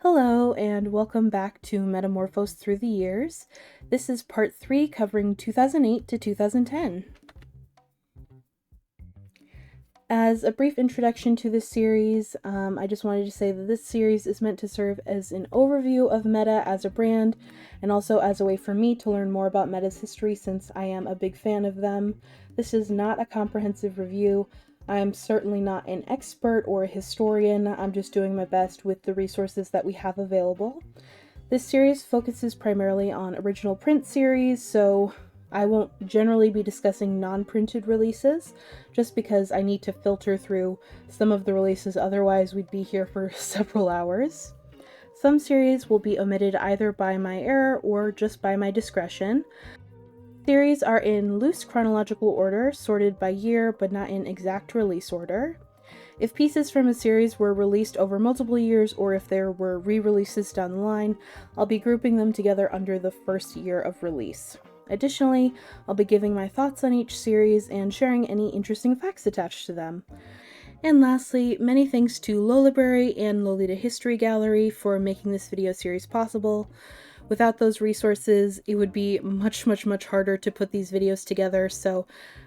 Hello, and welcome back to Metamorphose Through the Years. This is part 3 covering 2008 to 2010. As a brief introduction to this series, I just wanted to say that this series is meant to serve as an overview of Meta as a brand, and also as a way for me to learn more about Meta's history since I am a big fan of them. This is not a comprehensive review. I am certainly not an expert or a historian. I'm just doing my best with the resources that we have available. This series focuses primarily on original print series, so I won't generally be discussing non-printed releases, just because I need to filter through some of the releases, otherwise we'd be here for several hours. Some series will be omitted either by my error or just by my discretion. Series are in loose chronological order, sorted by year, but not in exact release order. If pieces from a series were released over multiple years, or if there were re-releases down the line, I'll be grouping them together under the first year of release. Additionally, I'll be giving my thoughts on each series and sharing any interesting facts attached to them. And lastly, many thanks to Lolibrary and Lolita History Gallery for making this video series possible. Without those resources, it would be much harder to put these videos together, so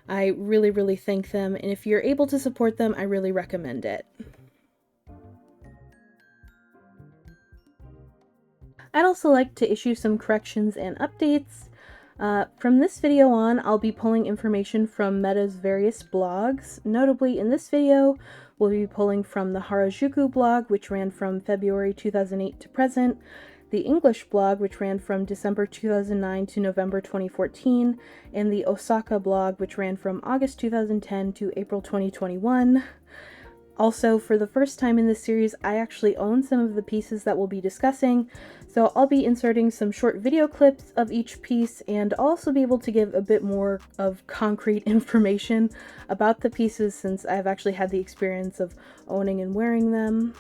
I really thank them, and if you're able to support them, I really recommend it. I'd also like to issue some corrections and updates. From this video on, I'll be pulling information from Meta's various blogs. Notably, in this video, we'll be pulling from the Harajuku blog, which ran from February 2008 to present, the English blog, which ran from December 2009 to November 2014, and the Osaka blog, which ran from August 2010 to April 2021. Also, for the first time in this series, I actually own some of the pieces that we'll be discussing, so I'll be inserting some short video clips of each piece, and I'll also be able to give a bit more of concrete information about the pieces since I've actually had the experience of owning and wearing them.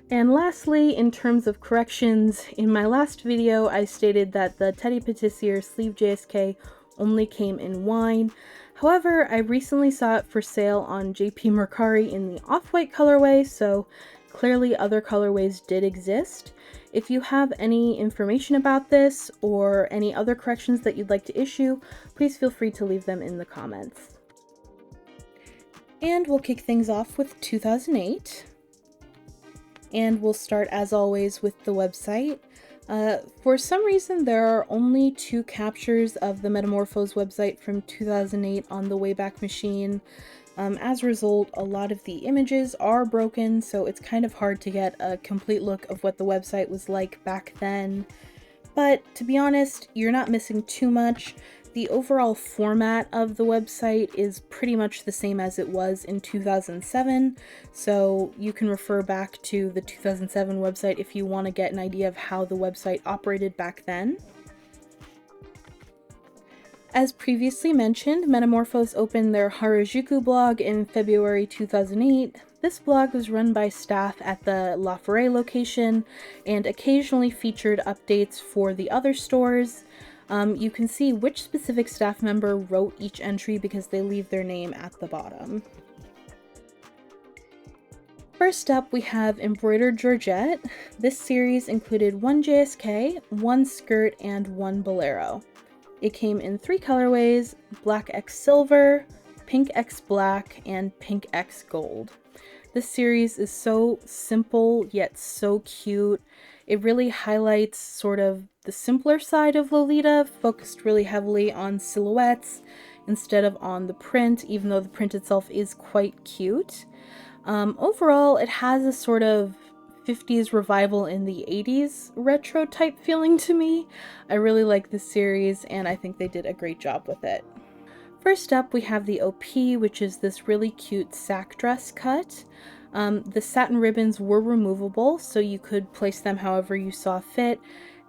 And lastly, in terms of corrections, in my last video I stated that the Teddy Patissier Sleeve JSK only came in wine. However, I recently saw it for sale on JP Mercari in the off-white colorway, so clearly other colorways did exist. If you have any information about this or any other corrections that you'd like to issue, please feel free to leave them in the comments. And we'll kick things off with 2008. And we'll start, as always, with the website. For some reason, there are only 2 captures of the Metamorphose website from 2008 on the Wayback Machine. As a result, a lot of the images are broken, so it's kind of hard to get a complete look of what the website was like back then. But to be honest, you're not missing too much. The overall format of the website is pretty much the same as it was in 2007, so you can refer back to the 2007 website if you want to get an idea of how the website operated back then. As previously mentioned, Metamorphose opened their Harajuku blog in February 2008. This blog was run by staff at the La Forêt location and occasionally featured updates for the other stores. You can see which specific staff member wrote each entry because they leave their name at the bottom. First up, we have Embroidered Georgette. This series included 1 JSK, 1 skirt, and 1 bolero. It came in 3 colorways: Black X Silver, Pink X Black, and Pink X Gold. This series is so simple yet so cute. It really highlights sort of the simpler side of Lolita, focused really heavily on silhouettes instead of on the print, even though the print itself is quite cute. Overall, it has a sort of 50s revival in the 80s retro type feeling to me. I really like this series and I think they did a great job with it. First up, we have the OP, which is this really cute sack dress cut. The satin ribbons were removable, so you could place them however you saw fit,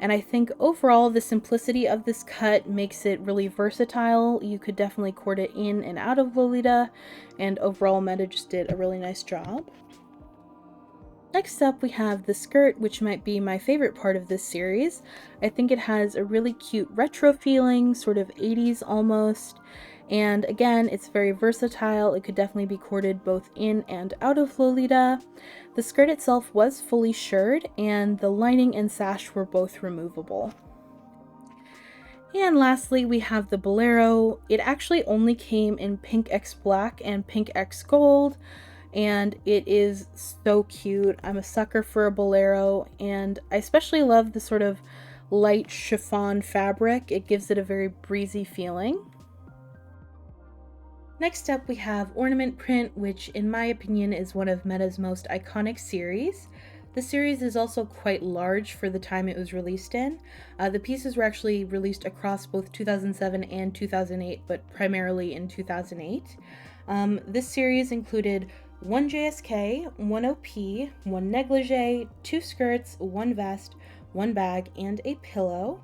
and I think overall the simplicity of this cut makes it really versatile. You could definitely court it in and out of Lolita, and overall Meta just did a really nice job. Next up, we have the skirt, which might be my favorite part of this series. I think it has a really cute retro feeling, sort of 80s almost, And again, it's very versatile. It could definitely be corded both in and out of Lolita. The skirt itself was fully shirred, and the lining and sash were both removable. And lastly, we have the Bolero. It actually only came in Pink X Black and Pink X Gold, and it is so cute. I'm a sucker for a Bolero, and I especially love the sort of light chiffon fabric. It gives it a very breezy feeling. Next up, we have Ornament Print, which in my opinion is one of Meta's most iconic series. The series is also quite large for the time it was released in. The pieces were actually released across both 2007 and 2008, but primarily in 2008. This series included 1 JSK, 1 OP, 1 negligee, 2 skirts, 1 vest, 1 bag, and a pillow.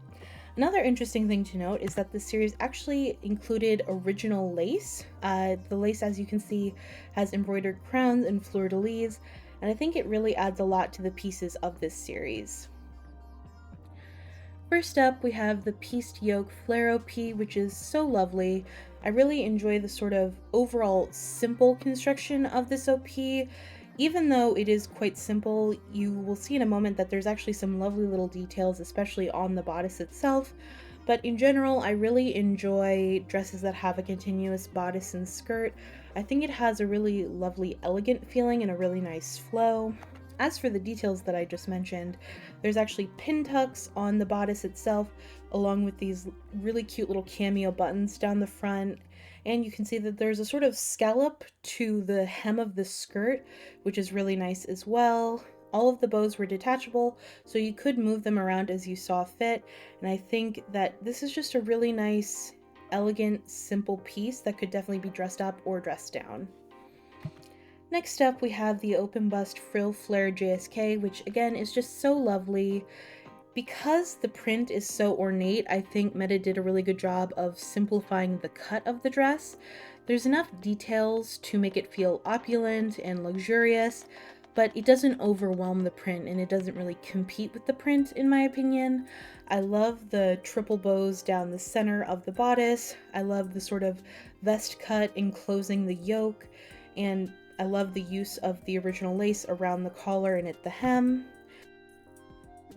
Another interesting thing to note is that this series actually included original lace. The lace, as you can see, has embroidered crowns and fleur-de-lis, and I think it really adds a lot to the pieces of this series. First up, we have the pieced yoke flare OP, which is so lovely. I really enjoy the sort of overall simple construction of this OP. Even though it is quite simple, you will see in a moment that there's actually some lovely little details, especially on the bodice itself. But in general, I really enjoy dresses that have a continuous bodice and skirt. I think it has a really lovely, elegant feeling and a really nice flow. As for the details that I just mentioned, there's actually pin tucks on the bodice itself, along with these really cute little cameo buttons down the front. And you can see that there's a sort of scallop to the hem of the skirt, which is really nice as well. All of the bows were detachable, so you could move them around as you saw fit. And I think that this is just a really nice, elegant, simple piece that could definitely be dressed up or dressed down. Next up, we have the open bust frill flare JSK, which again is just so lovely. Because the print is so ornate, I think Meta did a really good job of simplifying the cut of the dress. There's enough details to make it feel opulent and luxurious, but it doesn't overwhelm the print and it doesn't really compete with the print, in my opinion. I love the triple bows down the center of the bodice. I love the sort of vest cut enclosing the yoke, and I love the use of the original lace around the collar and at the hem.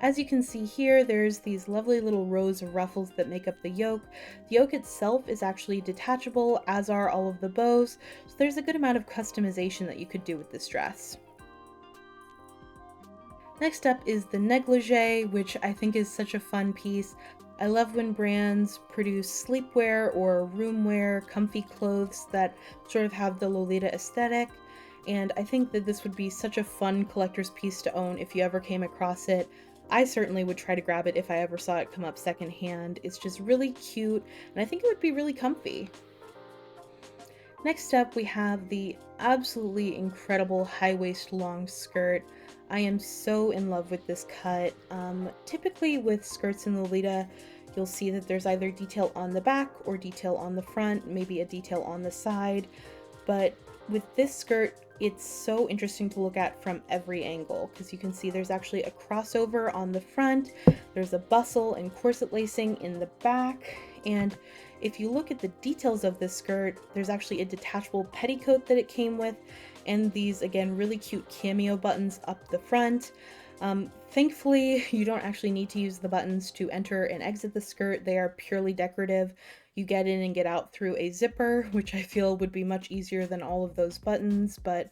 As you can see here, there's these lovely little rows of ruffles that make up the yoke. The yoke itself is actually detachable, as are all of the bows, so there's a good amount of customization that you could do with this dress. Next up is the negligee, which I think is such a fun piece. I love when brands produce sleepwear or roomwear, comfy clothes that sort of have the Lolita aesthetic, and I think that this would be such a fun collector's piece to own if you ever came across it. I certainly would try to grab it if I ever saw it come up secondhand. It's just really cute, and I think it would be really comfy. Next up, we have the absolutely incredible high-waist long skirt. I am so in love with this cut. Typically with skirts in Lolita, you'll see that there's either detail on the back or detail on the front, maybe a detail on the side, but with this skirt, it's so interesting to look at from every angle, because you can see there's actually a crossover on the front, there's a bustle and corset lacing in the back, and if you look at the details of this skirt, there's actually a detachable petticoat that it came with, and these, again, really cute cameo buttons up the front. Thankfully, you don't actually need to use the buttons to enter and exit the skirt. They are purely decorative. You get in and get out through a zipper, which I feel would be much easier than all of those buttons, but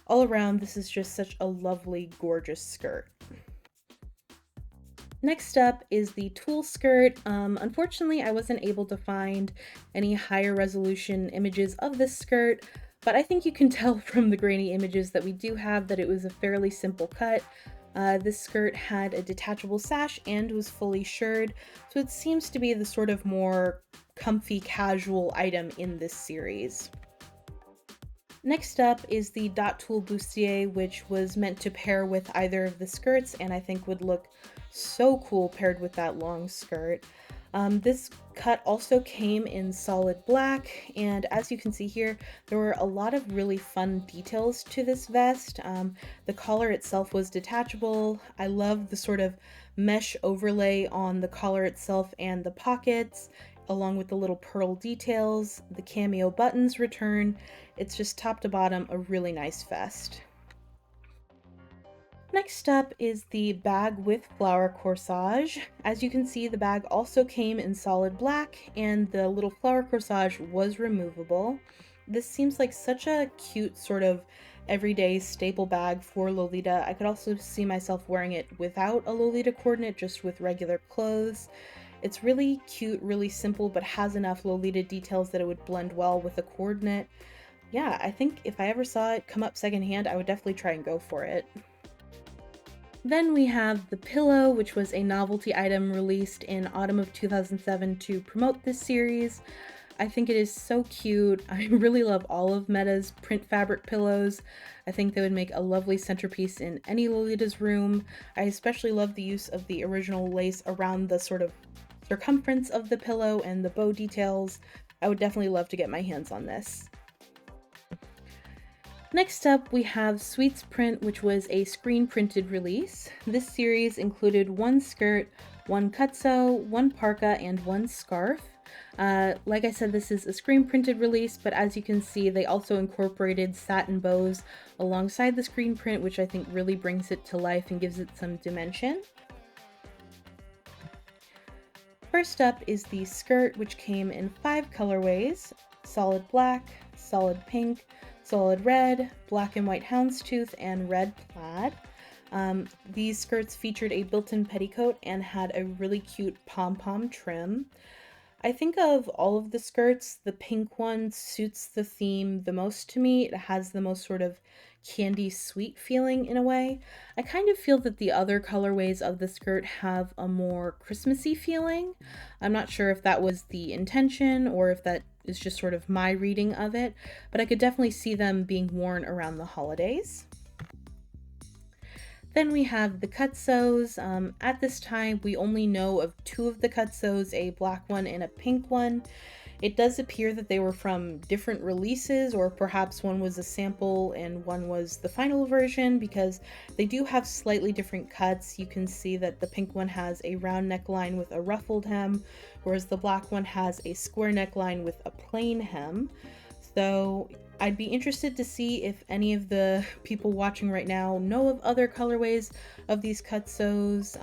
all around, this is just such a lovely, gorgeous skirt. Next up is the tulle skirt. Unfortunately, I wasn't able to find any higher resolution images of this skirt, but I think you can tell from the grainy images that we do have that it was a fairly simple cut. This skirt had a detachable sash and was fully shirred, so it seems to be the sort of more comfy casual item in this series. Next up is the dot tulle bustier, which was meant to pair with either of the skirts and I think would look so cool paired with that long skirt. This cut also came in solid black, and as you can see here, there were a lot of really fun details to this vest. The collar itself was detachable. I love the sort of mesh overlay on the collar itself and the pockets. along with the little pearl details. The cameo buttons return. It's just top to bottom a really nice vest. Next up is the bag with flower corsage. As you can see, the bag also came in solid black and the little flower corsage was removable. This seems like such a cute sort of everyday staple bag for Lolita. I could also see myself wearing it without a Lolita coordinate, just with regular clothes. It's really cute, really simple, but has enough Lolita details that it would blend well with a coordinate. Yeah, I think if I ever saw it come up secondhand, I would definitely try and go for it. Then we have the pillow, which was a novelty item released in autumn of 2007 to promote this series. I think it is so cute. I really love all of Meta's print fabric pillows. I think they would make a lovely centerpiece in any Lolita's room. I especially love the use of the original lace around the sort of circumference of the pillow and the bow details. I would definitely love to get my hands on this. Next up, we have Sweet's Print, which was a screen printed release. This series included one skirt, one cutso, one parka, and one scarf. Like I said, this is a screen printed release, but as you can see, they also incorporated satin bows alongside the screen print, which I think really brings it to life and gives it some dimension. First up is the skirt, which came in 5 colorways: solid black, solid pink, solid red, black and white houndstooth, and red plaid. These skirts featured a built-in petticoat and had a really cute pom-pom trim. I think of all of the skirts, the pink one suits the theme the most to me. It has the most sort of candy sweet feeling in a way. I kind of feel that the other colorways of the skirt have a more Christmassy feeling. I'm not sure if that was the intention or if that is just sort of my reading of it, but I could definitely see them being worn around the holidays. Then we have the cutsos. At this time, we only know of 2 of the cutsos, a black one and a pink one. It does appear that they were from different releases, or perhaps one was a sample and one was the final version, because they do have slightly different cuts. You can see that the pink one has a round neckline with a ruffled hem, whereas the black one has a square neckline with a plain hem. So I'd be interested to see if any of the people watching right now know of other colorways of these cutsos.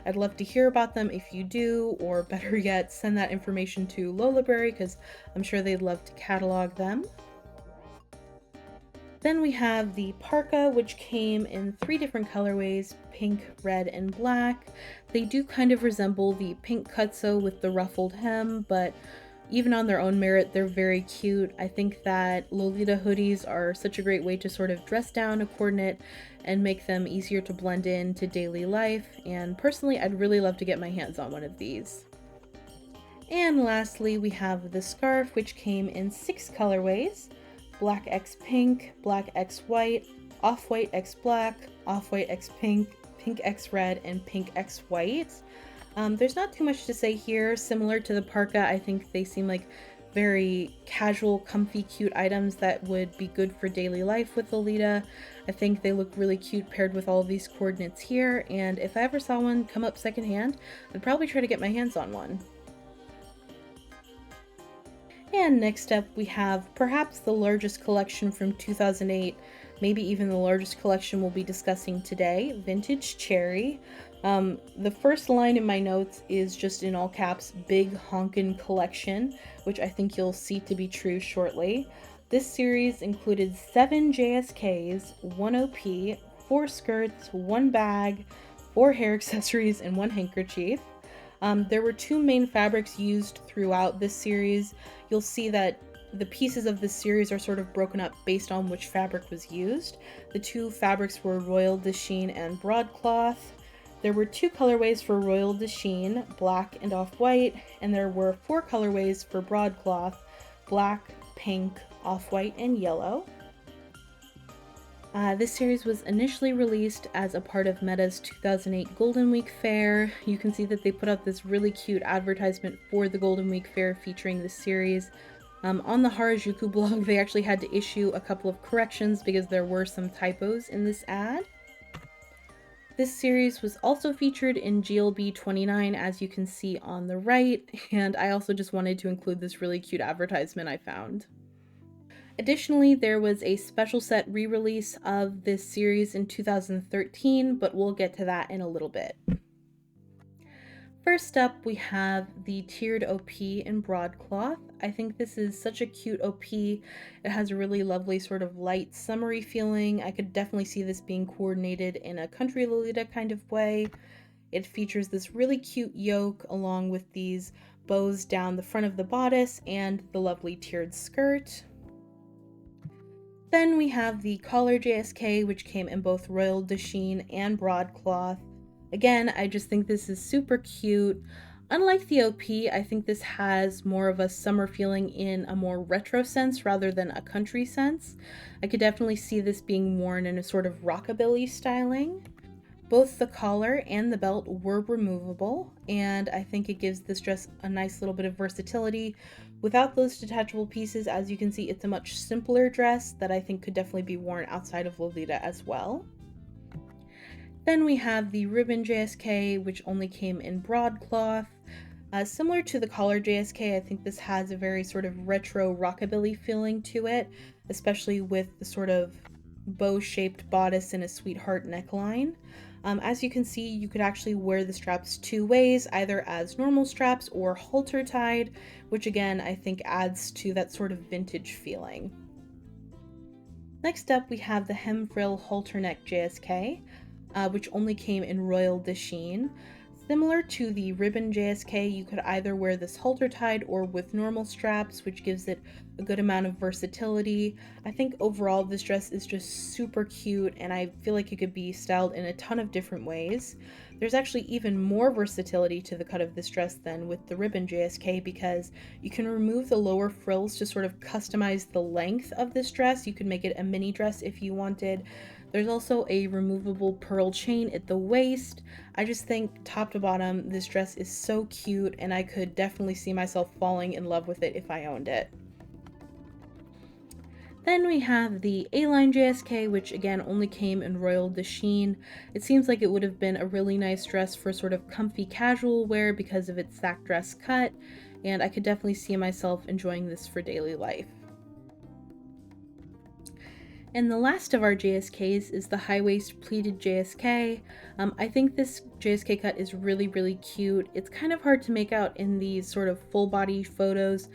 I'd love to hear about them if you do, or better yet, send that information to Lolaberry, because I'm sure they'd love to catalog them. Then we have the parka, which came in 3 different colorways: pink, red, and black. They do kind of resemble the pink cutso with the ruffled hem, but even on their own merit, they're very cute. I think that Lolita hoodies are such a great way to sort of dress down a coordinate and make them easier to blend into daily life, and personally, I'd really love to get my hands on one of these. And lastly, we have the scarf, which came in 6 colorways: black x pink, black x white, off-white x black, off-white x pink, pink x red, and pink x white. There's not too much to say here. Similar to the parka, I think they seem like very casual, comfy, cute items that would be good for daily life with Lolita. I think they look really cute paired with all of these coordinates here, and if I ever saw one come up secondhand, I'd probably try to get my hands on one. And next up, we have perhaps the largest collection from 2008, maybe even the largest collection we'll be discussing today: Vintage Cherry. The first line in my notes is just in all caps, "Big Honkin' Collection," which I think you'll see to be true shortly. This series included 7 JSKs, 1 OP, 4 skirts, 1 bag, 4 hair accessories, and 1 handkerchief. There were 2 main fabrics used throughout this series. You'll see that the pieces of this series are sort of broken up based on which fabric was used. The 2 fabrics were Royal de Chine and Broadcloth. There were 2 colorways for Royal de Chine, black and off-white, and there were 4 colorways for Broadcloth: black, pink, off-white, and yellow. This series was initially released as a part of Meta's 2008 Golden Week Fair. You can see that they put out this really cute advertisement for the Golden Week Fair featuring this series. On the Harajuku blog, they actually had to issue a couple of corrections because there were some typos in this ad. This series was also featured in GLB 29, as you can see on the right, and I also just wanted to include this really cute advertisement I found. Additionally, there was a special set re-release of this series in 2013, but we'll get to that in a little bit. First up, we have the tiered OP in broadcloth. I think this is such a cute OP. It has a really lovely sort of light summery feeling. I could definitely see this being coordinated in a country Lolita kind of way. It features this really cute yoke along with these bows down the front of the bodice and the lovely tiered skirt. Then we have the collar JSK, which came in both royal de chine and broadcloth. Again, I just think this is super cute. Unlike the OP, I think this has more of a summer feeling in a more retro sense rather than a country sense. I could definitely see this being worn in a sort of rockabilly styling. Both the collar and the belt were removable, and I think it gives this dress a nice little bit of versatility. Without those detachable pieces, as you can see, it's a much simpler dress that I think could definitely be worn outside of Lolita as well. Then we have the ribbon JSK, which only came in broadcloth. Similar to the collar JSK, I think this has a very sort of retro rockabilly feeling to it, especially with the sort of bow-shaped bodice and a sweetheart neckline. As you can see, you could actually wear the straps two ways, either as normal straps or halter tied, which again, I think adds to that sort of vintage feeling. Next up, we have the hem frill halter neck JSK, which only came in royal de chine. Similar to the ribbon JSK, you could either wear this halter tied or with normal straps, which gives it a good amount of versatility. I think overall this dress is just super cute, and I feel like it could be styled in a ton of different ways. There's actually even more versatility to the cut of this dress than with the ribbon JSK, because you can remove the lower frills to sort of customize the length of this dress. You could make it a mini dress if you wanted. There's also a removable pearl chain at the waist. I just think top to bottom, this dress is so cute, and I could definitely see myself falling in love with it if I owned it. Then we have the A-line JSK, which again only came in royal de chine. It seems like it would have been a really nice dress for sort of comfy casual wear because of its sack dress cut, and I could definitely see myself enjoying this for daily life. And the last of our JSKs is the high waist pleated JSK. I think this JSK cut is really, really cute. It's kind of hard to make out in these sort of full body photos,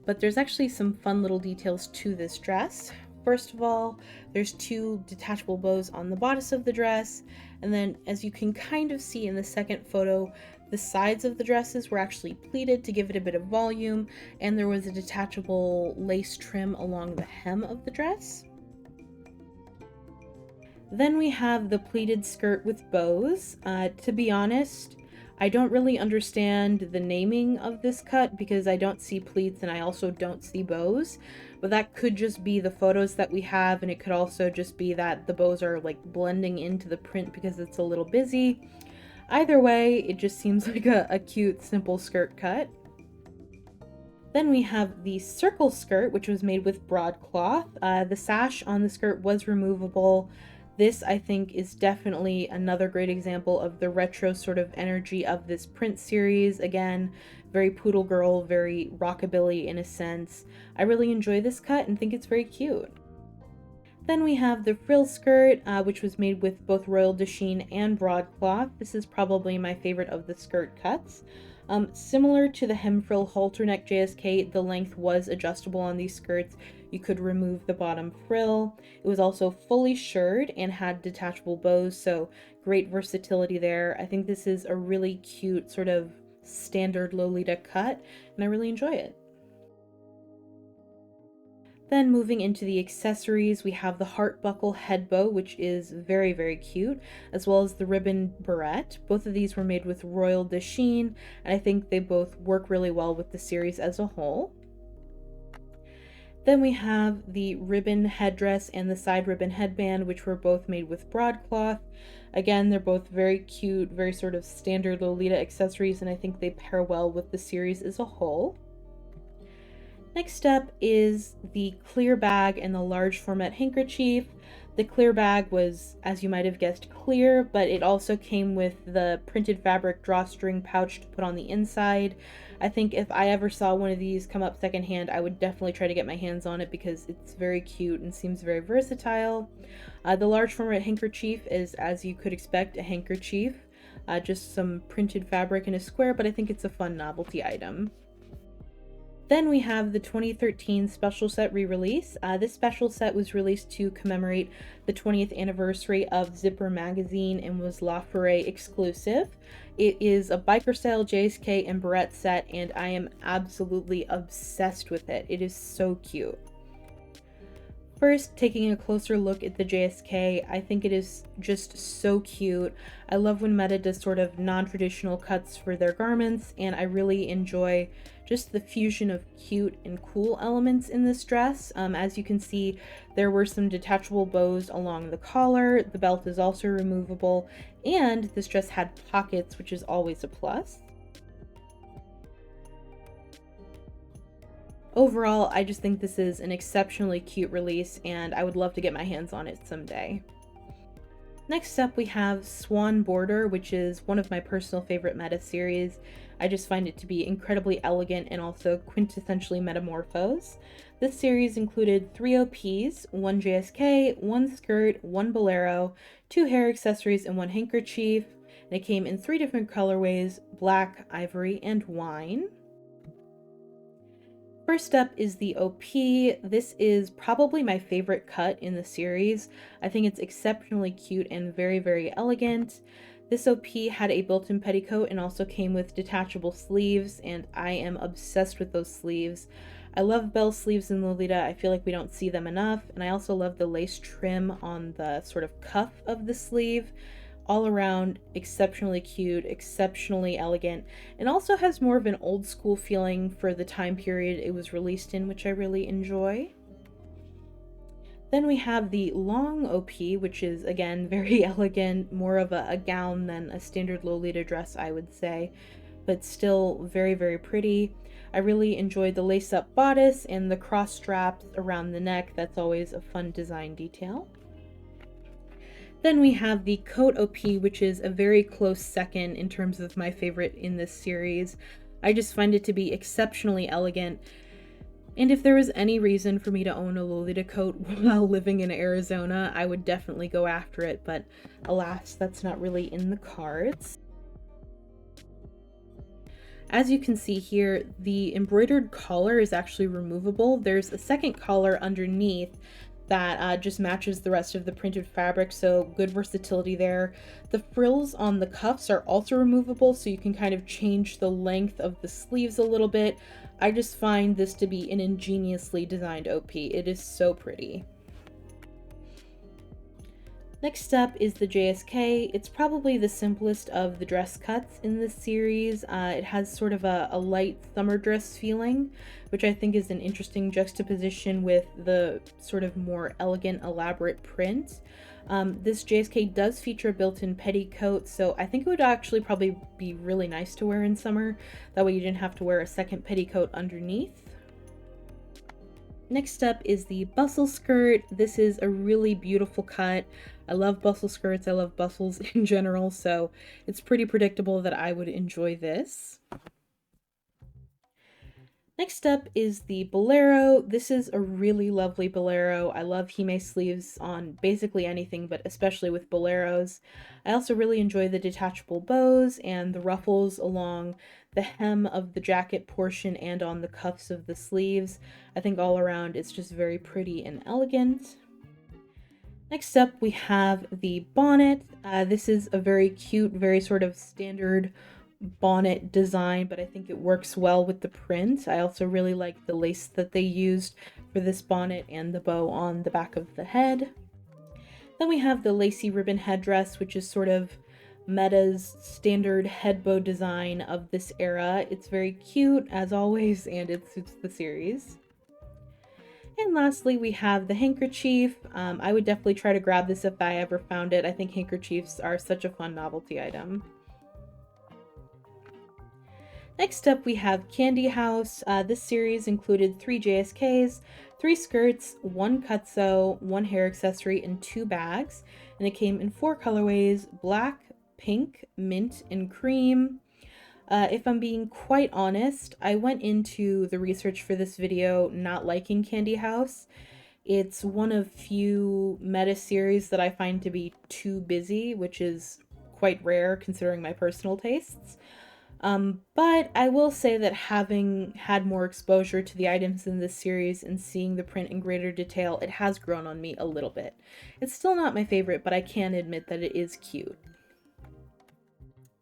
but there's actually some fun little details to this dress. First of all, there's two detachable bows on the bodice of the dress, and then as you can kind of see in the second photo, the sides of the dresses were actually pleated to give it a bit of volume, and there was a detachable lace trim along the hem of the dress. Then we have the pleated skirt with bows. To be honest, I don't really understand the naming of this cut because I don't see pleats and I also don't see bows, but that could just be the photos that we have, and it could also just be that the bows are like blending into the print because it's a little busy. Either way, it just seems like a cute, simple skirt cut. Then we have the circle skirt, which was made with broadcloth. The sash on the skirt was removable. This, I think, is definitely another great example of the retro sort of energy of this print series. Again, very poodle girl, very rockabilly in a sense. I really enjoy this cut and think it's very cute. Then we have the frill skirt, which was made with both royal de chine and broadcloth. This is probably my favorite of the skirt cuts. Similar to the hem frill halter neck JSK, the length was adjustable on these skirts. You could remove the bottom frill. It was also fully shirred and had detachable bows, so great versatility there. I think this is a really cute sort of standard Lolita cut, and I really enjoy it. Then moving into the accessories, we have the heart buckle head bow, which is very, very cute, as well as the ribbon barrette. Both of these were made with royal de chine, and I think they both work really well with the series as a whole. Then we have the ribbon headdress and the side ribbon headband, which were both made with broadcloth. Again, they're both very cute, very sort of standard Lolita accessories, and I think they pair well with the series as a whole. Next up is the clear bag and the large format handkerchief. The clear bag was, as you might have guessed, clear, but it also came with the printed fabric drawstring pouch to put on the inside. I think if I ever saw one of these come up secondhand, I would definitely try to get my hands on it because it's very cute and seems very versatile. The large format handkerchief is, as you could expect, a handkerchief. Just some printed fabric in a square, but I think it's a fun novelty item. Then we have the 2013 special set re-release. This special set was released to commemorate the 20th anniversary of Zipper magazine and was La Foret exclusive. It is a biker style JSK and barrette set, and I am absolutely obsessed with it. It is so cute. First, taking a closer look at the JSK, I think it is just so cute. I love when Meta does sort of non-traditional cuts for their garments, and I really enjoy just the fusion of cute and cool elements in this dress. As you can see, there were some detachable bows along the collar, the belt is also removable, and this dress had pockets, which is always a plus. Overall, I just think this is an exceptionally cute release, and I would love to get my hands on it someday. Next up, we have Swan Border, which is one of my personal favorite Meta series. I just find it to be incredibly elegant and also quintessentially Metamorphose. This series included 3 OPs, 1 JSK, 1 skirt, 1 bolero, 2 hair accessories, and 1 handkerchief. And it came in 3 different colorways: black, ivory, and wine. First up is the OP. This is probably my favorite cut in the series. I think it's exceptionally cute and very, very elegant. This OP had a built-in petticoat and also came with detachable sleeves, and I am obsessed with those sleeves. I love bell sleeves in Lolita. I feel like we don't see them enough, and I also love the lace trim on the sort of cuff of the sleeve. All around, exceptionally cute, exceptionally elegant, and also has more of an old school feeling for the time period it was released in, which I really enjoy. Then we have the long OP, which is again very elegant, more of a gown than a standard Lolita dress, I would say, but still very, very pretty. I really enjoyed the lace-up bodice and the cross straps around the neck. That's always a fun design detail. Then we have the coat OP, which is a very close second in terms of my favorite in this series. I just find it to be exceptionally elegant. And if there was any reason for me to own a Lolita coat while living in Arizona, I would definitely go after it, but alas, that's not really in the cards. As you can see here, the embroidered collar is actually removable. There's a second collar underneath that just matches the rest of the printed fabric, so good versatility there. The frills on the cuffs are also removable, so you can kind of change the length of the sleeves a little bit. I just find this to be an ingeniously designed OP. It is so pretty. Next up is the JSK. It's probably the simplest of the dress cuts in this series. It has sort of a light summer dress feeling, which I think is an interesting juxtaposition with the sort of more elegant, elaborate print. This JSK does feature a built-in petticoat, so I think it would actually probably be really nice to wear in summer. That way you didn't have to wear a second petticoat underneath. Next up is the bustle skirt. This is a really beautiful cut. I love bustle skirts, I love bustles in general, so it's pretty predictable that I would enjoy this. Next up is the bolero. This is a really lovely bolero. I love hime sleeves on basically anything, but especially with boleros. I also really enjoy the detachable bows and the ruffles along the hem of the jacket portion and on the cuffs of the sleeves. I think all around it's just very pretty and elegant. Next up we have the bonnet. This is a very cute, very sort of standard bonnet design, but I think it works well with the print. I also really like the lace that they used for this bonnet and the bow on the back of the head. Then we have the lacy ribbon headdress, which is sort of Meta's standard head bow design of this era. It's very cute as always, and it suits the series. And lastly, we have the handkerchief. I would definitely try to grab this if I ever found it. I think handkerchiefs are such a fun novelty item. Next up, we have Candy House. This series included 3 JSKs, 3 skirts, 1 cutsew, 1 hair accessory, and 2 bags. And it came in 4 colorways: black, pink, mint, and cream. If I'm being quite honest, I went into the research for this video not liking Candy House. It's one of few meta series that I find to be too busy, which is quite rare considering my personal tastes. But I will say that having had more exposure to the items in this series and seeing the print in greater detail, it has grown on me a little bit. It's still not my favorite, but I can admit that it is cute.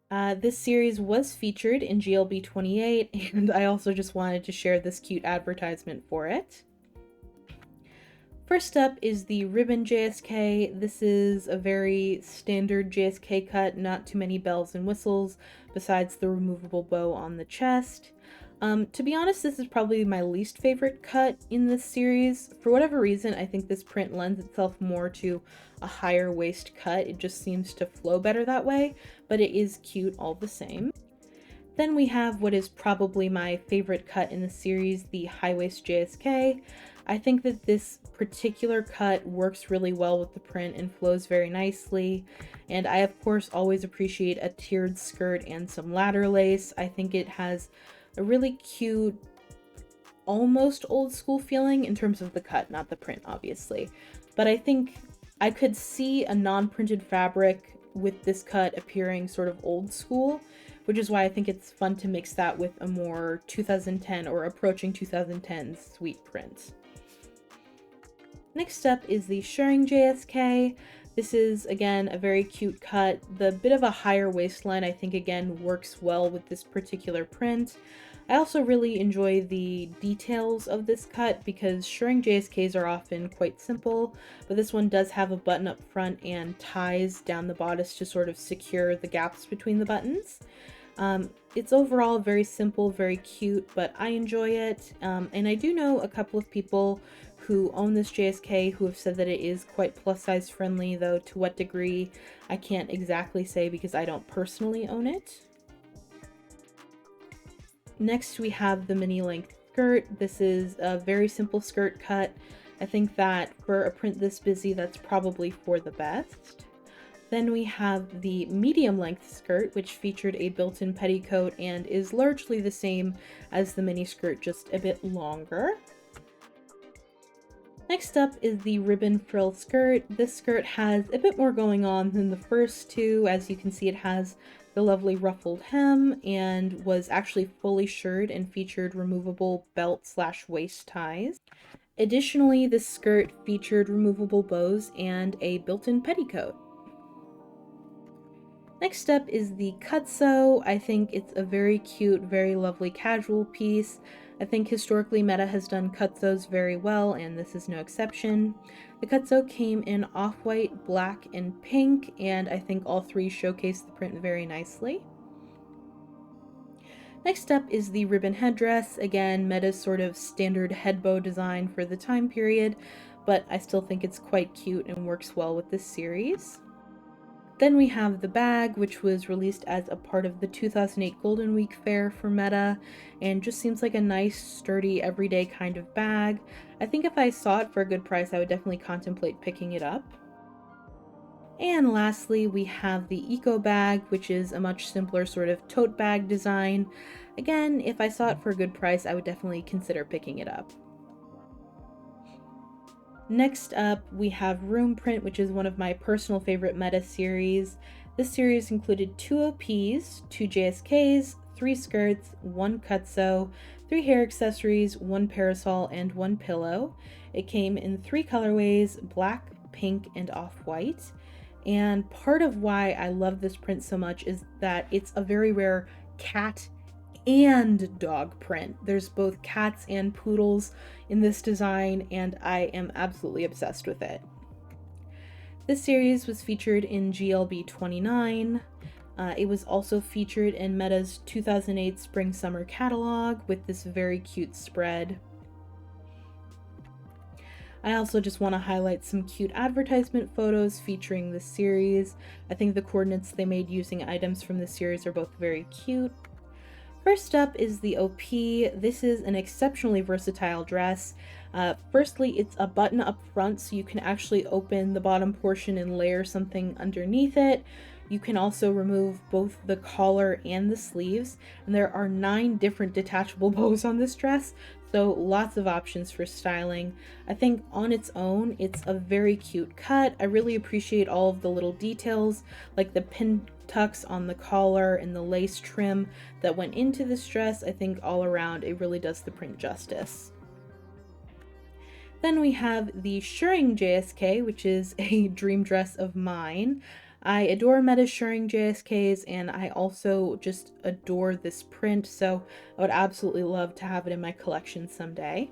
This series was featured in GLB 28, and I also just wanted to share this cute advertisement for it. First up is the Ribbon JSK. This is a very standard JSK cut, not too many bells and whistles, besides the removable bow on the chest. To be honest, this is probably my least favorite cut in this series. For whatever reason, I think this print lends itself more to a higher waist cut. It just seems to flow better that way, but it is cute all the same. Then we have what is probably my favorite cut in the series, the high waist JSK. I think that this particular cut works really well with the print and flows very nicely. And I of course always appreciate a tiered skirt and some ladder lace. I think it has a really cute, almost old school feeling in terms of the cut, not the print obviously. But I think I could see a non-printed fabric with this cut appearing sort of old school, which is why I think it's fun to mix that with a more 2010 or approaching 2010 sweet print. Next up is the Shirring JSK. This is, again, a very cute cut. The bit of a higher waistline, I think, again, works well with this particular print. I also really enjoy the details of this cut because Shirring JSKs are often quite simple, but this one does have a button up front and ties down the bodice to sort of secure the gaps between the buttons. It's overall very simple, very cute, but I enjoy it. And I do know a couple of people who own this JSK who have said that it is quite plus size friendly, though to what degree I can't exactly say because I don't personally own it. Next we have the mini length skirt. This is a very simple skirt cut. I think that for a print this busy, that's probably for the best. Then we have the medium length skirt, which featured a built-in petticoat and is largely the same as the mini skirt, just a bit longer. Next up is the ribbon frill skirt. This skirt has a bit more going on than the first two. As you can see, it has the lovely ruffled hem and was actually fully shirred and featured removable belt/waist ties. Additionally, this skirt featured removable bows and a built-in petticoat. Next up is the cutsew. I think it's a very cute, very lovely casual piece. I think historically Meta has done cutsews very well, and this is no exception. The cutsew came in off-white, black, and pink, and I think all three showcase the print very nicely. Next up is the ribbon headdress. Again, Meta's sort of standard head bow design for the time period, but I still think it's quite cute and works well with this series. Then we have the bag, which was released as a part of the 2008 Golden Week fair for Meta, and just seems like a nice, sturdy, everyday kind of bag. I think if I saw it for a good price, I would definitely contemplate picking it up. And lastly, we have the Eco bag, which is a much simpler sort of tote bag design. Again, if I saw it for a good price, I would definitely consider picking it up. Next up, we have Room Print, which is one of my personal favorite Meta series. This series included 2 OPs, 2 JSKs, 3 skirts, 1 cutsew, 3 hair accessories, 1 parasol, and 1 pillow. It came in 3 colorways: black, pink, and off-white. And part of why I love this print so much is that it's a very rare cat and dog print. There's both cats and poodles in this design, and I am absolutely obsessed with it. This series was featured in GLB 29. It was also featured in Meta's 2008 Spring-Summer catalog with this very cute spread. I also just want to highlight some cute advertisement photos featuring this series. I think the coordinates they made using items from this series are both very cute. First up is the OP. This is an exceptionally versatile dress. Firstly, it's a button up front, so you can actually open the bottom portion and layer something underneath it. You can also remove both the collar and the sleeves, and there are 9 different detachable bows on this dress, so lots of options for styling. I think on its own, it's a very cute cut. I really appreciate all of the little details, like the pin tucks on the collar and the lace trim that went into this dress. I think all around it really does the print justice. Then we have the Shirring JSK, which is a dream dress of mine. I adore Meta's Shirring JSKs, and I also just adore this print, so I would absolutely love to have it in my collection someday.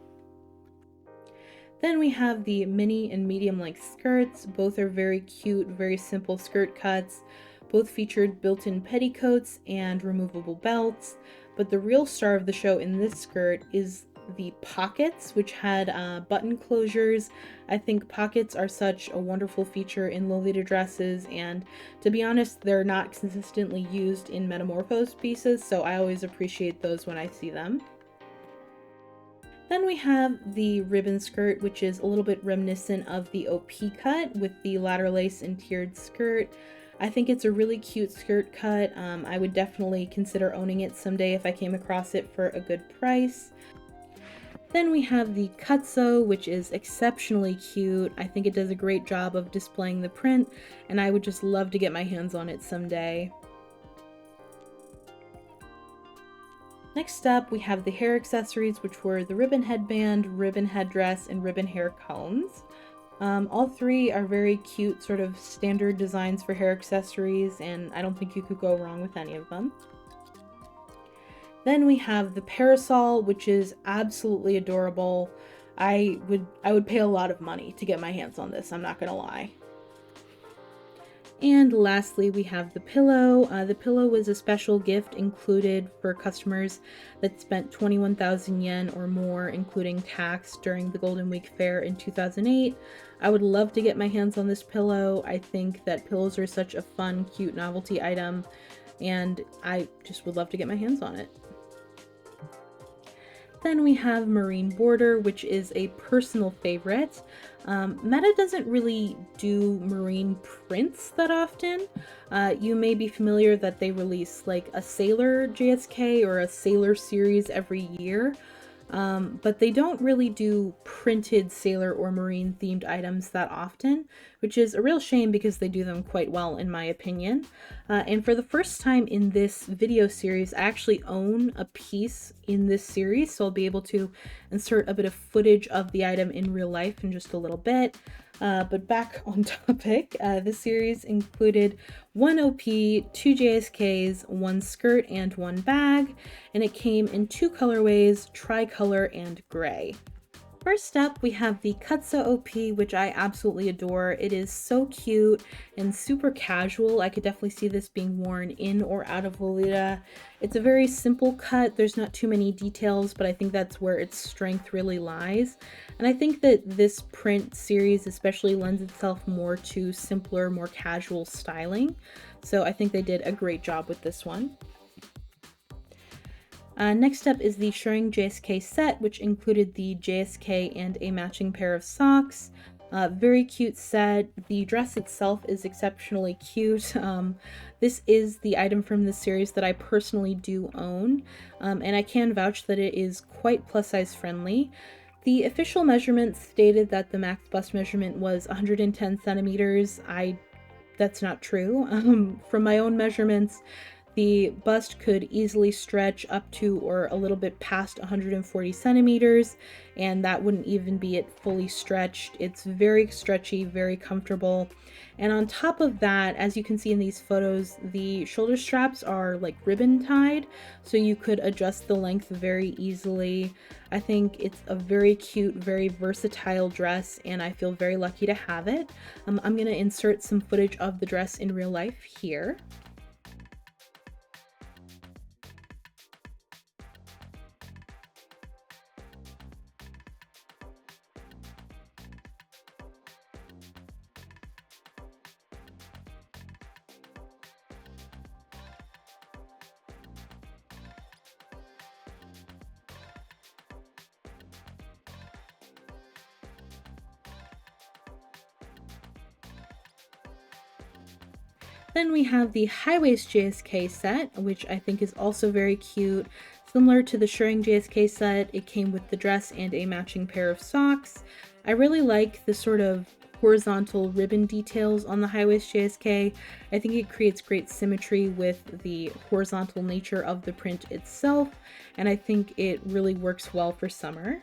Then we have the mini and medium length skirts. Both are very cute, very simple skirt cuts. Both featured built-in petticoats and removable belts, but the real star of the show in this skirt is the pockets, which had button closures. I think pockets are such a wonderful feature in Lolita dresses, and to be honest, they're not consistently used in Metamorphose pieces, so I always appreciate those when I see them. Then we have the ribbon skirt, which is a little bit reminiscent of the OP cut with the ladder lace and tiered skirt. I think it's a really cute skirt cut. I would definitely consider owning it someday if I came across it for a good price. Then we have the Cutso, which is exceptionally cute. I think it does a great job of displaying the print, and I would just love to get my hands on it someday. Next up, we have the hair accessories, which were the ribbon headband, ribbon headdress, and ribbon hair combs. All 3 are very cute, sort of standard designs for hair accessories, and I don't think you could go wrong with any of them. Then we have the parasol, which is absolutely adorable. I would pay a lot of money to get my hands on this, I'm not gonna lie. And lastly, we have the pillow. The pillow was a special gift included for customers that spent 21,000 yen or more, including tax, during the Golden Week fair in 2008. I would love to get my hands on this pillow. I think that pillows are such a fun, cute novelty item, and I just would love to get my hands on it. Then we have Marine Border, which is a personal favorite. Meta doesn't really do marine prints that often. You may be familiar that they release like a Sailor JSK or a Sailor series every year. But they don't really do printed sailor or marine themed items that often, which is a real shame because they do them quite well in my opinion. And for the first time in this video series, I actually own a piece in this series, so I'll be able to insert a bit of footage of the item in real life in just a little bit. But back on topic, this series included 1 OP, 2 JSKs, 1 skirt, and 1 bag, and it came in 2 colorways, tricolor and gray. First up, we have the Cutso OP, which I absolutely adore. It is so cute and super casual. I could definitely see this being worn in or out of Lolita. It's a very simple cut. There's not too many details, but I think that's where its strength really lies. And I think that this print series especially lends itself more to simpler, more casual styling. So I think they did a great job with this one. Next up is the Shirring JSK set, which included the JSK and a matching pair of socks. Very cute set. The dress itself is exceptionally cute. This is the item from this series that I personally do own, and I can vouch that it is quite plus size friendly. The official measurements stated that the max bust measurement was 110 centimeters. That's not true. From my own measurements, the bust could easily stretch up to or a little bit past 140 centimeters, and that wouldn't even be it fully stretched. It's very stretchy, very comfortable. And on top of that, as you can see in these photos, the shoulder straps are like ribbon tied, so you could adjust the length very easily. I think it's a very cute, very versatile dress, and I feel very lucky to have it. I'm going to insert some footage of the dress in real life here. Then we have the high waist JSK set, which I think is also very cute. Similar to the Shirring JSK set, it came with the dress and a matching pair of socks. I really like the sort of horizontal ribbon details on the high waist JSK. I think it creates great symmetry with the horizontal nature of the print itself, and I think it really works well for summer.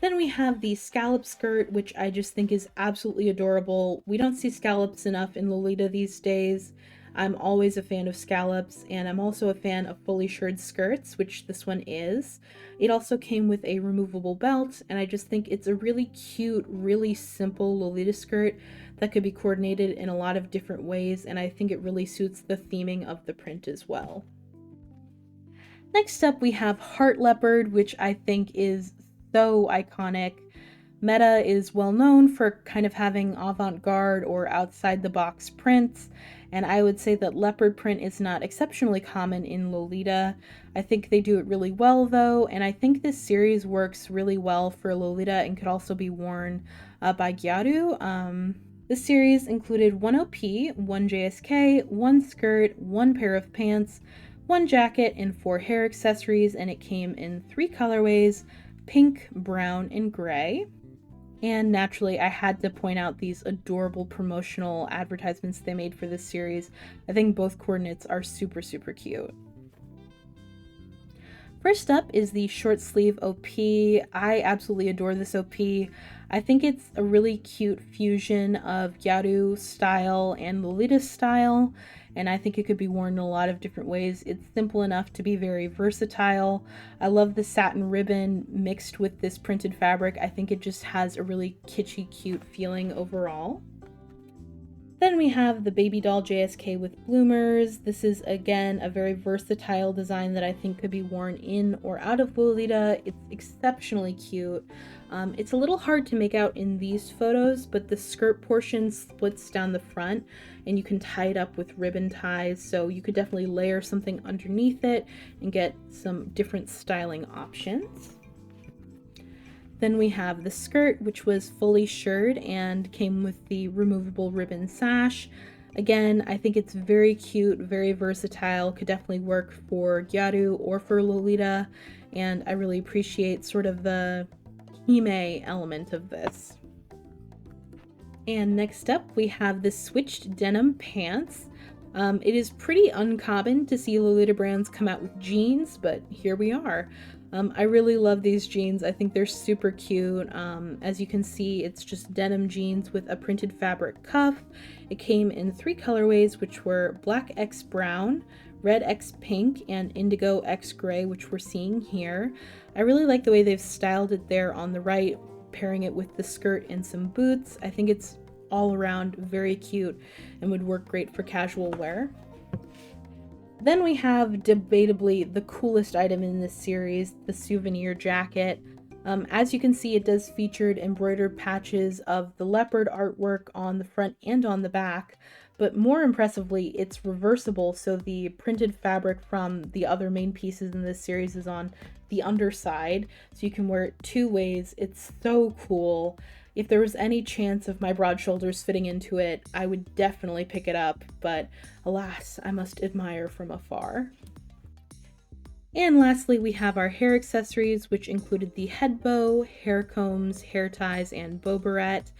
Then we have the scallop skirt, which I just think is absolutely adorable. We don't see scallops enough in Lolita these days. I'm always a fan of scallops, and I'm also a fan of fully shirred skirts, which this one is. It also came with a removable belt, and I just think it's a really cute, really simple Lolita skirt that could be coordinated in a lot of different ways, and I think it really suits the theming of the print as well. Next up, we have Heart Leopard, which I think is so iconic. Meta is well known for kind of having avant-garde or outside-the-box prints, and I would say that leopard print is not exceptionally common in Lolita. I think they do it really well though, and I think this series works really well for Lolita and could also be worn by Gyaru. This series included 1 OP, 1 JSK, 1 skirt, 1 pair of pants, 1 jacket, and 4 hair accessories, and it came in 3 colorways: pink, brown, and gray. And naturally, I had to point out these adorable promotional advertisements they made for this series. I think both coordinates are super, super cute. First up is the short sleeve OP. I absolutely adore this OP. I think it's a really cute fusion of Gyaru style and Lolita style, and I think it could be worn in a lot of different ways. It's simple enough to be very versatile. I love the satin ribbon mixed with this printed fabric. I think it just has a really kitschy, cute feeling overall. Then we have the baby doll JSK with bloomers. This is again a very versatile design that I think could be worn in or out of Lolita. It's exceptionally cute. It's a little hard to make out in these photos, but the skirt portion splits down the front and you can tie it up with ribbon ties, so you could definitely layer something underneath it and get some different styling options. Then we have the skirt, which was fully shirred and came with the removable ribbon sash. Again, I think it's very cute, very versatile, could definitely work for Gyaru or for Lolita, and I really appreciate sort of the hime element of this. And next up, we have the switched denim pants. It is pretty uncommon to see Lolita brands come out with jeans, but here we are. I really love these jeans. I think they're super cute. As you can see, it's just denim jeans with a printed fabric cuff. It came in 3 colorways, which were black X brown, red X pink, and indigo X gray, which we're seeing here. I really like the way they've styled it there on the right, pairing it with the skirt and some boots. I think it's all around very cute and would work great for casual wear. Then we have debatably the coolest item in this series, the souvenir jacket. As you can see, it does feature embroidered patches of the leopard artwork on the front and on the back, but more impressively, it's reversible, so the printed fabric from the other main pieces in this series is on the underside, so you can wear it 2 ways. It's so cool. If there was any chance of my broad shoulders fitting into it, I would definitely pick it up, but alas, I must admire from afar. And lastly, we have our hair accessories, which included the head bow, hair combs, hair ties, and bow barrette.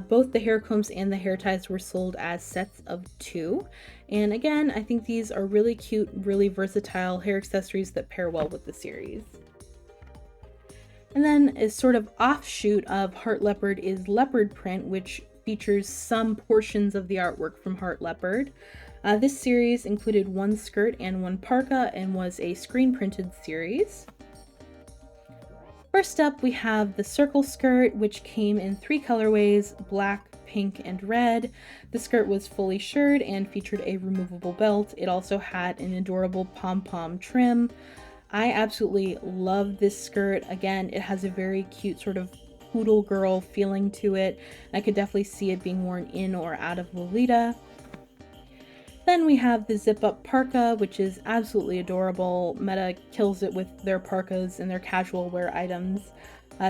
Both the hair combs and the hair ties were sold as sets of 2. And again, I think these are really cute, really versatile hair accessories that pair well with the series. And then a sort of offshoot of Heart Leopard is leopard print, which features some portions of the artwork from Heart Leopard. This series included 1 skirt and 1 parka and was a screen printed series. First up, we have the circle skirt, which came in 3 colorways, black, pink, and red. The skirt was fully shirred and featured a removable belt. It also had an adorable pom-pom trim. I absolutely love this skirt. Again, it has a very cute sort of poodle girl feeling to it. I could definitely see it being worn in or out of Lolita. Then we have the zip-up parka, which is absolutely adorable. Meta kills it with their parkas and their casual wear items.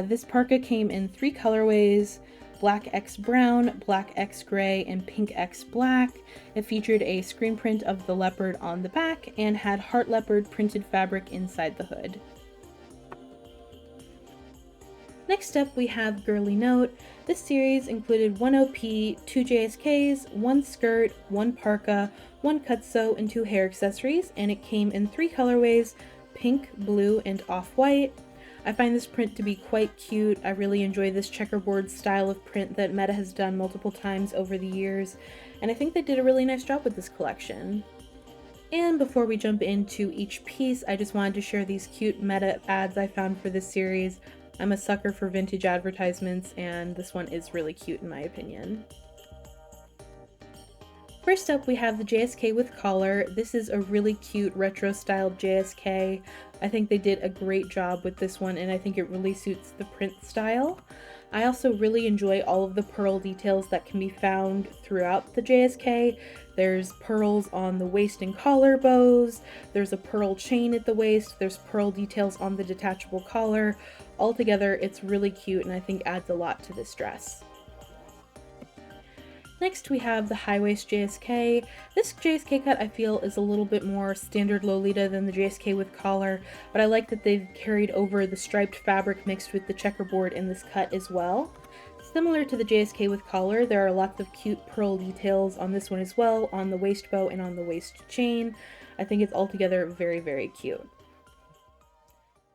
This parka came in 3 colorways, Black X Brown, Black X Gray, and Pink X Black. It featured a screen print of the leopard on the back and had heart leopard printed fabric inside the hood. Next up we have Girly Note. This series included 1 OP, 2 JSKs, 1 skirt, 1 parka, 1 cutsew, and 2 hair accessories, and it came in 3 colorways, pink, blue, and off-white. I find this print to be quite cute. I really enjoy this checkerboard style of print that Meta has done multiple times over the years, and I think they did a really nice job with this collection. And before we jump into each piece, I just wanted to share these cute Meta ads I found for this series. I'm a sucker for vintage advertisements, and this one is really cute in my opinion. First up, we have the JSK with collar. This is a really cute retro-styled JSK. I think they did a great job with this one, and I think it really suits the print style. I also really enjoy all of the pearl details that can be found throughout the JSK. There's pearls on the waist and collar bows, there's a pearl chain at the waist, there's pearl details on the detachable collar. Altogether, it's really cute and I think adds a lot to this dress. Next we have the high waist JSK. This JSK cut I feel is a little bit more standard Lolita than the JSK with collar, but I like that they've carried over the striped fabric mixed with the checkerboard in this cut as well. Similar to the JSK with collar, there are lots of cute pearl details on this one as well, on the waist bow and on the waist chain. I think it's altogether very, very cute.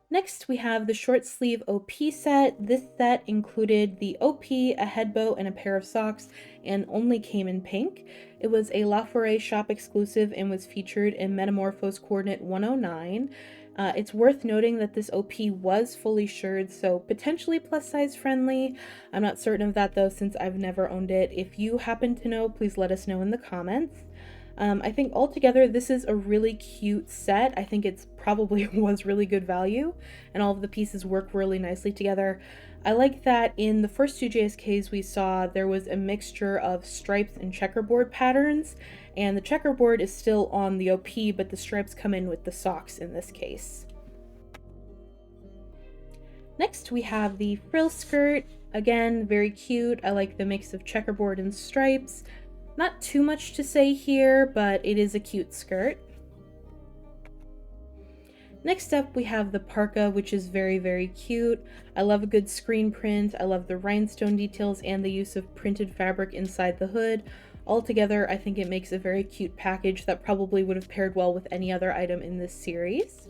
Next, we have the short sleeve OP set. This set included the OP, a head bow, and a pair of socks, and only came in pink. It was a La Forêt shop exclusive and was featured in Metamorphose coordinate 109. It's worth noting that this OP was fully shirred, so potentially plus size friendly. I'm not certain of that though, since I've never owned it. If you happen to know, please let us know in the comments. I think altogether this is a really cute set. I think it's probably was really good value, and all of the pieces work really nicely together. I like that in the first 2 JSKs we saw there was a mixture of stripes and checkerboard patterns, and the checkerboard is still on the OP, but the stripes come in with the socks in this case. Next we have the frill skirt. Again, very cute. I like the mix of checkerboard and stripes. Not too much to say here, but it is a cute skirt. Next up we have the parka, which is very, very cute. I love a good screen print. I love the rhinestone details and the use of printed fabric inside the hood. Altogether, I think it makes a very cute package that probably would have paired well with any other item in this series.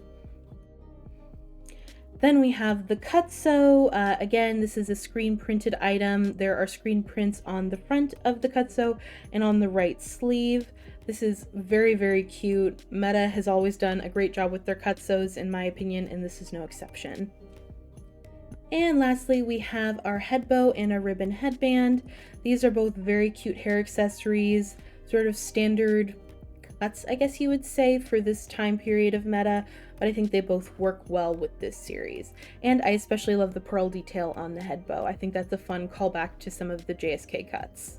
Then we have the cutsew. Again, this is a screen printed item. There are screen prints on the front of the cutsew and on the right sleeve. This is very, very cute. Meta has always done a great job with their cutsews in my opinion, and this is no exception. And lastly, we have our head bow and a ribbon headband. These are both very cute hair accessories, sort of standard cuts, I guess you would say, for this time period of Meta, but I think they both work well with this series. And I especially love the pearl detail on the head bow. I think that's a fun callback to some of the JSK cuts.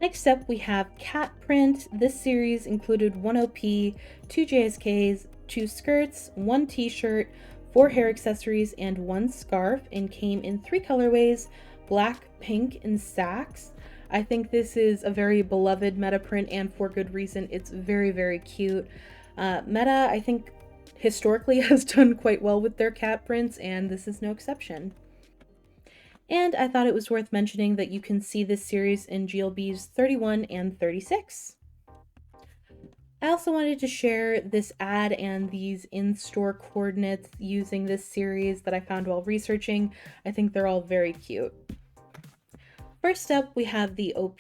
Next up, we have cat print. This series included 1 OP, 2 JSKs, 2 skirts, 1 t-shirt, 4 hair accessories, and 1 scarf, and came in 3 colorways, black, pink, and sax. I think this is a very beloved Meta print, and for good reason. It's very, very cute. Meta, I think, historically has done quite well with their cat prints, and this is no exception. And I thought it was worth mentioning that you can see this series in GLBs 31 and 36. I also wanted to share this ad and these in-store coordinates using this series that I found while researching. I think they're all very cute. First up, we have the OP.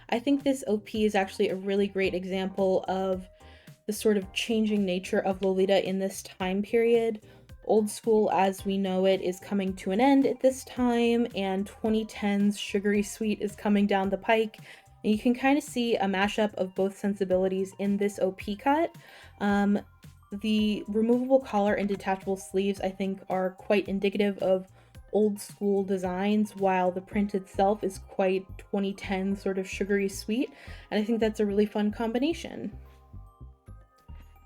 I think this OP is actually a really great example of the sort of changing nature of Lolita in this time period. Old school as we know it is coming to an end at this time, and 2010's sugary sweet is coming down the pike. And you can kind of see a mashup of both sensibilities in this OP cut. The removable collar and detachable sleeves I think are quite indicative of old school designs, while the print itself is quite 2010 sort of sugary sweet, and I think that's a really fun combination.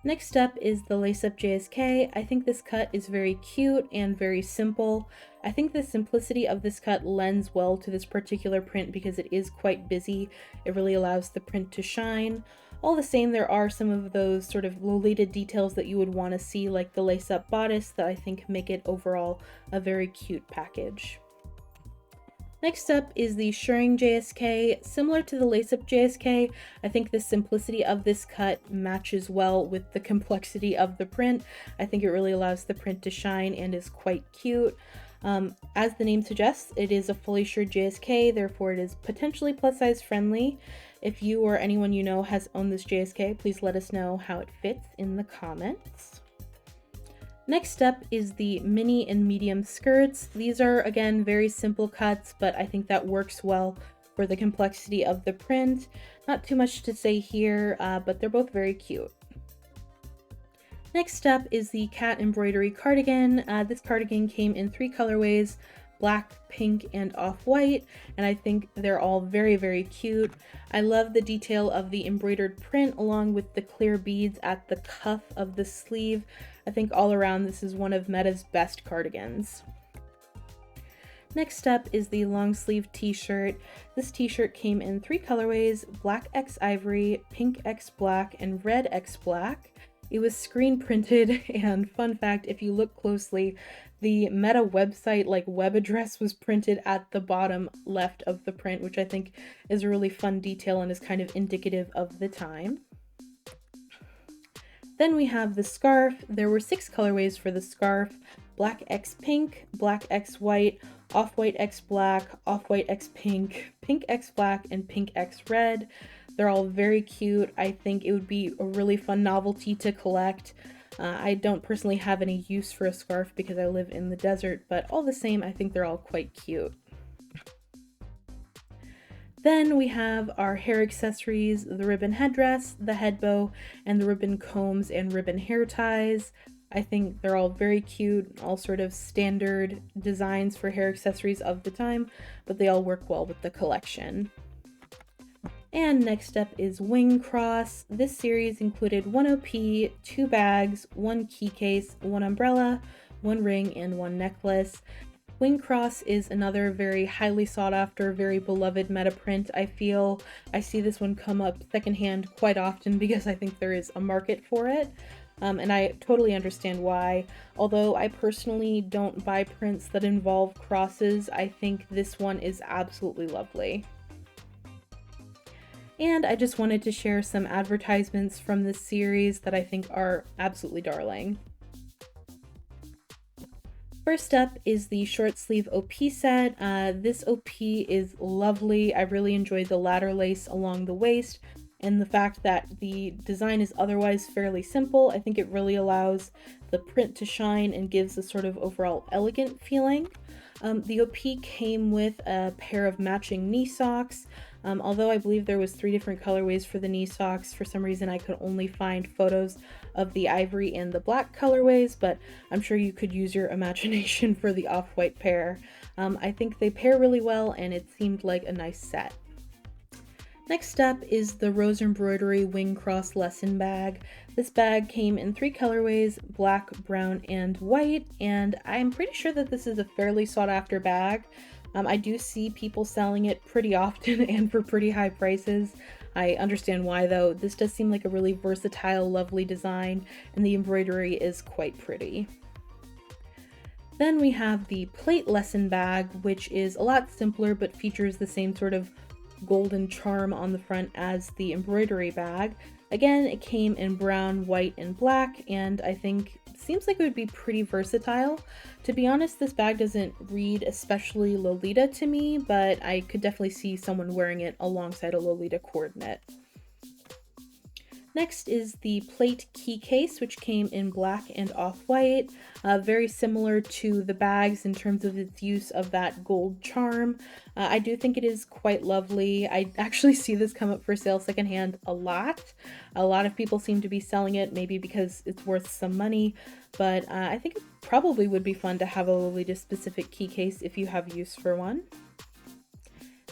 Next up is the Lace Up JSK. I think this cut is very cute and very simple. I think the simplicity of this cut lends well to this particular print because it is quite busy. It really allows the print to shine. All the same, there are some of those sort of Lolita details that you would want to see, like the lace up bodice, that I think make it overall a very cute package. Next up is the Shirring JSK. Similar to the Lace Up JSK, I think the simplicity of this cut matches well with the complexity of the print. I think it really allows the print to shine and is quite cute. As the name suggests, it is a fully shirred JSK, therefore it is potentially plus size friendly. If you or anyone you know has owned this JSK, please let us know how it fits in the comments. Next up is the mini and medium skirts. These are, again, very simple cuts, but I think that works well for the complexity of the print. Not too much to say here, but they're both very cute. Next up is the cat embroidery cardigan. This cardigan came in 3 colorways, black, pink, and off-white, and I think they're all very, very cute. I love the detail of the embroidered print along with the clear beads at the cuff of the sleeve. I think all around this is one of Meta's best cardigans. Next up is the long sleeve t-shirt. This t-shirt came in 3 colorways, black x ivory, pink x black, and red x black. It was screen printed, and fun fact, if you look closely, the Meta website web address was printed at the bottom left of the print, which I think is a really fun detail and is kind of indicative of the time. Then we have the scarf. There were 6 colorways for the scarf: black x pink, black x white, off-white x black, off-white x pink, pink x black, and pink x red. They're all very cute. I think it would be a really fun novelty to collect. I don't personally have any use for a scarf because I live in the desert, but all the same, I think they're all quite cute. Then we have our hair accessories: the ribbon headdress, the head bow, and the ribbon combs and ribbon hair ties. I think they're all very cute, all sort of standard designs for hair accessories of the time, but they all work well with the collection. And next up is Wing Cross. This series included 1 OP, 2 bags, 1 key case, 1 umbrella, 1 ring, and 1 necklace. Wing Cross is another very highly sought after, very beloved meta print. I feel I see this one come up secondhand quite often because I think there is a market for it. And I totally understand why. Although I personally don't buy prints that involve crosses, I think this one is absolutely lovely. And I just wanted to share some advertisements from this series that I think are absolutely darling. First up is the short sleeve OP set. This OP is lovely. I really enjoyed the ladder lace along the waist, and the fact that the design is otherwise fairly simple. I think it really allows the print to shine and gives a sort of overall elegant feeling. The OP came with a pair of matching knee socks. Although I believe there was 3 different colorways for the knee socks, for some reason I could only find photos of the ivory and the black colorways, but I'm sure you could use your imagination for the off-white pair. I think they pair really well and it seemed like a nice set. Next up is the Rose Embroidery Wing Cross Lesson Bag. This bag came in 3 colorways, black, brown, and white, and I'm pretty sure that this is a fairly sought after bag. I do see people selling it pretty often and for pretty high prices. I understand why though. This does seem like a really versatile, lovely design, and the embroidery is quite pretty. Then we have the Plate Lesson Bag, which is a lot simpler but features the same sort of golden charm on the front as the embroidery bag. Again, it came in brown, white, and black, and I think seems like it would be pretty versatile. To be honest, this bag doesn't read especially Lolita to me, but I could definitely see someone wearing it alongside a Lolita coordinate. Next is the Plate Key Case, which came in black and off-white, very similar to the bags in terms of its use of that gold charm. I do think it is quite lovely. I actually see this come up for sale secondhand a lot. A lot of people seem to be selling it, maybe because it's worth some money, but I think it probably would be fun to have a Lolita specific key case if you have use for one.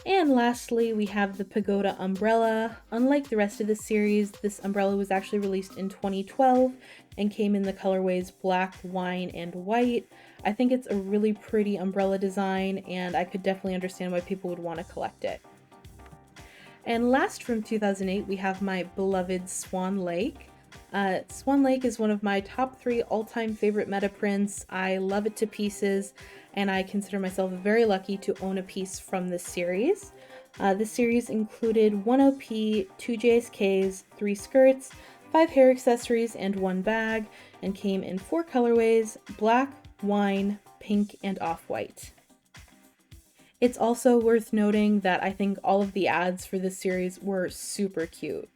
And lastly, we have the Pagoda umbrella. Unlike the rest of the series, this umbrella was actually released in 2012 and came in the colorways black, wine, and white. I think it's a really pretty umbrella design, and I could definitely understand why people would want to collect it. And last from 2008, we have my beloved Swan Lake. Swan Lake is one of my top 3 all-time favorite meta prints. I love it to pieces, and I consider myself very lucky to own a piece from this series. This series included 1 OP, 2 JSKs, 3 skirts, 5 hair accessories, and 1 bag, and came in 4 colorways: black, wine, pink, and off-white. It's also worth noting that I think all of the ads for this series were super cute.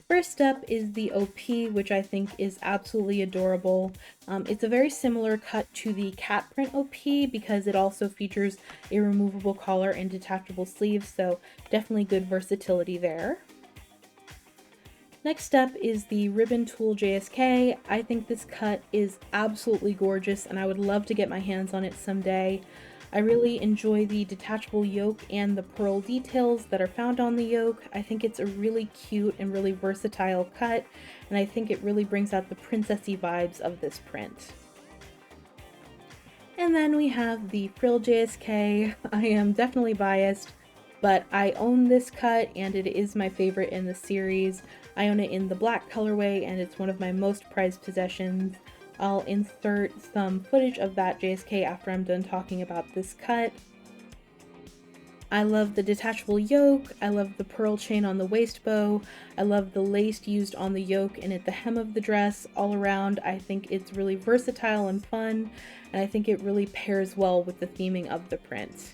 First up is the OP, which I think is absolutely adorable. It's a very similar cut to the cat print OP because it also features a removable collar and detachable sleeves, so definitely good versatility there. Next up is the Ribbon Tool JSK. I think this cut is absolutely gorgeous and I would love to get my hands on it someday. I really enjoy the detachable yoke and the pearl details that are found on the yoke. I think it's a really cute and really versatile cut, and I think it really brings out the princessy vibes of this print. And then we have the Frill JSK. I am definitely biased, but I own this cut and it is my favorite in the series. I own it in the black colorway and it's one of my most prized possessions. I'll insert some footage of that JSK after I'm done talking about this cut. I love the detachable yoke, I love the pearl chain on the waist bow, I love the lace used on the yoke and at the hem of the dress. All around, I think it's really versatile and fun, and I think it really pairs well with the theming of the print.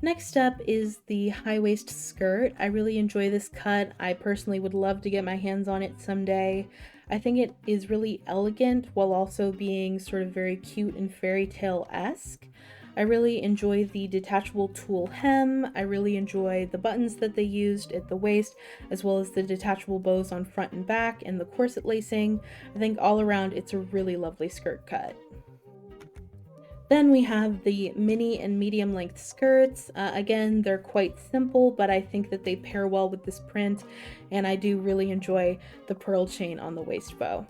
Next up is the high waist skirt. I really enjoy this cut. I personally would love to get my hands on it someday. I think it is really elegant while also being sort of very cute and fairy tale-esque. I really enjoy the detachable tulle hem. I really enjoy the buttons that they used at the waist, as well as the detachable bows on front and back and the corset lacing. I think all around it's a really lovely skirt cut. Then we have the mini and medium length skirts. Again, they're quite simple, but I think that they pair well with this print, and I do really enjoy the pearl chain on the waist bow.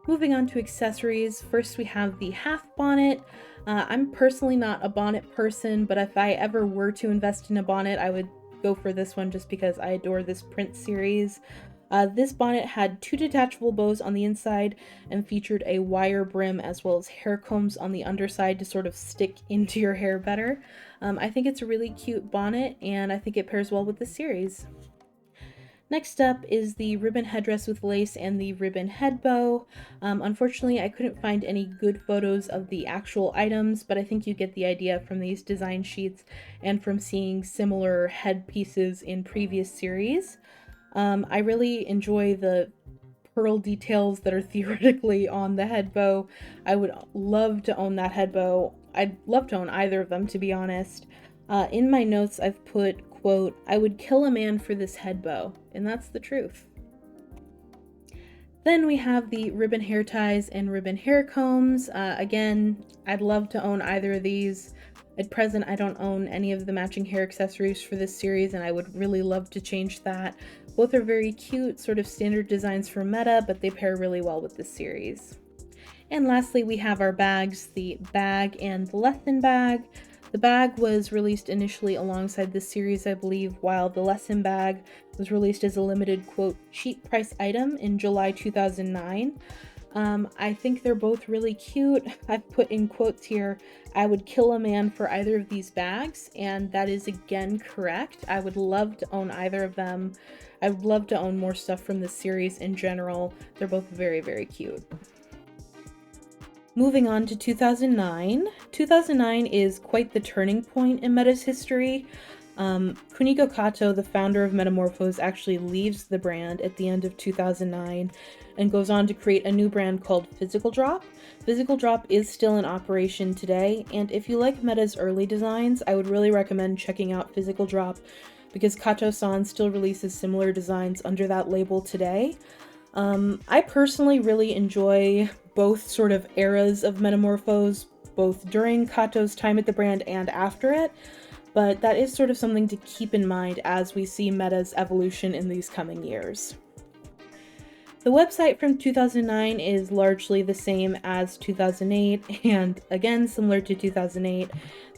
Moving on to accessories, first we have the half bonnet. I'm personally not a bonnet person, but if I ever were to invest in a bonnet, I would go for this one just because I adore this print series. This bonnet had 2 detachable bows on the inside and featured a wire brim as well as hair combs on the underside to sort of stick into your hair better. I think it's a really cute bonnet and I think it pairs well with the series. Next up is the ribbon headdress with lace and the ribbon head bow. Unfortunately, I couldn't find any good photos of the actual items, but I think you get the idea from these design sheets and from seeing similar head pieces in previous series. I really enjoy the pearl details that are theoretically on the head bow. I would love to own that head bow. I'd love to own either of them, to be honest. In my notes, I've put, quote, "I would kill a man for this head bow," and that's the truth. Then we have the ribbon hair ties and ribbon hair combs. Again, I'd love to own either of these. At present, I don't own any of the matching hair accessories for this series, and I would really love to change that. Both are very cute, sort of standard designs for meta, but they pair really well with this series. And lastly, we have our bags, the bag and the lesson bag. The bag was released initially alongside this series, I believe, while the lesson bag was released as a limited, quote, cheap price item in July 2009. I think they're both really cute. I've put in quotes here, "I would kill a man for either of these bags," and that is again correct. I would love to own either of them. I would love to own more stuff from this series in general. They're both very, very cute. Moving on to 2009. 2009 is quite the turning point in Meta's history. Kuniko Kato, the founder of Metamorphose, actually leaves the brand at the end of 2009 and goes on to create a new brand called Physical Drop. Physical Drop is still in operation today, and if you like Meta's early designs, I would really recommend checking out Physical Drop because Kato-san still releases similar designs under that label today. I personally really enjoy both sort of eras of Metamorphose, both during Kato's time at the brand and after it, but that is sort of something to keep in mind as we see Meta's evolution in these coming years. The website from 2009 is largely the same as 2008, and again, similar to 2008,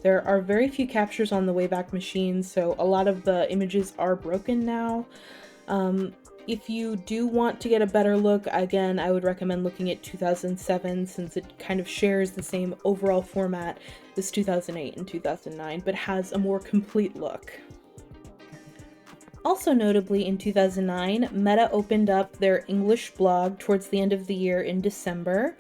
there are very few captures on the Wayback Machine, so a lot of the images are broken now. If you do want to get a better look, again, I would recommend looking at 2007 since it kind of shares the same overall format as 2008 and 2009, but has a more complete look. Also notably in 2009, Meta opened up their English blog towards the end of the year in December.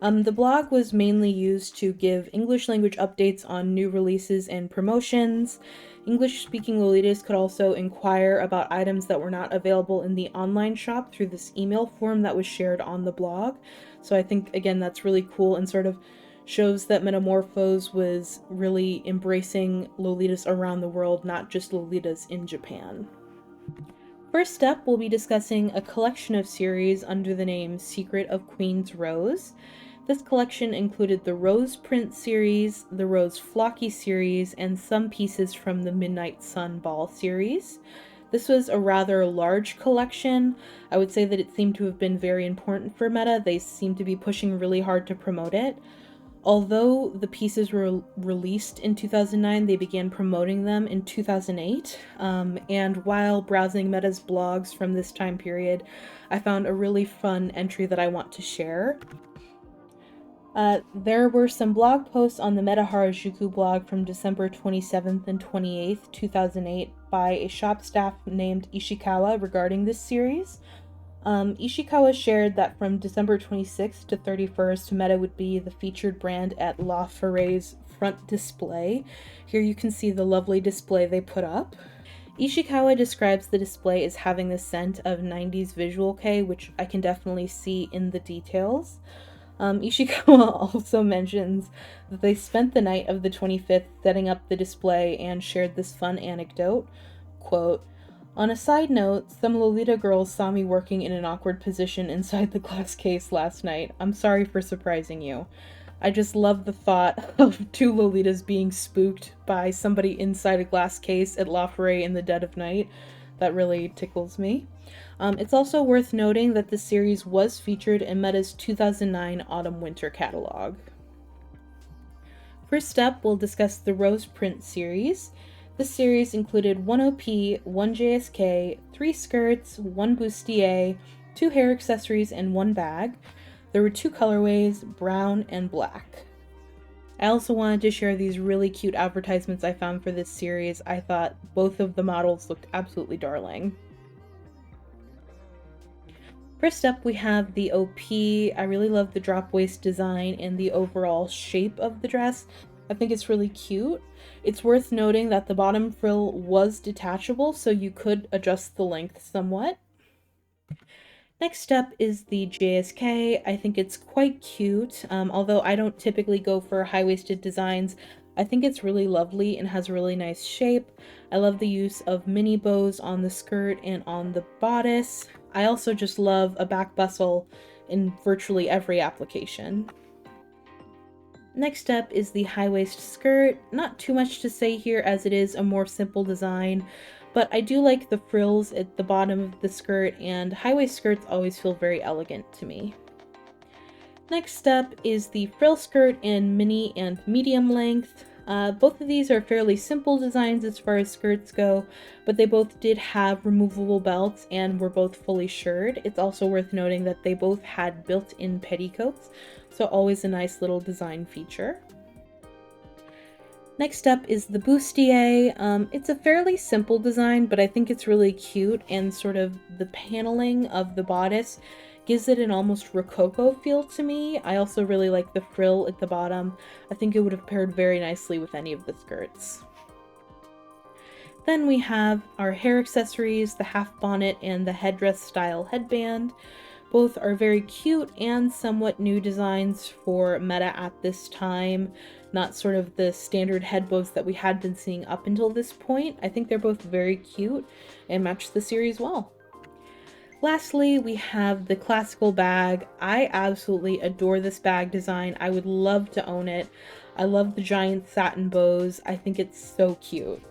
The blog was mainly used to give English language updates on new releases and promotions. English-speaking Lolitas could also inquire about items that were not available in the online shop through this email form that was shared on the blog. So I think, again, that's really cool and sort of shows that Metamorphose was really embracing Lolitas around the world, not just Lolitas in Japan. First up, we'll be discussing a collection of series under the name Secret of Queen's Rose. This collection included the Rose Print series, the Rose Flocky series, and some pieces from the Midnight Sun Ball series. This was a rather large collection. I would say that it seemed to have been very important for Meta. They seemed to be pushing really hard to promote it. Although the pieces were released in 2009, they began promoting them in 2008. And while browsing Meta's blogs from this time period, I found a really fun entry that I want to share. There were some blog posts on the Meta Harajuku blog from December 27th and 28th, 2008 by a shop staff named Ishikawa regarding this series. Ishikawa shared that from December 26th to 31st, Meta would be the featured brand at La Ferre's front display. Here you can see the lovely display they put up. Ishikawa describes the display as having the scent of 90s visual kei, which I can definitely see in the details. Ishikawa also mentions that they spent the night of the 25th setting up the display and shared this fun anecdote. Quote, "On a side note, some Lolita girls saw me working in an awkward position inside the glass case last night. I'm sorry for surprising you. I just love the thought of two Lolitas being spooked by somebody inside a glass case at La Ferre in the dead of night. That really tickles me." It's also worth noting that the series was featured in Meta's 2009 Autumn-Winter catalog. First up, we'll discuss the Rose Print series. This series included 1 OP, 1 JSK, 3 skirts, 1 bustier, 2 hair accessories, and 1 bag. There were 2 colorways, brown and black. I also wanted to share these really cute advertisements I found for this series. I thought both of the models looked absolutely darling. First up, we have the OP. I really love the drop waist design and the overall shape of the dress. I think it's really cute. It's worth noting that the bottom frill was detachable, so you could adjust the length somewhat. Next up is the JSK. I think it's quite cute, although I don't typically go for high-waisted designs. I think it's really lovely and has a really nice shape. I love the use of mini bows on the skirt and on the bodice. I also just love a back bustle in virtually every application. Next up is the high-waist skirt. Not too much to say here as it is a more simple design, but I do like the frills at the bottom of the skirt, and high-waist skirts always feel very elegant to me. Next up is the frill skirt in mini and medium length. Both of these are fairly simple designs as far as skirts go, but they both did have removable belts and were both fully shirred. It's also worth noting that they both had built-in petticoats, so always a nice little design feature. Next up is the bustier. It's a fairly simple design, but I think it's really cute, and sort of the paneling of the bodice gives it an almost rococo feel to me. I also really like the frill at the bottom. I think it would have paired very nicely with any of the skirts. Then we have our hair accessories, the half bonnet and the headdress style headband. Both are very cute and somewhat new designs for Meta at this time, not sort of the standard head bows that we had been seeing up until this point. I think they're both very cute and match the series well. Lastly, we have the classical bag. I absolutely adore this bag design. I would love to own it. I love the giant satin bows. I think it's so cute.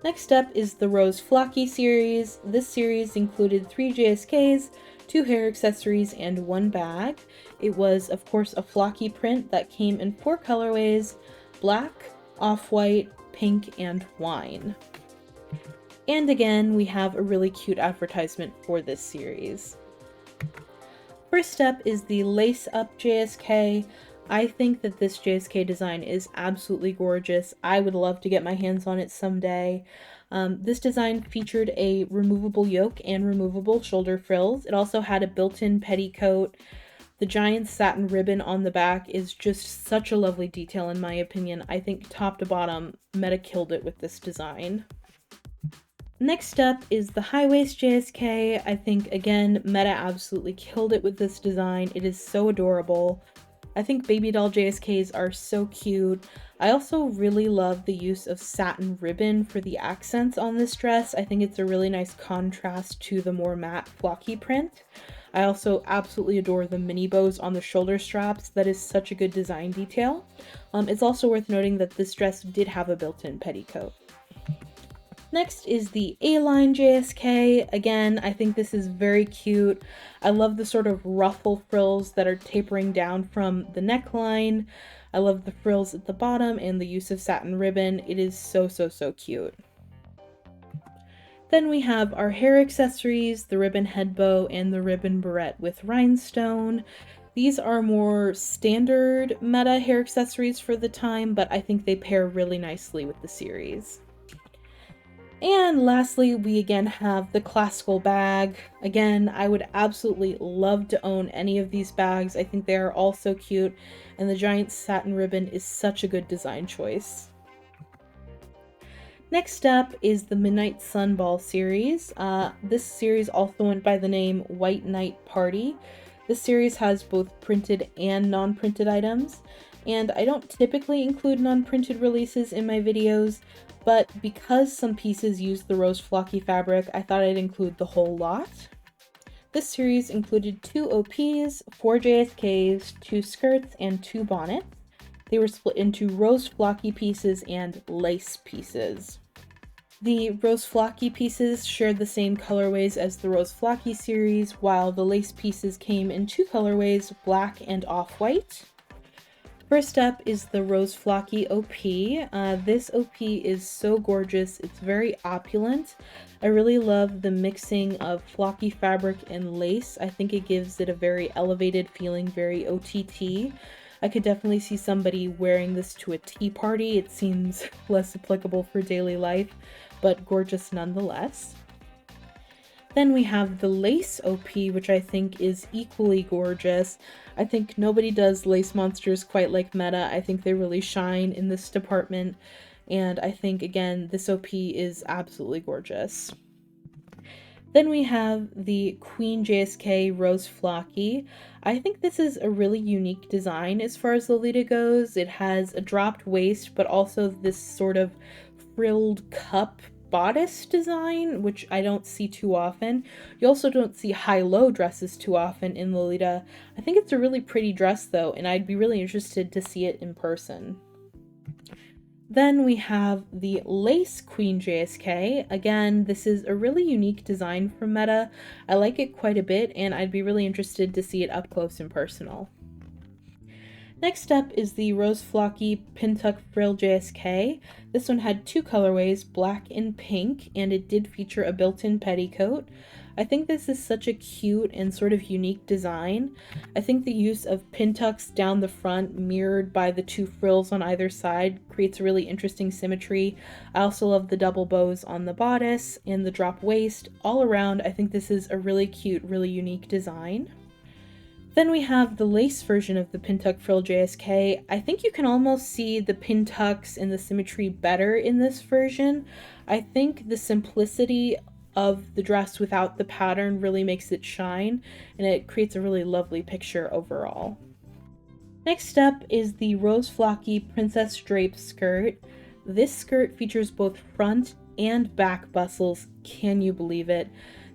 Next up is the Rose Flocky series. This series included 3 JSKs, 2 hair accessories, and 1 bag. It was, of course, a flocky print that came in 4 colorways: black, off-white, pink, and wine. And again, we have a really cute advertisement for this series. First up is the Lace Up JSK. I think that this JSK design is absolutely gorgeous. I would love to get my hands on it someday. This design featured a removable yoke and removable shoulder frills. It also had a built-in petticoat. The giant satin ribbon on the back is just such a lovely detail in my opinion. I think top to bottom, Meta killed it with this design. Next up is the high waist JSK. I think, again, Meta absolutely killed it with this design. It is so adorable. I think baby doll JSKs are so cute. I also really love the use of satin ribbon for the accents on this dress. I think it's a really nice contrast to the more matte flocky print. I also absolutely adore the mini bows on the shoulder straps. That is such a good design detail. It's also worth noting that this dress did have a built-in petticoat. Next is the A-line JSK. Again, I think this is very cute. I love the sort of ruffle frills that are tapering down from the neckline. I love the frills at the bottom and the use of satin ribbon. It is so, so, so cute. Then we have our hair accessories, the ribbon head bow and the ribbon barrette with rhinestone. These are more standard Meta hair accessories for the time, but I think they pair really nicely with the series. And lastly, we again have the classical bag. Again, I would absolutely love to own any of these bags. I think they are all so cute, and the giant satin ribbon is such a good design choice. Next up is the Midnight Sun Ball series. This series also went by the name White Night Party. This series has both printed and non-printed items, and I don't typically include non-printed releases in my videos, but because some pieces use the rose flocky fabric, I thought I'd include the whole lot. This series included 2 OPs, 4 JSKs, 2 skirts, and 2 bonnets. They were split into rose flocky pieces and lace pieces. The rose flocky pieces shared the same colorways as the rose flocky series, while the lace pieces came in 2 colorways, black and off-white. First up is the Rose Flocky OP. This OP is so gorgeous. It's very opulent. I really love the mixing of flocky fabric and lace. I think it gives it a very elevated feeling, very OTT. I could definitely see somebody wearing this to a tea party. It seems less applicable for daily life, but gorgeous nonetheless. Then we have the lace OP, which I think is equally gorgeous. I think nobody does lace monsters quite like Meta. I think they really shine in this department. And I think, again, this OP is absolutely gorgeous. Then we have the Queen JSK Rose Flocky. I think this is a really unique design as far as Lolita goes. It has a dropped waist, but also this sort of frilled cup bodice design, which I don't see too often. You also don't see high-low dresses too often in Lolita. I think it's a really pretty dress though, and I'd be really interested to see it in person. Then we have the Lace Queen JSK. Again, this is a really unique design from Meta. I like it quite a bit, and I'd be really interested to see it up close and personal. Next up is the Rose Flocky Pintuck Frill JSK. This one had two colorways, black and pink, and it did feature a built-in petticoat. I think this is such a cute and sort of unique design. I think the use of pintucks down the front mirrored by the two frills on either side creates a really interesting symmetry. I also love the double bows on the bodice and the drop waist. All around, I think this is a really cute, really unique design. Then we have the lace version of the Pintuck Frill JSK. I think you can almost see the pintucks and the symmetry better in this version. I think the simplicity of the dress without the pattern really makes it shine, and it creates a really lovely picture overall. Next up is the Rose Flocky Princess Drape skirt. This skirt features both front and back bustles. Can you believe it?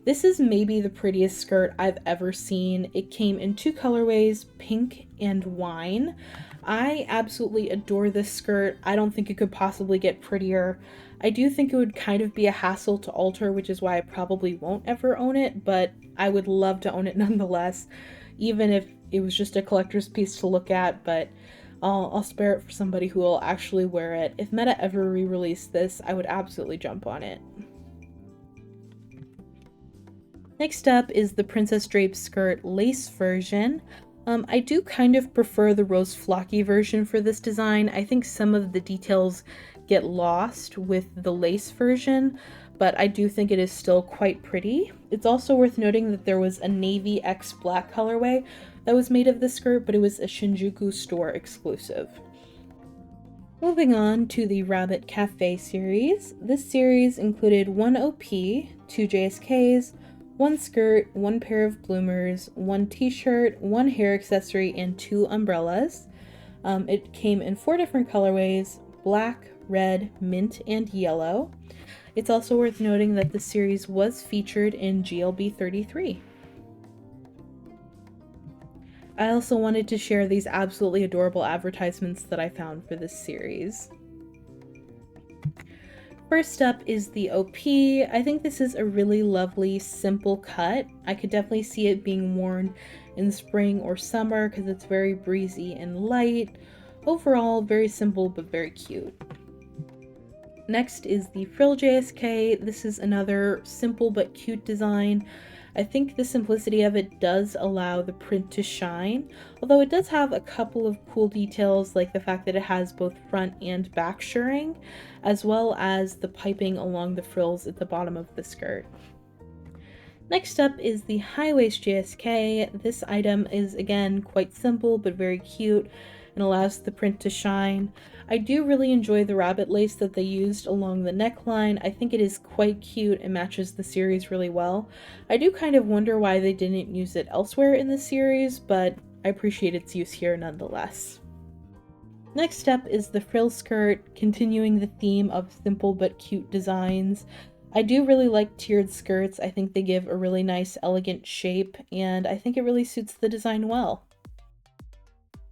This is maybe the prettiest skirt I've ever seen. It came in two colorways, pink and wine. I absolutely adore this skirt. I don't think it could possibly get prettier. I do think it would kind of be a hassle to alter, which is why I probably won't ever own it, but I would love to own it nonetheless, even if it was just a collector's piece to look at, but I'll spare it for somebody who will actually wear it. If Meta ever re-released this, I would absolutely jump on it. Next up is the Princess Drape skirt lace version. I do kind of prefer the Rose Flocky version for this design. I think some of the details get lost with the lace version, but I do think it is still quite pretty. It's also worth noting that there was a navy x black colorway that was made of this skirt, but it was a Shinjuku store exclusive. Moving on to the Rabbit Cafe series. This series included one OP, two JSKs, one skirt, one pair of bloomers, one t-shirt, one hair accessory, and two umbrellas. It came in 4 different colorways, black, red, mint, and yellow. It's also worth noting that the series was featured in GLB 33. I also wanted to share these absolutely adorable advertisements that I found for this series. First up is the OP. I think this is a really lovely, simple cut. I could definitely see it being worn in spring or summer because it's very breezy and light. Overall, very simple but very cute. Next is the Frill JSK. This is another simple but cute design. I think the simplicity of it does allow the print to shine, although it does have a couple of cool details like the fact that it has both front and back shirring, as well as the piping along the frills at the bottom of the skirt. Next up is the high waist JSK. This item is again quite simple but very cute and allows the print to shine. I do really enjoy the rabbit lace that they used along the neckline. I think it is quite cute and matches the series really well. I do kind of wonder why they didn't use it elsewhere in the series, but I appreciate its use here nonetheless. Next up is the frill skirt, continuing the theme of simple but cute designs. I do really like tiered skirts. I think they give a really nice, elegant shape, and I think it really suits the design well.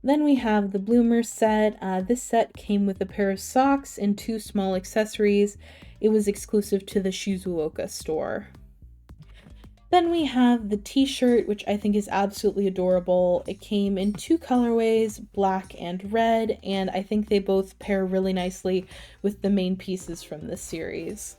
Then we have the bloomer set. This set came with a pair of socks and 2 small accessories. It was exclusive to the Shizuoka store. Then we have the t-shirt, which I think is absolutely adorable. It came in 2 colorways, black and red, and I think they both pair really nicely with the main pieces from this series.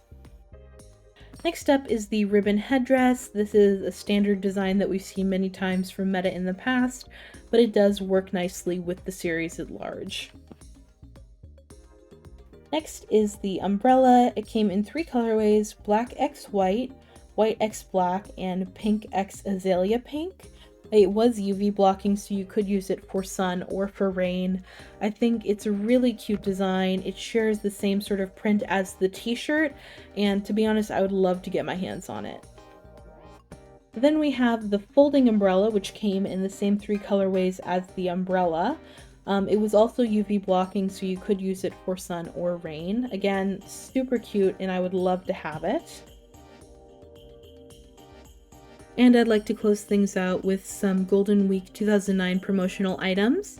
Next up is the ribbon headdress. This is a standard design that we've seen many times from Meta in the past, but it does work nicely with the series at large. Next is the umbrella. It came in 3 colorways, black x white, white x black, and pink x azalea pink. It was UV blocking, so you could use it for sun or for rain. I think it's a really cute design. It shares the same sort of print as the t-shirt, and to be honest, I would love to get my hands on it. Then we have the folding umbrella, which came in the same 3 colorways as the umbrella. It was also UV blocking, so you could use it for sun or rain. Again, super cute, and I would love to have it. And I'd like to close things out with some Golden Week 2009 promotional items.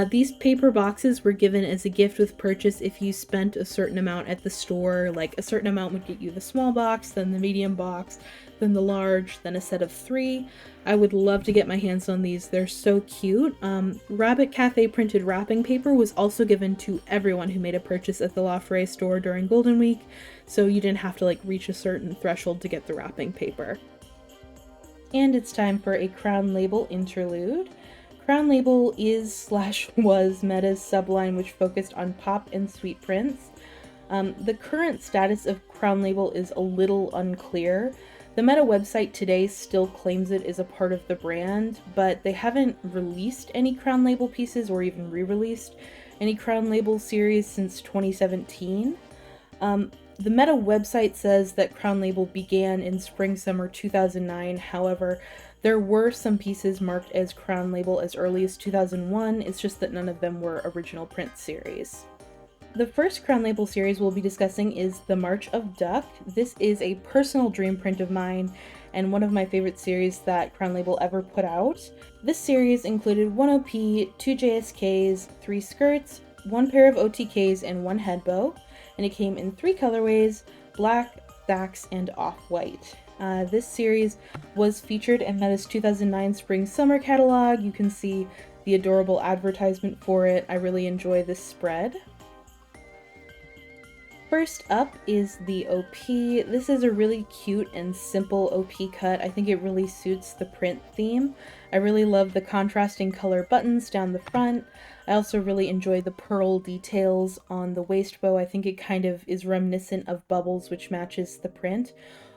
These paper boxes were given as a gift with purchase if you spent a certain amount at the store. Like a certain amount would get you the small box, then the medium box, then the large, then a set of 3. I would love to get my hands on these. They're so cute. Rabbit Cafe printed wrapping paper was also given to everyone who made a purchase at the La Ferre store during Golden Week, so you didn't have to like reach a certain threshold to get the wrapping paper. And it's time for a Crown Label interlude. Crown Label is/was Meta's subline which focused on pop and sweet prints. The current status of Crown Label is a little unclear. The Meta website today still claims it is a part of the brand, but they haven't released any Crown Label pieces or even re-released any Crown Label series since 2017. The Meta website says that Crown Label began in spring-summer 2009, however, there were some pieces marked as Crown Label as early as 2001, it's just that none of them were original print series. The first Crown Label series we'll be discussing is The March of Duck. This is a personal dream print of mine and one of my favorite series that Crown Label ever put out. This series included 1 OP, 2 JSKs, 3 skirts, 1 pair of OTKs, and 1 head bow, and it came in 3 colorways: black, sax, and off-white. This series was featured in Meta's 2009 Spring-Summer catalog. You can see the adorable advertisement for it. I really enjoy this spread. First up is the OP. This is a really cute and simple OP cut. I think it really suits the print theme. I really love the contrasting color buttons down the front. I also really enjoy the pearl details on the waist bow. I think it kind of is reminiscent of bubbles, which matches the print.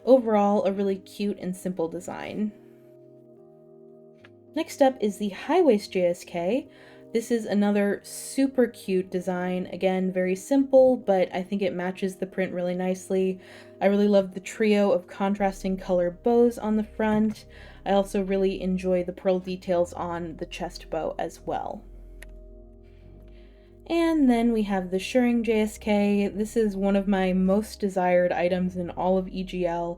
Overall, a really cute and simple design. Next up is the high waist JSK. This is another super cute design. Again, very simple, but I think it matches the print really nicely. I really love the trio of contrasting color bows on the front. I also really enjoy the pearl details on the chest bow as well. And then we have the shirring JSK. This is one of my most desired items in all of EGL.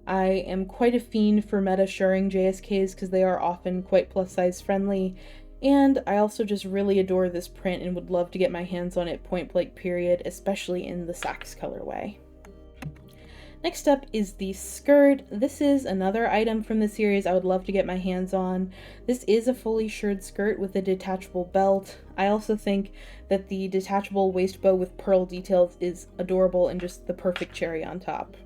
I am quite a fiend for Meta shirring JSKs because they are often quite plus size friendly. And I also just really adore this print and would love to get my hands on it point blank period, especially in the sax colorway. Next up is the skirt. This is another item from the series I would love to get my hands on. This is a fully shirred skirt with a detachable belt. I also think that the detachable waist bow with pearl details is adorable and just the perfect cherry on top.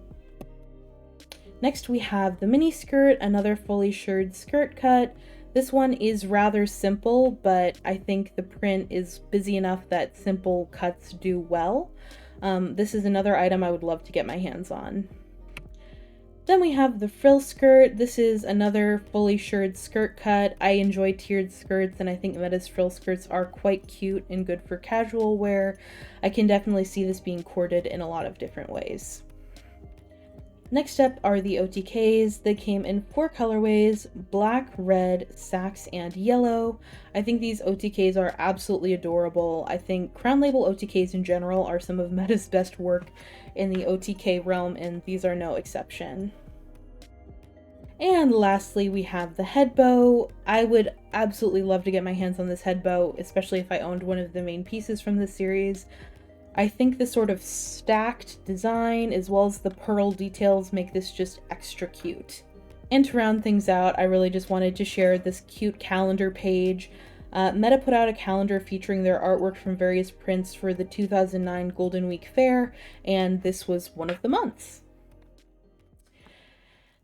Next we have the mini skirt, another fully shirred skirt cut. This one is rather simple, but I think the print is busy enough that simple cuts do well. This is another item I would love to get my hands on. Then we have the frill skirt. This is another fully shirred skirt cut. I enjoy tiered skirts, and I think Meta's frill skirts are quite cute and good for casual wear. I can definitely see this being corded in a lot of different ways. Next up are the OTKs. They came in 4 colorways: black, red, sax, and yellow. I think these OTKs are absolutely adorable. I think Crown Label OTKs in general are some of Meta's best work in the OTK realm, and these are no exception. And lastly, we have the head bow. I would absolutely love to get my hands on this head bow, especially if I owned one of the main pieces from this series. I think the sort of stacked design as well as the pearl details make this just extra cute. And to round things out, I really just wanted to share this cute calendar page. Meta put out a calendar featuring their artwork from various prints for the 2009 Golden Week Fair, and this was one of the months.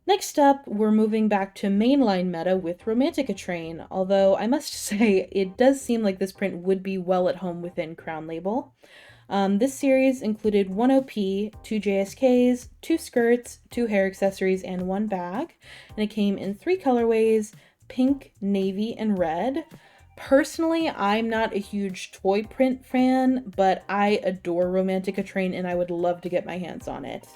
Next up, we're moving back to mainline Meta with Romantica Train, although I must say it does seem like this print would be well at home within Crown Label. This series included 1 OP, 2 JSKs, 2 skirts, 2 hair accessories, and 1 bag, and it came in 3 colorways: pink, navy, and red. Personally, I'm not a huge toy print fan, but I adore Romantica Train and I would love to get my hands on it.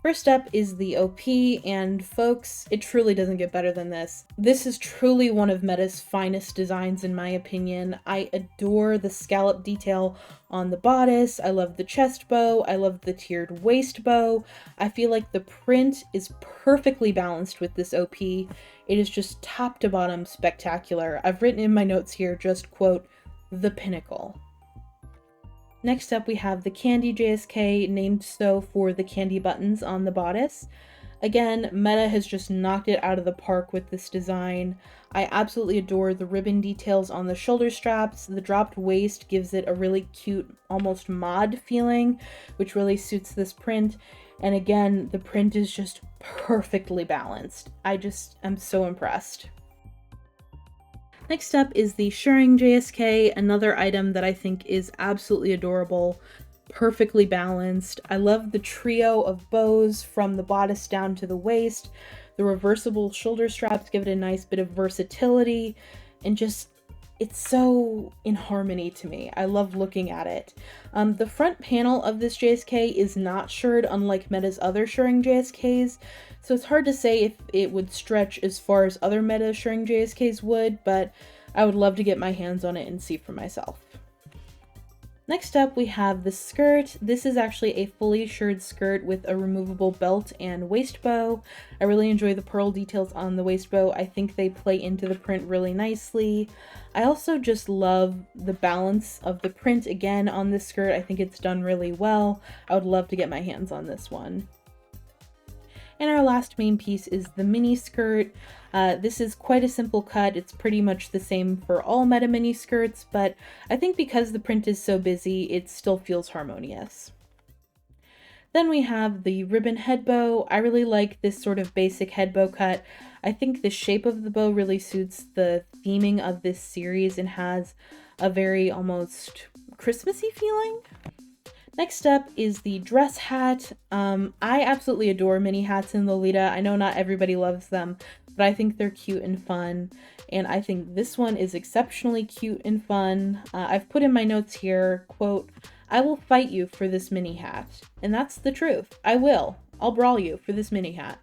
First up is the OP, and folks, it truly doesn't get better than this. This is truly one of Meta's finest designs in my opinion. I adore the scallop detail on the bodice, I love the chest bow, I love the tiered waist bow. I feel like the print is perfectly balanced with this OP. It is just top to bottom spectacular. I've written in my notes here just, quote, the pinnacle. Next up we have the Candy JSK, named so for the candy buttons on the bodice. Again, Meta has just knocked it out of the park with this design. I absolutely adore the ribbon details on the shoulder straps. The dropped waist gives it a really cute, almost mod feeling, which really suits this print. And again, the print is just perfectly balanced. I just am so impressed. Next up is the Shirring JSK, another item that I think is absolutely adorable, perfectly balanced. I love the trio of bows from the bodice down to the waist. The reversible shoulder straps give it a nice bit of versatility, and just, it's so in harmony to me. I love looking at it. The front panel of this JSK is not shirred, unlike Meta's other Shirring JSKs, so it's hard to say if it would stretch as far as other Meta Shirring JSKs would, but I would love to get my hands on it and see for myself. Next up we have the skirt. This is actually a fully shirred skirt with a removable belt and waist bow. I really enjoy the pearl details on the waist bow. I think they play into the print really nicely. I also just love the balance of the print again on this skirt. I think it's done really well. I would love to get my hands on this one. And our last main piece is the mini skirt. This is quite a simple cut. It's pretty much the same for all Meta mini skirts, but I think because the print is so busy, it still feels harmonious. Then we have the ribbon head bow. I really like this sort of basic head bow cut. I think the shape of the bow really suits the theming of this series and has a very almost Christmassy feeling. Next up is the dress hat. I absolutely adore mini hats in Lolita. I know not everybody loves them, but I think they're cute and fun. And I think this one is exceptionally cute and fun. I've put in my notes here, quote, I will fight you for this mini hat. And that's the truth. I will. I'll brawl you for this mini hat.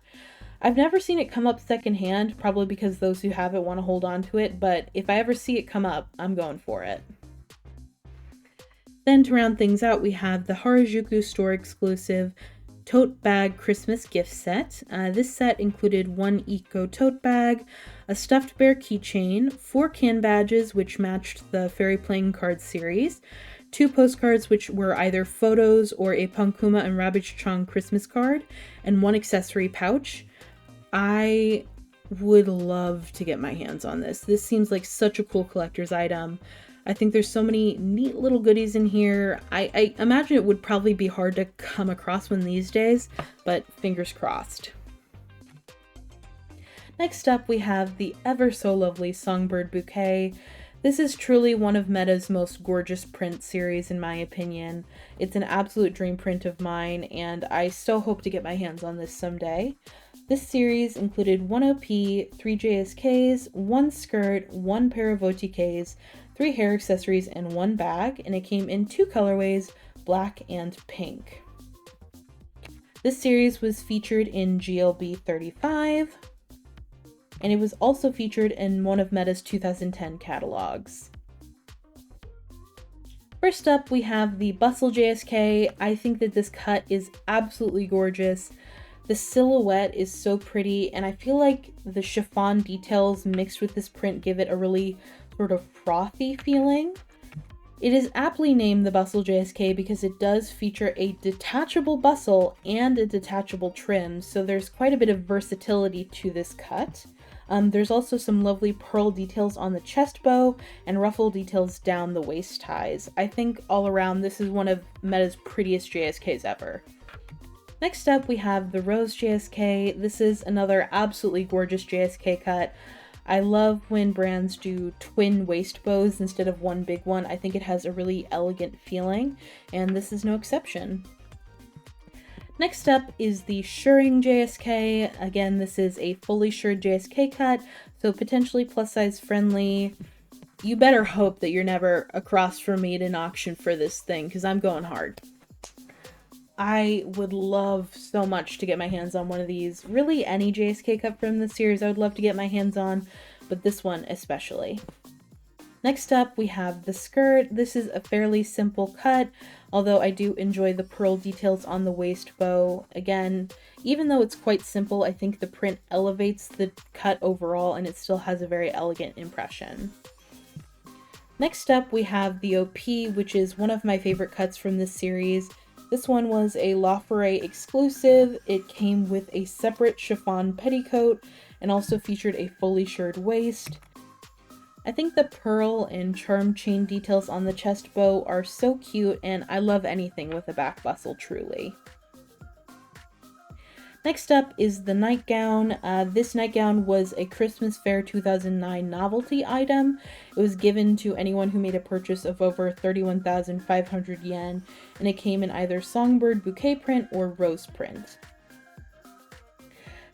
I've never seen it come up secondhand, probably because those who have it want to hold on to it, but if I ever see it come up, I'm going for it. Then to round things out, we have the Harajuku store exclusive tote bag Christmas gift set. This set included one eco tote bag, a stuffed bear keychain, 4 can badges which matched the Fairy Playing Card series, 2 postcards which were either photos or a Pankuma and Rabbit Christmas card, and 1 accessory pouch. I would love to get my hands on this. This seems like such a cool collector's item. I think there's so many neat little goodies in here. I imagine it would probably be hard to come across one these days, but fingers crossed. Next up, we have the ever so lovely Songbird Bouquet. This is truly one of Meta's most gorgeous print series in my opinion. It's an absolute dream print of mine, and I so hope to get my hands on this someday. This series included 1 OP, 3 JSKs, 1 skirt, 1 pair of OTKs, 3 hair accessories, and 1 bag, and it came in 2 colorways, black and pink. This series was featured in GLB 35, and it was also featured in one of Meta's 2010 catalogs. First up, we have the Bustle JSK. I think that this cut is absolutely gorgeous. The silhouette is so pretty, and I feel like the chiffon details mixed with this print give it a really sort of frothy feeling. It is aptly named the Bustle JSK because it does feature a detachable bustle and a detachable trim, so there's quite a bit of versatility to this cut. There's also some lovely pearl details on the chest bow and ruffle details down the waist ties. I think all around this is one of Meta's prettiest JSKs ever. Next up, we have the Rose JSK. This is another absolutely gorgeous JSK cut. I love when brands do twin waist bows instead of one big one. I think it has a really elegant feeling, and this is no exception. Next up is the Shirring JSK. Again, this is a fully shirred JSK cut, so potentially plus size friendly. You better hope that you're never across from me at an auction for this thing, because I'm going hard. I would love so much to get my hands on one of these. Really, any JSK cut from this series I would love to get my hands on, but this one especially. Next up, we have the skirt. This is a fairly simple cut, although I do enjoy the pearl details on the waist bow. Again, even though it's quite simple, I think the print elevates the cut overall and it still has a very elegant impression. Next up, we have the OP, which is one of my favorite cuts from this series. This one was a La Foret exclusive. It came with a separate chiffon petticoat and also featured a fully shirred waist. I think the pearl and charm chain details on the chest bow are so cute, and I love anything with a back bustle, truly. Next up is the nightgown. This nightgown was a Christmas Fair 2009 novelty item. It was given to anyone who made a purchase of over 31,500 yen, and it came in either songbird bouquet print or rose print.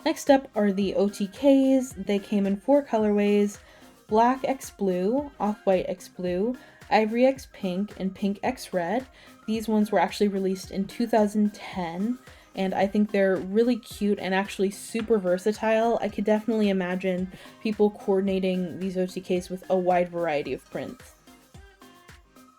Next up are the OTKs. They came in 4 colorways: Black X Blue, Off-White X Blue, Ivory X Pink, and Pink X Red. These ones were actually released in 2010, and I think they're really cute and actually super versatile. I could definitely imagine people coordinating these OTKs with a wide variety of prints.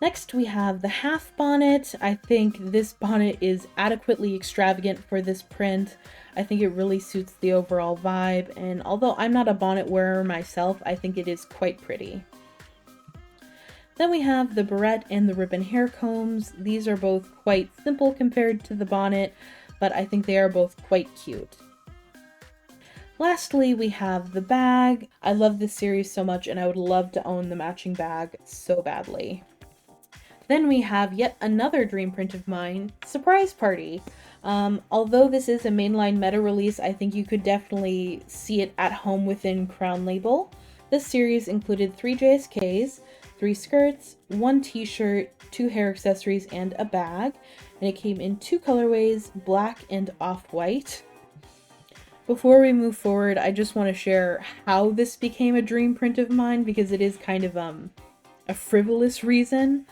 Next, we have the half bonnet. I think this bonnet is adequately extravagant for this print. I think it really suits the overall vibe, and although I'm not a bonnet wearer myself, I think it is quite pretty. Then we have the barrette and the ribbon hair combs. These are both quite simple compared to the bonnet, but I think they are both quite cute. Lastly, we have the bag. I love this series so much, and I would love to own the matching bag so badly. Then we have yet another dream print of mine, Surprise Party. Although this is a mainline meta release, I think you could definitely see it at home within Crown Label. This series included 3 JSKs, 3 skirts, 1 t-shirt, 2 hair accessories, and a bag, and it came in 2 colorways, black and off-white. Before we move forward, I just want to share how this became a dream print of mine, because it is kind of a frivolous reason.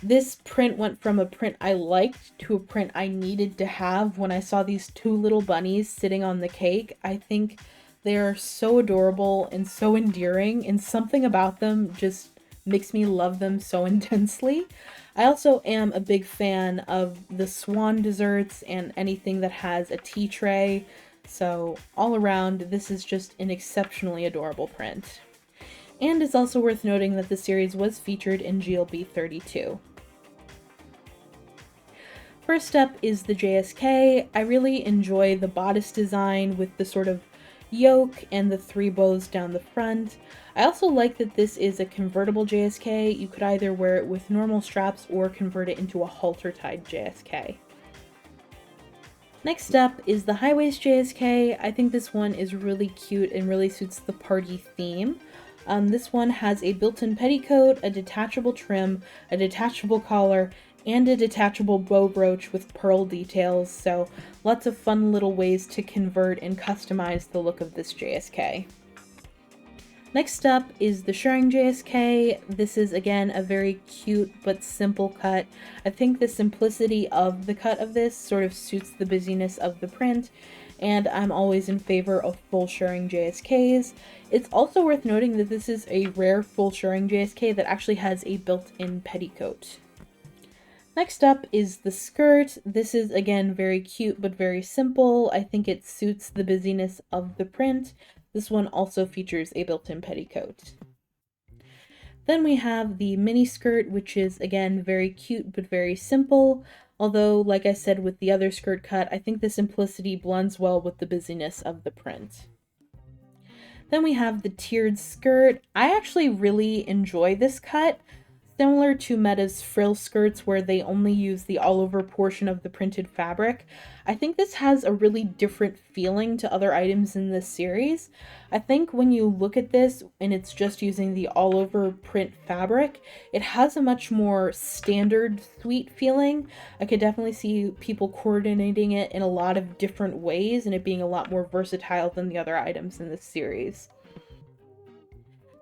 This print went from a print I liked to a print I needed to have when I saw these 2 little bunnies sitting on the cake. I think they are so adorable and so endearing, and something about them just makes me love them so intensely. I also am a big fan of the swan desserts and anything that has a tea tray, so all around this is just an exceptionally adorable print. And it's also worth noting that the series was featured in GLB 32. First up is the JSK. I really enjoy the bodice design with the sort of yoke and the 3 bows down the front. I also like that this is a convertible JSK. You could either wear it with normal straps or convert it into a halter-tied JSK. Next up is the high waist JSK. I think this one is really cute and really suits the party theme. This one has a built-in petticoat, a detachable trim, a detachable collar, and a detachable bow brooch with pearl details, so lots of fun little ways to convert and customize the look of this JSK. Next up is the shirring JSK. This is again a very cute but simple cut. I think the simplicity of the cut of this sort of suits the busyness of the print, and I'm always in favor of full shirring JSKs. It's also worth noting that this is a rare full shirring JSK that actually has a built-in petticoat. Next up is the skirt. This is again very cute but very simple. I think it suits the busyness of the print. This one also features a built-in petticoat. Then we have the mini skirt, which is again very cute but very simple. Although, like I said with the other skirt cut, I think the simplicity blends well with the busyness of the print. Then we have the tiered skirt. I actually really enjoy this cut. Similar to Meta's frill skirts where they only use the all-over portion of the printed fabric, I think this has a really different feeling to other items in this series. I think when you look at this and it's just using the all-over print fabric, it has a much more standard, sweet feeling. I could definitely see people coordinating it in a lot of different ways and it being a lot more versatile than the other items in this series.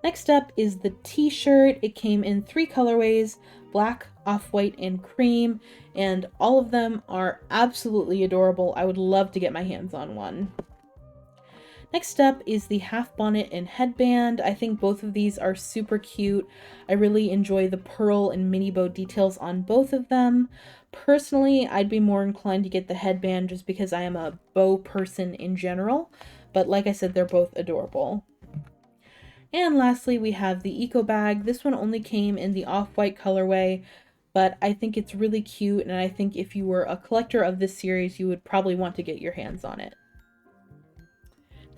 Next up is the t-shirt. It came in 3 colorways, black, off-white, and cream, and all of them are absolutely adorable. I would love to get my hands on one. Next up is the half bonnet and headband. I think both of these are super cute. I really enjoy the pearl and mini bow details on both of them. Personally, I'd be more inclined to get the headband just because I am a bow person in general, but like I said, they're both adorable. And lastly, we have the eco bag. This one only came in the off-white colorway, but I think it's really cute, and I think if you were a collector of this series, you would probably want to get your hands on it.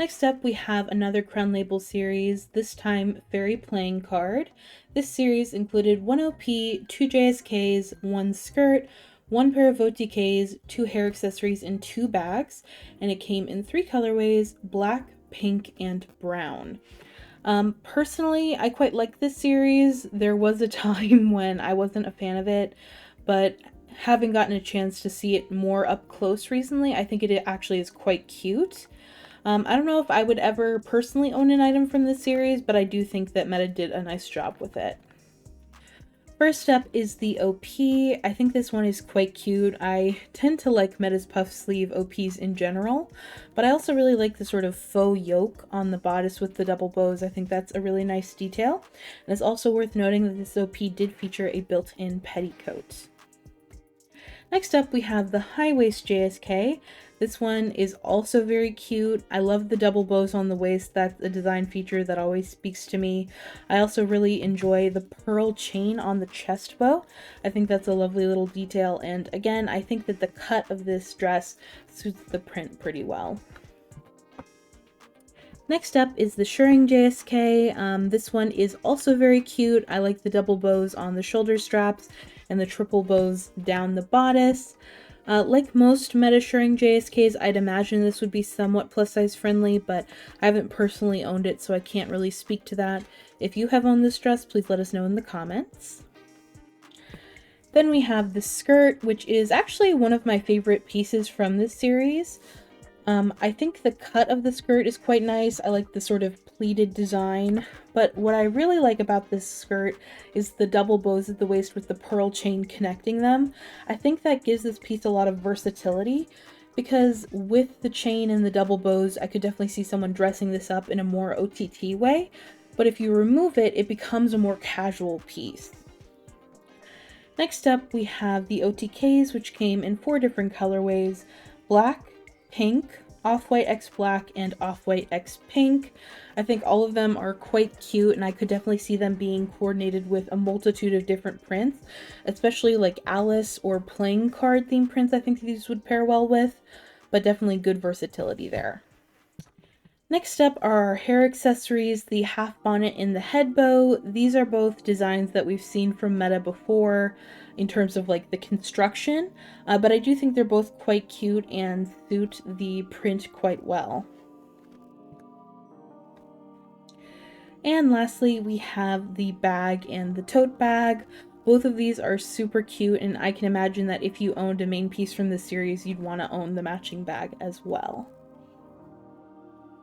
Next up, we have another Crown Label series, this time Fairy Playing Card. This series included 1 OP, 2 JSKs, 1 skirt, 1 pair of OTKs, 2 hair accessories, and 2 bags, and it came in 3 colorways, black, pink, and brown. Personally, I quite like this series. There was a time when I wasn't a fan of it, but having gotten a chance to see it more up close recently, I think it actually is quite cute. I don't know if I would ever personally own an item from this series, but I do think that Meta did a nice job with it. First up is the OP. I think this one is quite cute. I tend to like Meta's puff sleeve OPs in general, but I also really like the sort of faux yoke on the bodice with the double bows. I think that's a really nice detail. And it's also worth noting that this OP did feature a built-in petticoat. Next up, we have the high waist JSK. This one is also very cute. I love the double bows on the waist. That's a design feature that always speaks to me. I also really enjoy the pearl chain on the chest bow. I think that's a lovely little detail, and again, I think that the cut of this dress suits the print pretty well. Next up is the shirring JSK. This one is also very cute. I like the double bows on the shoulder straps and the triple bows down the bodice. Like most Meta shirring JSKs, I'd imagine this would be somewhat plus size friendly, but I haven't personally owned it, so I can't really speak to that. If you have owned this dress, please let us know in the comments. Then we have the skirt, which is actually one of my favorite pieces from this series. I think the cut of the skirt is quite nice. I like the sort of pleated design, but what I really like about this skirt is the double bows at the waist with the pearl chain connecting them. I think that gives this piece a lot of versatility, because with the chain and the double bows, I could definitely see someone dressing this up in a more OTT way, but if you remove it, it becomes a more casual piece. Next up, we have the OTKs, which came in 4 different colorways: black, pink, off-white x black, and off-white x pink. I think all of them are quite cute, and I could definitely see them being coordinated with a multitude of different prints, especially like Alice or playing card themed prints. I think these would pair well with, but definitely good versatility there. Next up are our hair accessories, the half bonnet and the head bow. These are both designs that we've seen from Meta before in terms of like the construction, but I do think they're both quite cute and suit the print quite well. And lastly, we have the bag and the tote bag. Both of these are super cute, and I can imagine that if you owned a main piece from this series, you'd want to own the matching bag as well.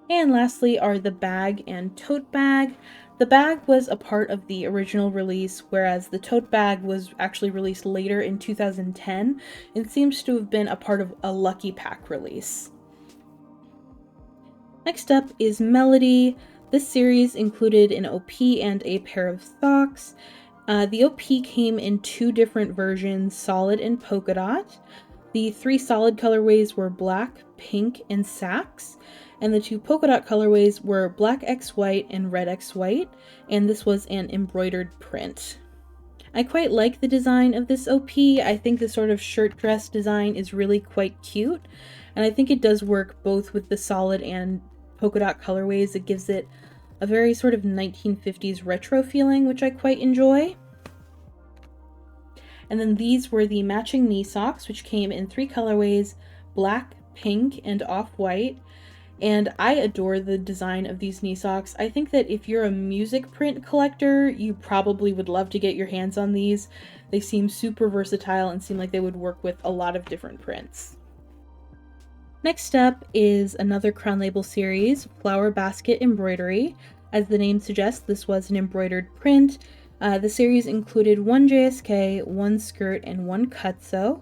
And lastly are the bag and tote bag. The bag was a part of the original release, whereas the tote bag was actually released later in 2010 and seems to have been a part of a Lucky Pack release. Next up is Melody. This series included an OP and a pair of socks. The OP came in 2 different versions, solid and polka dot. The 3 solid colorways were black, pink, and sax, and the 2 polka dot colorways were black x white and red x white, and this was an embroidered print. I quite like the design of this OP. I think the sort of shirt dress design is really quite cute, and I think it does work both with the solid and polka dot colorways. It gives it a very sort of 1950s retro feeling, which I quite enjoy. And then these were the matching knee socks, which came in 3 colorways, black, pink, and off-white. And I adore the design of these knee socks. I think that if you're a music print collector, you probably would love to get your hands on these. They seem super versatile and seem like they would work with a lot of different prints. Next up is another Crown Label series, Flower Basket Embroidery. As the name suggests, this was an embroidered print. The series included one JSK, one skirt, and one cutso.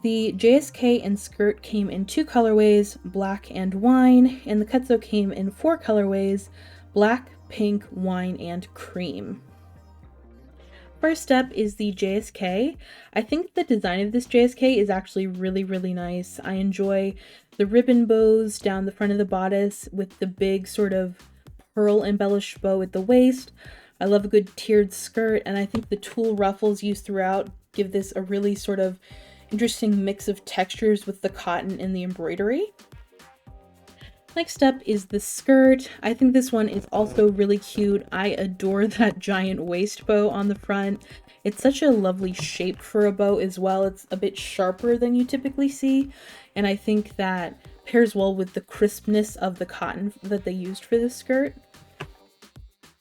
The JSK and skirt came in 2 colorways, black and wine, and the cutso came in 4 colorways, black, pink, wine, and cream. First up is the JSK. I think the design of this JSK is actually really, really nice. I enjoy the ribbon bows down the front of the bodice with the big sort of pearl embellished bow at the waist. I love a good tiered skirt, and I think the tulle ruffles used throughout give this a really sort of interesting mix of textures with the cotton and the embroidery. Next up is the skirt. I think this one is also really cute. I adore that giant waist bow on the front. It's such a lovely shape for a bow as well. It's a bit sharper than you typically see, and I think that pairs well with the crispness of the cotton that they used for this skirt.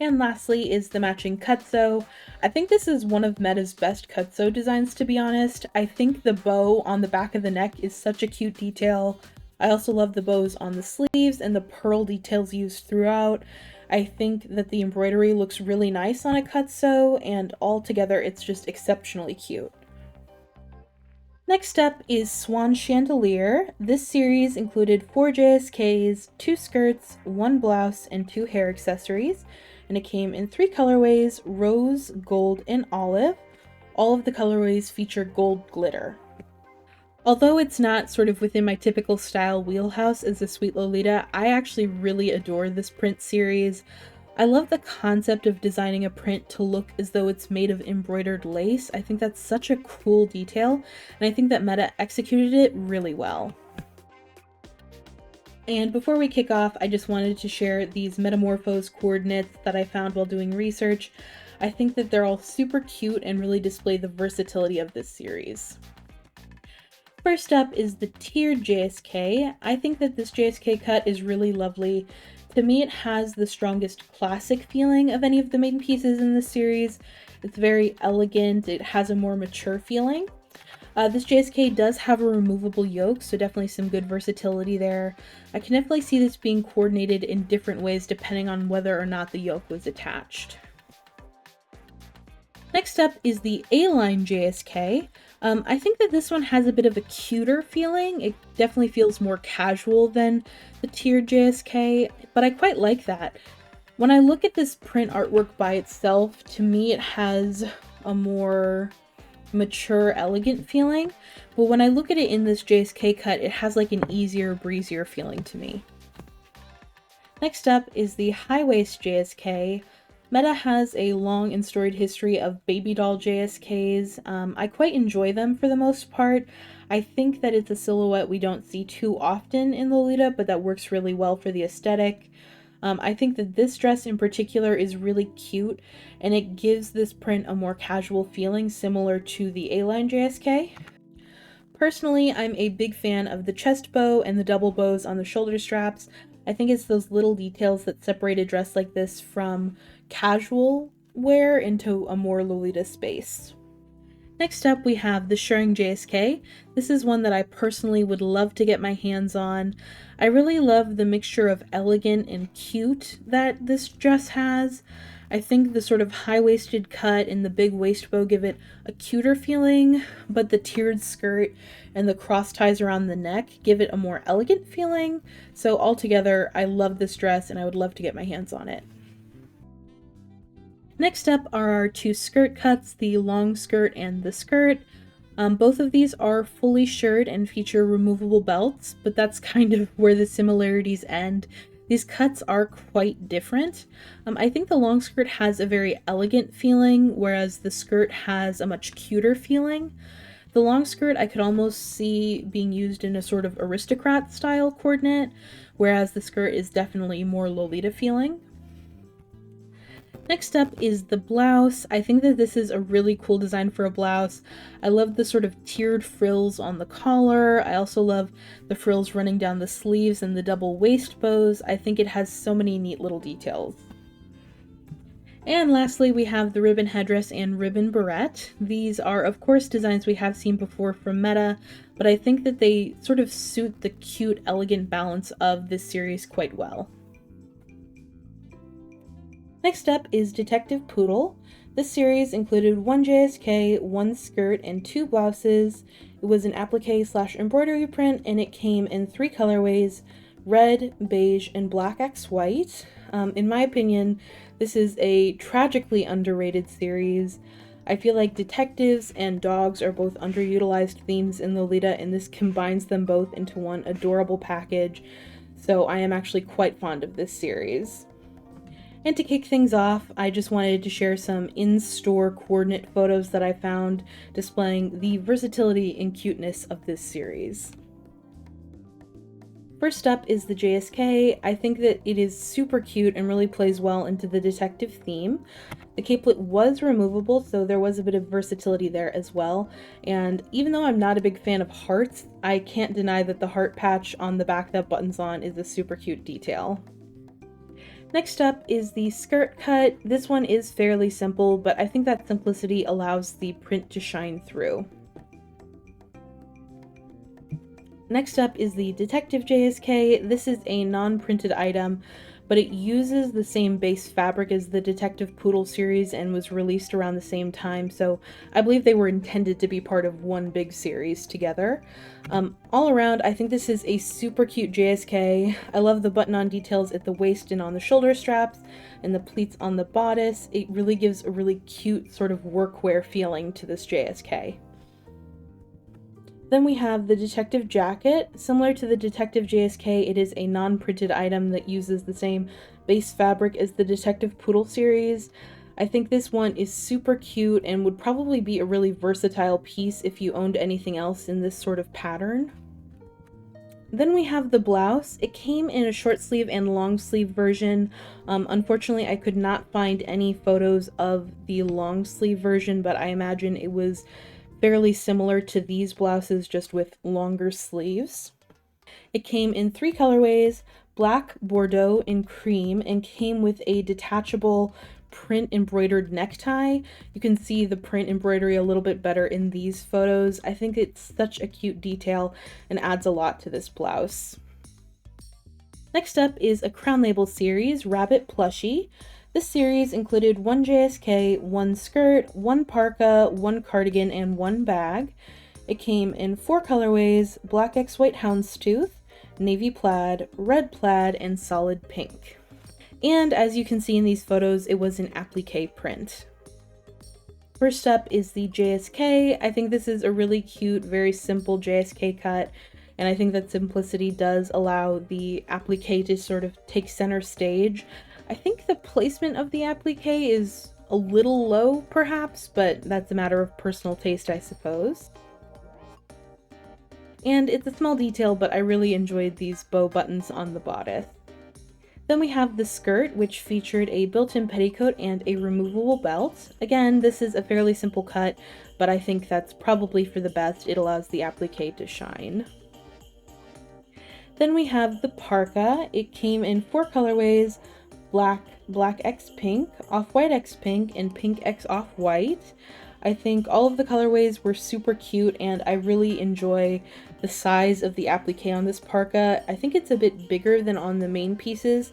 And lastly is the matching cutso. I think this is one of Meta's best cutso designs, to be honest. I think the bow on the back of the neck is such a cute detail. I also love the bows on the sleeves and the pearl details used throughout. I think that the embroidery looks really nice on a cutso, and altogether it's just exceptionally cute. Next up is Swan Chandelier. This series included 4 JSKs, 2 skirts, 1 blouse, and 2 hair accessories, and it came in 3 colorways, rose, gold, and olive. All of the colorways feature gold glitter. Although it's not sort of within my typical style wheelhouse as a Sweet Lolita, I actually really adore this print series. I love the concept of designing a print to look as though it's made of embroidered lace. I think that's such a cool detail, and I think that Meta executed it really well. And before we kick off, I just wanted to share these Metamorphose coordinates that I found while doing research. I think that they're all super cute and really display the versatility of this series. First up is the tiered JSK. I think that this JSK cut is really lovely. To me, it has the strongest classic feeling of any of the main pieces in this series. It's very elegant, it has a more mature feeling. This JSK does have a removable yoke, so definitely some good versatility there. I can definitely see this being coordinated in different ways depending on whether or not the yoke was attached. Next up is the A-line JSK. I think that this one has a bit of a cuter feeling. It definitely feels more casual than the tiered JSK, but I quite like that. When I look at this print artwork by itself, to me it has a more mature, elegant feeling, but when I look at it in this JSK cut, it has like an easier, breezier feeling to me. Next up is the high waist JSK. Meta has a long and storied history of baby doll JSKs. I quite enjoy them for the most part. I think that it's a silhouette we don't see too often in Lolita, but that works really well for the aesthetic. I think that this dress in particular is really cute, and it gives this print a more casual feeling similar to the A-line JSK. Personally, I'm a big fan of the chest bow and the double bows on the shoulder straps. I think it's those little details that separate a dress like this from casual wear into a more Lolita space. Next up, we have the Shirring JSK. This is one that I personally would love to get my hands on. I really love the mixture of elegant and cute that this dress has. I think the sort of high-waisted cut and the big waist bow give it a cuter feeling, but the tiered skirt and the cross ties around the neck give it a more elegant feeling. So altogether, I love this dress and I would love to get my hands on it. Next up are our 2 skirt cuts, the long skirt and the skirt. Both of these are fully shirred and feature removable belts, but that's kind of where the similarities end. These cuts are quite different. I think the long skirt has a very elegant feeling, whereas the skirt has a much cuter feeling. The long skirt I could almost see being used in a sort of aristocrat style coordinate, whereas the skirt is definitely more Lolita feeling. Next up is the blouse. I think that this is a really cool design for a blouse. I love the sort of tiered frills on the collar. I also love the frills running down the sleeves and the double waist bows. I think it has so many neat little details. And lastly, we have the ribbon headdress and ribbon barrette. These are, of course, designs we have seen before from Meta, but I think that they sort of suit the cute, elegant balance of this series quite well. Next up is Detective Poodle. This series included 1 JSK, 1 skirt, and 2 blouses. It was an applique/embroidery print, and it came in 3 colorways: red, beige, and black x white. In my opinion, this is a tragically underrated series. I feel like detectives and dogs are both underutilized themes in Lolita, and this combines them both into one adorable package, so I am actually quite fond of this series. And to kick things off, I just wanted to share some in-store coordinate photos that I found displaying the versatility and cuteness of this series. First up is the JSK. I think that it is super cute and really plays well into the detective theme. The capelet was removable, so there was a bit of versatility there as well. And even though I'm not a big fan of hearts, I can't deny that the heart patch on the back that buttons on is a super cute detail. Next up is the skirt cut. This one is fairly simple, but I think that simplicity allows the print to shine through. Next up is the Detective JSK. This is a non-printed item, but it uses the same base fabric as the Detective Poodle series and was released around the same time, so I believe they were intended to be part of one big series together. All around, I think this is a super cute JSK. I love the button-on details at the waist and on the shoulder straps, and the pleats on the bodice. It really gives a really cute sort of workwear feeling to this JSK. Then we have the Detective Jacket. Similar to the Detective JSK, it is a non-printed item that uses the same base fabric as the Detective Poodle series. I think this one is super cute and would probably be a really versatile piece if you owned anything else in this sort of pattern. Then we have the blouse. It came in a short sleeve and long sleeve version. Unfortunately, I could not find any photos of the long sleeve version, but I imagine it was fairly similar to these blouses, just with longer sleeves. It came in 3 colorways: black, bordeaux, and cream, and came with a detachable print embroidered necktie. You can see the print embroidery a little bit better in these photos. I think it's such a cute detail and adds a lot to this blouse. Next up is a Crown Label series, Rabbit Plushie. This series included 1 JSK, 1 skirt, 1 parka, 1 cardigan, and 1 bag. It came in 4 colorways: black x white houndstooth, navy plaid, red plaid, and solid pink. And as you can see in these photos, it was an applique print. First up is the JSK. I think this is a really cute, very simple JSK cut, and I think that simplicity does allow the applique to sort of take center stage. I think the placement of the applique is a little low, perhaps, but that's a matter of personal taste, I suppose. And it's a small detail, but I really enjoyed these bow buttons on the bodice. Then we have the skirt, which featured a built-in petticoat and a removable belt. Again, this is a fairly simple cut, but I think that's probably for the best. It allows the applique to shine. Then we have the parka. It came in 4 colorways: black, black x pink, off-white x pink, and pink x off-white. I think all of the colorways were super cute, and I really enjoy the size of the applique on this parka. I think it's a bit bigger than on the main pieces.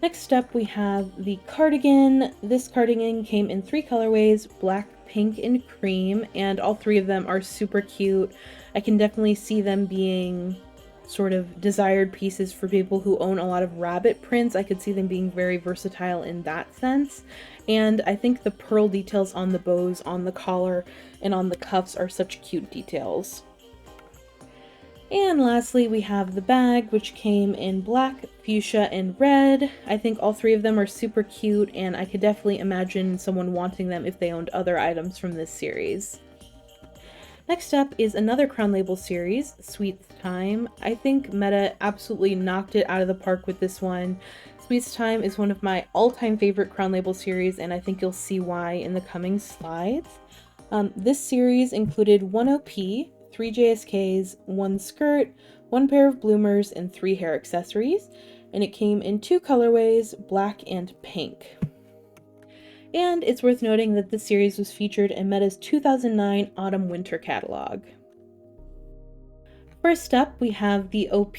Next up we have the cardigan. This cardigan came in 3 colorways: black, pink, and cream, and all 3 of them are super cute. I can definitely see them being sort of desired pieces for people who own a lot of rabbit prints. I could see them being very versatile in that sense. And I think the pearl details on the bows, on the collar, and on the cuffs are such cute details. And lastly, we have the bag, which came in black, fuchsia, and red. I think all 3 of them are super cute, and I could definitely imagine someone wanting them if they owned other items from this series. Next up is another Crown Label series, Sweets Time. I think Meta absolutely knocked it out of the park with this one. Sweets Time is one of my all-time favorite Crown Label series, and I think you'll see why in the coming slides. This series included 1 OP, 3 JSKs, 1 skirt, 1 pair of bloomers, and 3 hair accessories, and it came in 2 colorways, black and pink. And it's worth noting that this series was featured in Meta's 2009 Autumn-Winter catalog. First up, we have the OP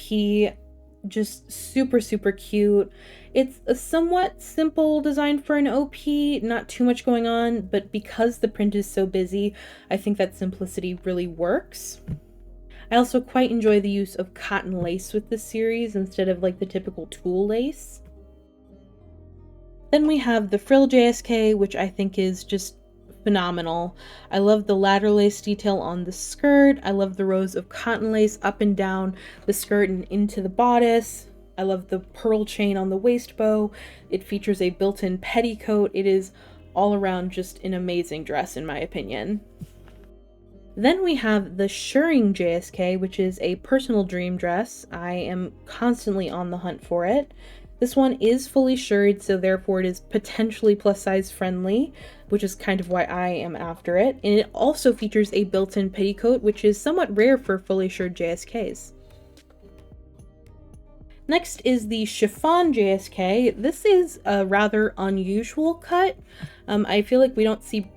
just super, super cute. It's a somewhat simple design for an OP, not too much going on, but because the print is so busy, I think that simplicity really works. I also quite enjoy the use of cotton lace with this series instead of like the typical tulle lace. Then we have the frill JSK, which I think is just phenomenal. I love the ladder lace detail on the skirt. I love the rows of cotton lace up and down the skirt and into the bodice. I love the pearl chain on the waist bow. It features a built-in petticoat. It is all around just an amazing dress in my opinion. Then we have the shirring JSK, which is a personal dream dress. I am constantly on the hunt for it. This one is fully shirred, so therefore it is potentially plus size friendly, which is kind of why I am after it. And it also features a built-in petticoat, which is somewhat rare for fully shirred JSKs. Next is the chiffon JSK. This is a rather unusual cut. I feel like we don't see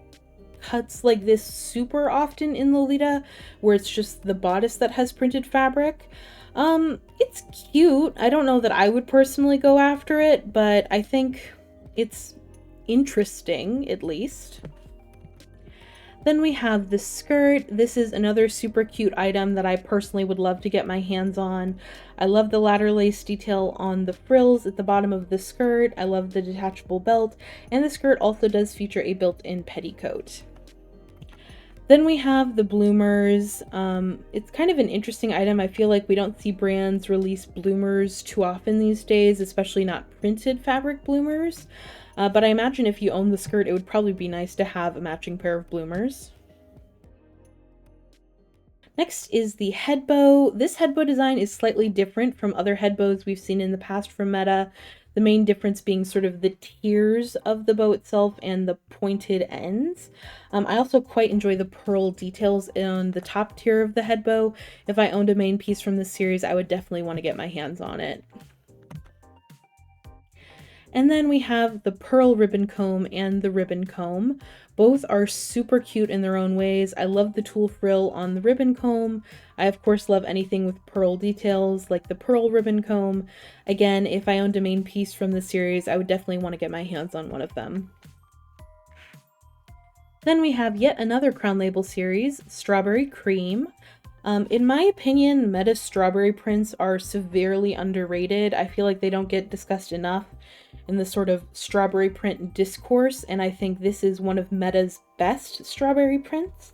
cuts like this super often in Lolita, where it's just the bodice that has printed fabric. It's cute. I don't know that I would personally go after it, but I think it's interesting, at least. Then we have the skirt. This is another super cute item that I personally would love to get my hands on. I love the ladder lace detail on the frills at the bottom of the skirt. I love the detachable belt, and the skirt also does feature a built-in petticoat. Then we have the bloomers. It's kind of an interesting item. I feel like we don't see brands release bloomers too often these days, especially not printed fabric bloomers. But I imagine if you own the skirt, it would probably be nice to have a matching pair of bloomers. Next is the head bow. This head bow design is slightly different from other head bows we've seen in the past from Meta. The main difference being sort of the tiers of the bow itself and the pointed ends. I also quite enjoy the pearl details on the top tier of the head bow. If I owned a main piece from this series, I would definitely want to get my hands on it. And then we have the pearl ribbon comb and the ribbon comb. Both are super cute in their own ways. I love the tulle frill on the ribbon comb. I of course love anything with pearl details like the pearl ribbon comb. Again, if I owned a main piece from the series, I would definitely want to get my hands on one of them. Then we have yet another Crown Label series, Strawberry Cream. In my opinion, Meta's strawberry prints are severely underrated. I feel like they don't get discussed enough in the sort of strawberry print discourse, and I think this is one of Meta's best strawberry prints.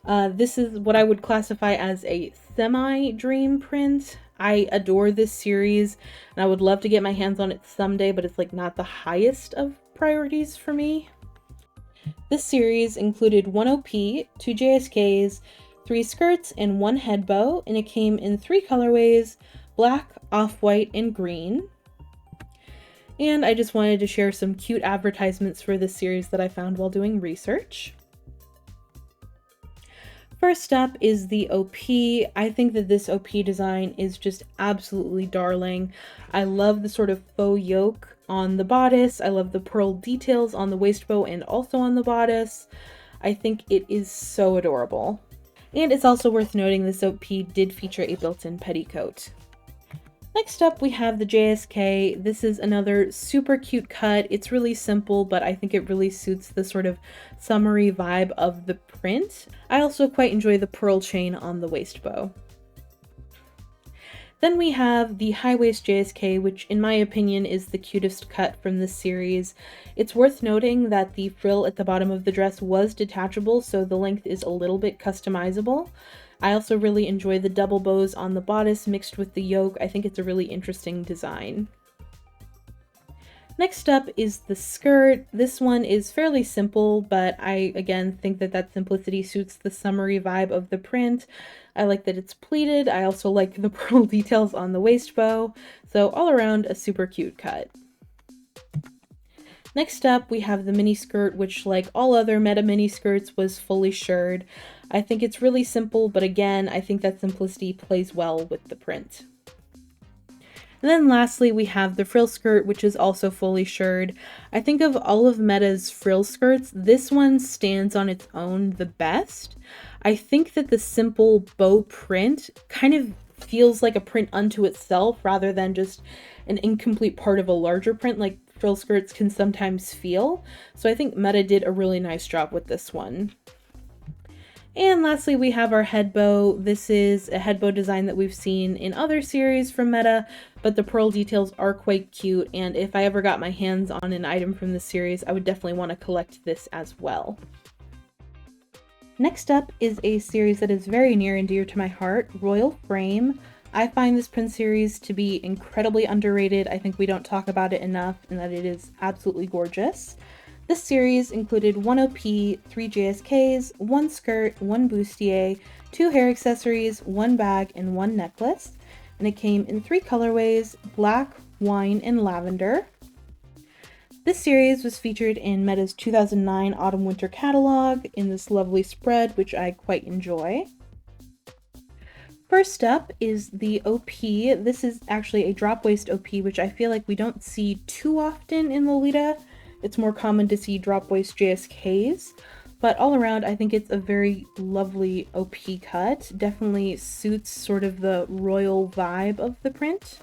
This is what I would classify as a semi-dream print. I adore this series, and I would love to get my hands on it someday, but it's like not the highest of priorities for me. This series included 1 OP, 2 JSKs, 3 skirts, and 1 head bow, and it came in 3 colorways, black, off-white, and green. And I just wanted to share some cute advertisements for this series that I found while doing research. First up is the OP. I think that this OP design is just absolutely darling. I love the sort of faux yoke on the bodice. I love the pearl details on the waist bow and also on the bodice. I think it is so adorable. And it's also worth noting this OP did feature a built-in petticoat. Next up, we have the JSK. This is another super cute cut. It's really simple, but I think it really suits the sort of summery vibe of the print. I also quite enjoy the pearl chain on the waist bow. Then we have the high waist JSK, which in my opinion is the cutest cut from this series. It's worth noting that the frill at the bottom of the dress was detachable, so the length is a little bit customizable. I also really enjoy the double bows on the bodice mixed with the yoke. I think it's a really interesting design. Next up is the skirt. This one is fairly simple, but I again think that that simplicity suits the summery vibe of the print. I like that it's pleated. I also like the pearl details on the waist bow. So all around a super cute cut. Next up, we have the mini skirt, which like all other Meta mini skirts was fully shirred. I think it's really simple, but again, I think that simplicity plays well with the print. And then lastly, we have the frill skirt, which is also fully shirred. I think of all of Meta's frill skirts, this one stands on its own the best. I think that the simple bow print kind of feels like a print unto itself rather than just an incomplete part of a larger print like frill skirts can sometimes feel. So I think Meta did a really nice job with this one. And lastly, we have our head bow. This is a head bow design that we've seen in other series from Meta, but the pearl details are quite cute, and if I ever got my hands on an item from this series, I would definitely want to collect this as well. Next up is a series that is very near and dear to my heart, Royal Frame. I find this print series to be incredibly underrated. I think we don't talk about it enough, and that it is absolutely gorgeous. This series included 1 OP, 3 JSKs, 1 skirt, 1 bustier, 2 hair accessories, 1 bag, and 1 necklace. And it came in 3 colorways, black, wine, and lavender. This series was featured in Meta's 2009 Autumn-Winter catalog in this lovely spread, which I quite enjoy. First up is the OP. This is actually a drop waist OP, which I feel like we don't see too often in Lolita. It's more common to see drop waist JSKs, but all around I think it's a very lovely OP cut. Definitely suits sort of the royal vibe of the print.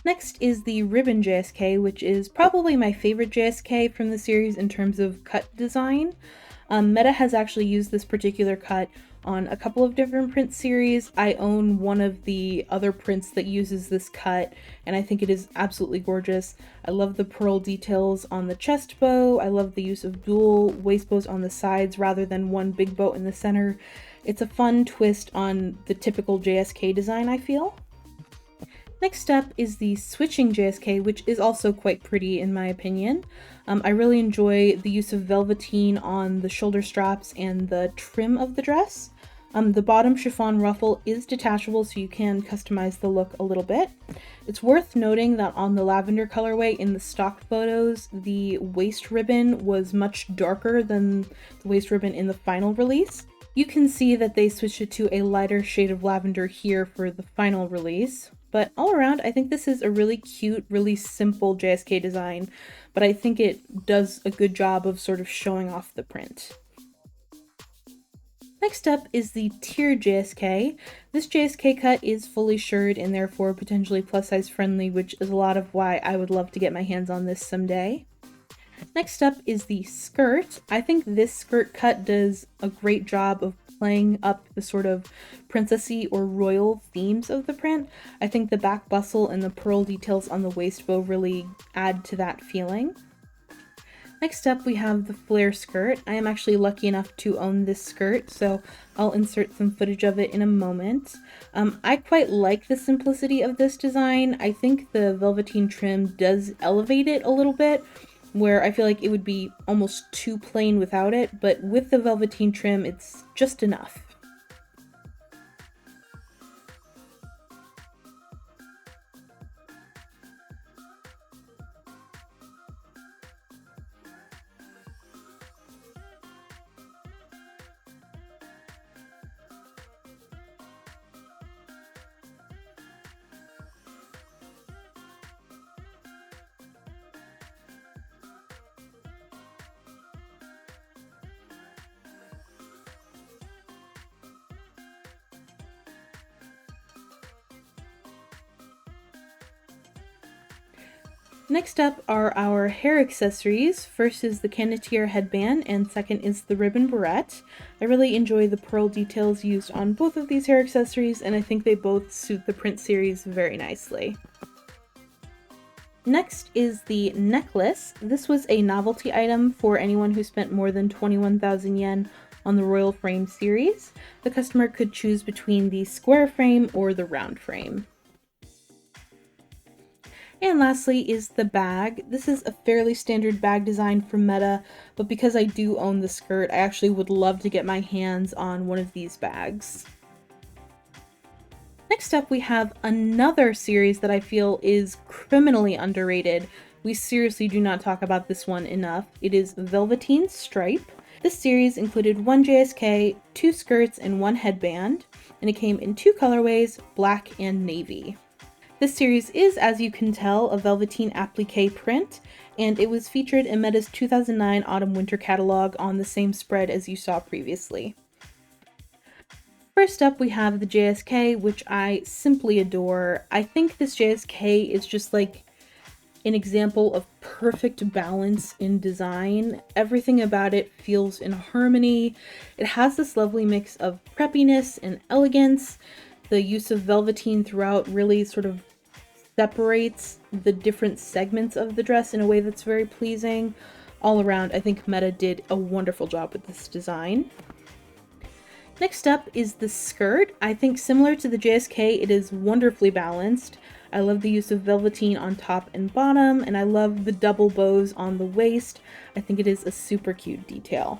Next is the ribbon JSK, which is probably my favorite JSK from the series in terms of cut design. Meta has actually used this particular cut on a couple of different print series. I own one of the other prints that uses this cut, and I think it is absolutely gorgeous. I love the pearl details on the chest bow. I love the use of dual waist bows on the sides rather than one big bow in the center. It's a fun twist on the typical JSK design, I feel. Next up is the switching JSK, which is also quite pretty in my opinion. I really enjoy the use of velveteen on the shoulder straps and the trim of the dress. The bottom chiffon ruffle is detachable, so you can customize the look a little bit. It's worth noting that on the lavender colorway in the stock photos, the waist ribbon was much darker than the waist ribbon in the final release. You can see that they switched it to a lighter shade of lavender here for the final release. But all around, I think this is a really cute, really simple JSK design, but I think it does a good job of sort of showing off the print. Next up is the tiered JSK. This JSK cut is fully shirred and therefore potentially plus size friendly, which is a lot of why I would love to get my hands on this someday. Next up is the skirt. I think this skirt cut does a great job of playing up the sort of princessy or royal themes of the print. I think the back bustle and the pearl details on the waist bow really add to that feeling. Next up we have the flare skirt. I am actually lucky enough to own this skirt, so I'll insert some footage of it in a moment. I quite like the simplicity of this design. I think the velveteen trim does elevate it a little bit, where I feel like it would be almost too plain without it, but with the velveteen trim, it's just enough. Next up are our hair accessories. First is the canetier headband, and second is the ribbon barrette. I really enjoy the pearl details used on both of these hair accessories, and I think they both suit the print series very nicely. Next is the necklace. This was a novelty item for anyone who spent more than 21,000 yen on the Royal Frame series. The customer could choose between the square frame or the round frame. And lastly is the bag. This is a fairly standard bag design from Meta, but because I do own the skirt, I actually would love to get my hands on one of these bags. Next up we have another series that I feel is criminally underrated. We seriously do not talk about this one enough. It is Velveteen Stripe. This series included 1 JSK, 2 skirts, and 1 headband, and it came in 2 colorways, black and navy. This series is, as you can tell, a velveteen applique print, and it was featured in Meta's 2009 Autumn-Winter catalog on the same spread as you saw previously. First up, we have the JSK, which I simply adore. I think this JSK is just like an example of perfect balance in design. Everything about it feels in harmony. It has this lovely mix of preppiness and elegance. The use of velveteen throughout really sort of separates the different segments of the dress in a way that's very pleasing. All around, I think Meta did a wonderful job with this design. Next up is the skirt. I think similar to the JSK, it is wonderfully balanced. I love the use of velveteen on top and bottom, and I love the double bows on the waist. I think it is a super cute detail.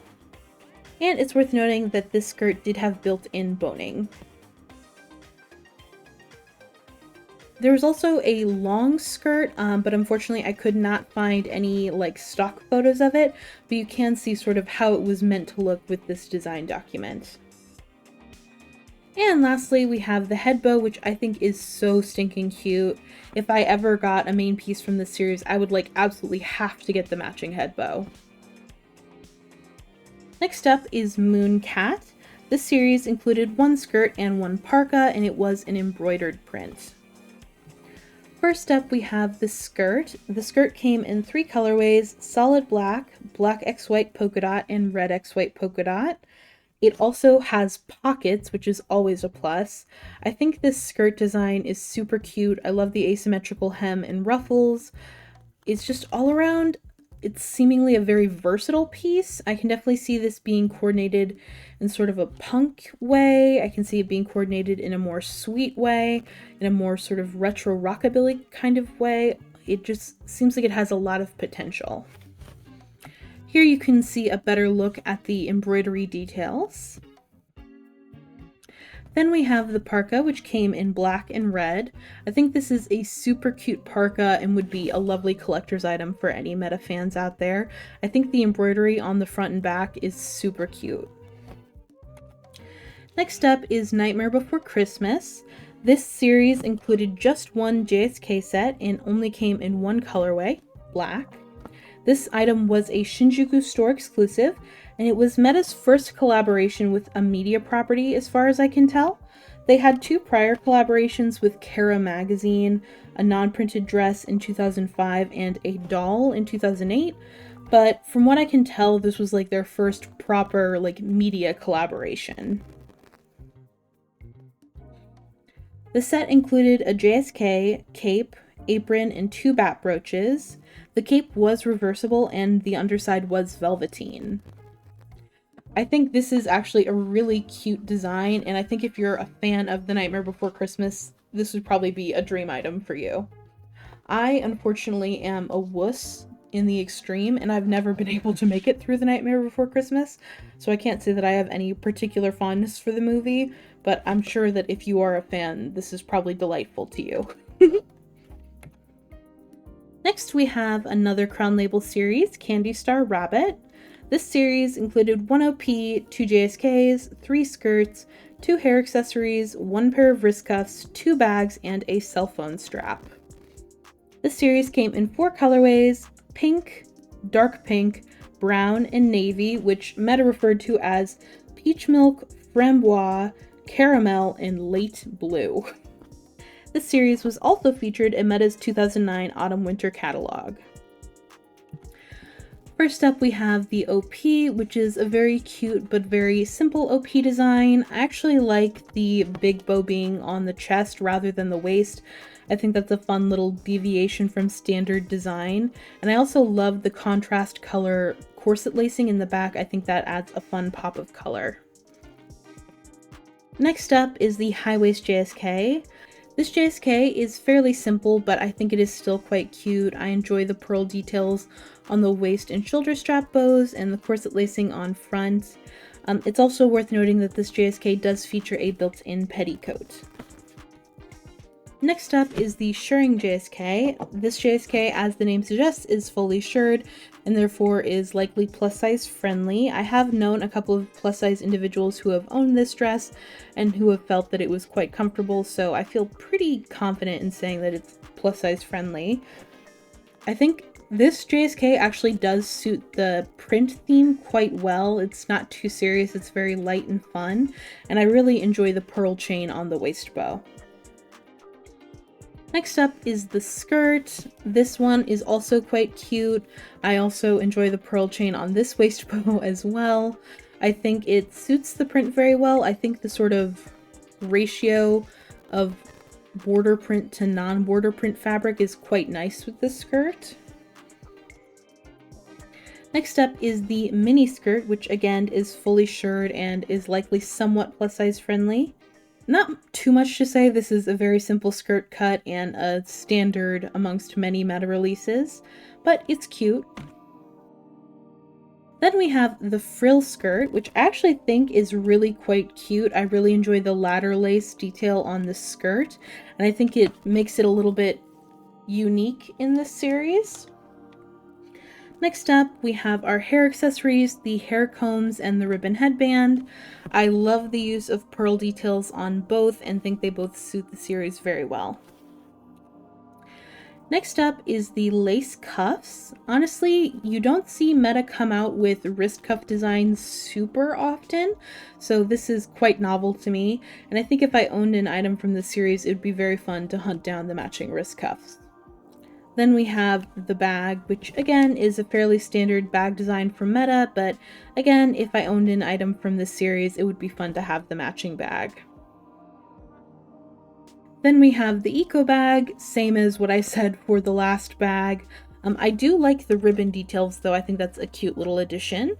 And it's worth noting that this skirt did have built-in boning. There was also a long skirt, but unfortunately I could not find any like stock photos of it, but you can see sort of how it was meant to look with this design document. And lastly, we have the head bow, which I think is so stinking cute. If I ever got a main piece from this series, I would like absolutely have to get the matching head bow. Next up is Moon Cat. This series included one skirt and one parka, and it was an embroidered print. First up, we have the skirt. The skirt came in 3 colorways: solid black, black x white polka dot, and red x white polka dot. It also has pockets, which is always a plus. I think this skirt design is super cute. I love the asymmetrical hem and ruffles. It's just all around, it's seemingly a very versatile piece. I can definitely see this being coordinated in sort of a punk way. I can see it being coordinated in a more sweet way, in a more sort of retro rockabilly kind of way. It just seems like it has a lot of potential. Here you can see a better look at the embroidery details. Then we have the parka, which came in black and red. I think this is a super cute parka and would be a lovely collector's item for any Meta fans out there. I think the embroidery on the front and back is super cute. Next up is Nightmare Before Christmas. This series included just one JSK set and only came in one colorway, black. This item was a Shinjuku store exclusive, and it was Meta's first collaboration with a media property as far as I can tell. They had 2 prior collaborations with Kara magazine, a non-printed dress in 2005 and a doll in 2008, but from what I can tell, this was like their first proper like media collaboration. The set included a JSK, cape, apron, and 2 bat brooches. The cape was reversible and the underside was velveteen. I think this is actually a really cute design, and I think if you're a fan of The Nightmare Before Christmas, this would probably be a dream item for you. I unfortunately am a wuss in the extreme, and I've never been able to make it through The Nightmare Before Christmas, so I can't say that I have any particular fondness for the movie, but I'm sure that if you are a fan, this is probably delightful to you. Next, we have another Crown Label series, Candy Star Rabbit. This series included 1 OP, 2 JSKs, 3 skirts, 2 hair accessories, 1 pair of wrist cuffs, 2 bags, and a cell phone strap. This series came in 4 colorways: pink, dark pink, brown, and navy, which Meta referred to as peach milk, framboise, caramel, and late blue. This series was also featured in Meta's 2009 Autumn-Winter catalog. First up, we have the OP, which is a very cute but very simple OP design. I actually like the big bow being on the chest rather than the waist. I think that's a fun little deviation from standard design. And I also love the contrast color corset lacing in the back. I think that adds a fun pop of color. Next up is the high waist JSK. This JSK is fairly simple, but I think it is still quite cute. I enjoy the pearl details on the waist and shoulder strap bows and the corset lacing on front. It's also worth noting that this JSK does feature a built-in petticoat. Next up is the shirring JSK. This JSK, as the name suggests, is fully shirred and therefore is likely plus size friendly. I have known a couple of plus size individuals who have owned this dress and who have felt that it was quite comfortable, so I feel pretty confident in saying that it's plus size friendly. I think This JSK actually does suit the print theme quite well. It's not too serious, it's very light and fun, and I really enjoy the pearl chain on the waist bow. Next up is the skirt. This one is also quite cute. I also enjoy the pearl chain on this waist bow as well. I think it suits the print very well. I think the sort of ratio of border print to non-border print fabric is quite nice with this skirt. Next up is the mini skirt, which again is fully shirred and is likely somewhat plus size friendly. Not too much to say, this is a very simple skirt cut and a standard amongst many meta releases, but it's cute. Then we have the frill skirt, which I actually think is really quite cute. I really enjoy the ladder lace detail on the skirt, and I think it makes it a little bit unique in this series. Next up, we have our hair accessories, the hair combs and the ribbon headband. I love the use of pearl details on both and think they both suit the series very well. Next up is the lace cuffs. Honestly, you don't see Meta come out with wrist cuff designs super often, so this is quite novel to me, and I think if I owned an item from the series, it would be very fun to hunt down the matching wrist cuffs. Then we have the bag, which again is a fairly standard bag design from Meta, but again, if I owned an item from this series, it would be fun to have the matching bag. Then we have the eco bag, same as what I said for the last bag. I do like the ribbon details though, I think that's a cute little addition.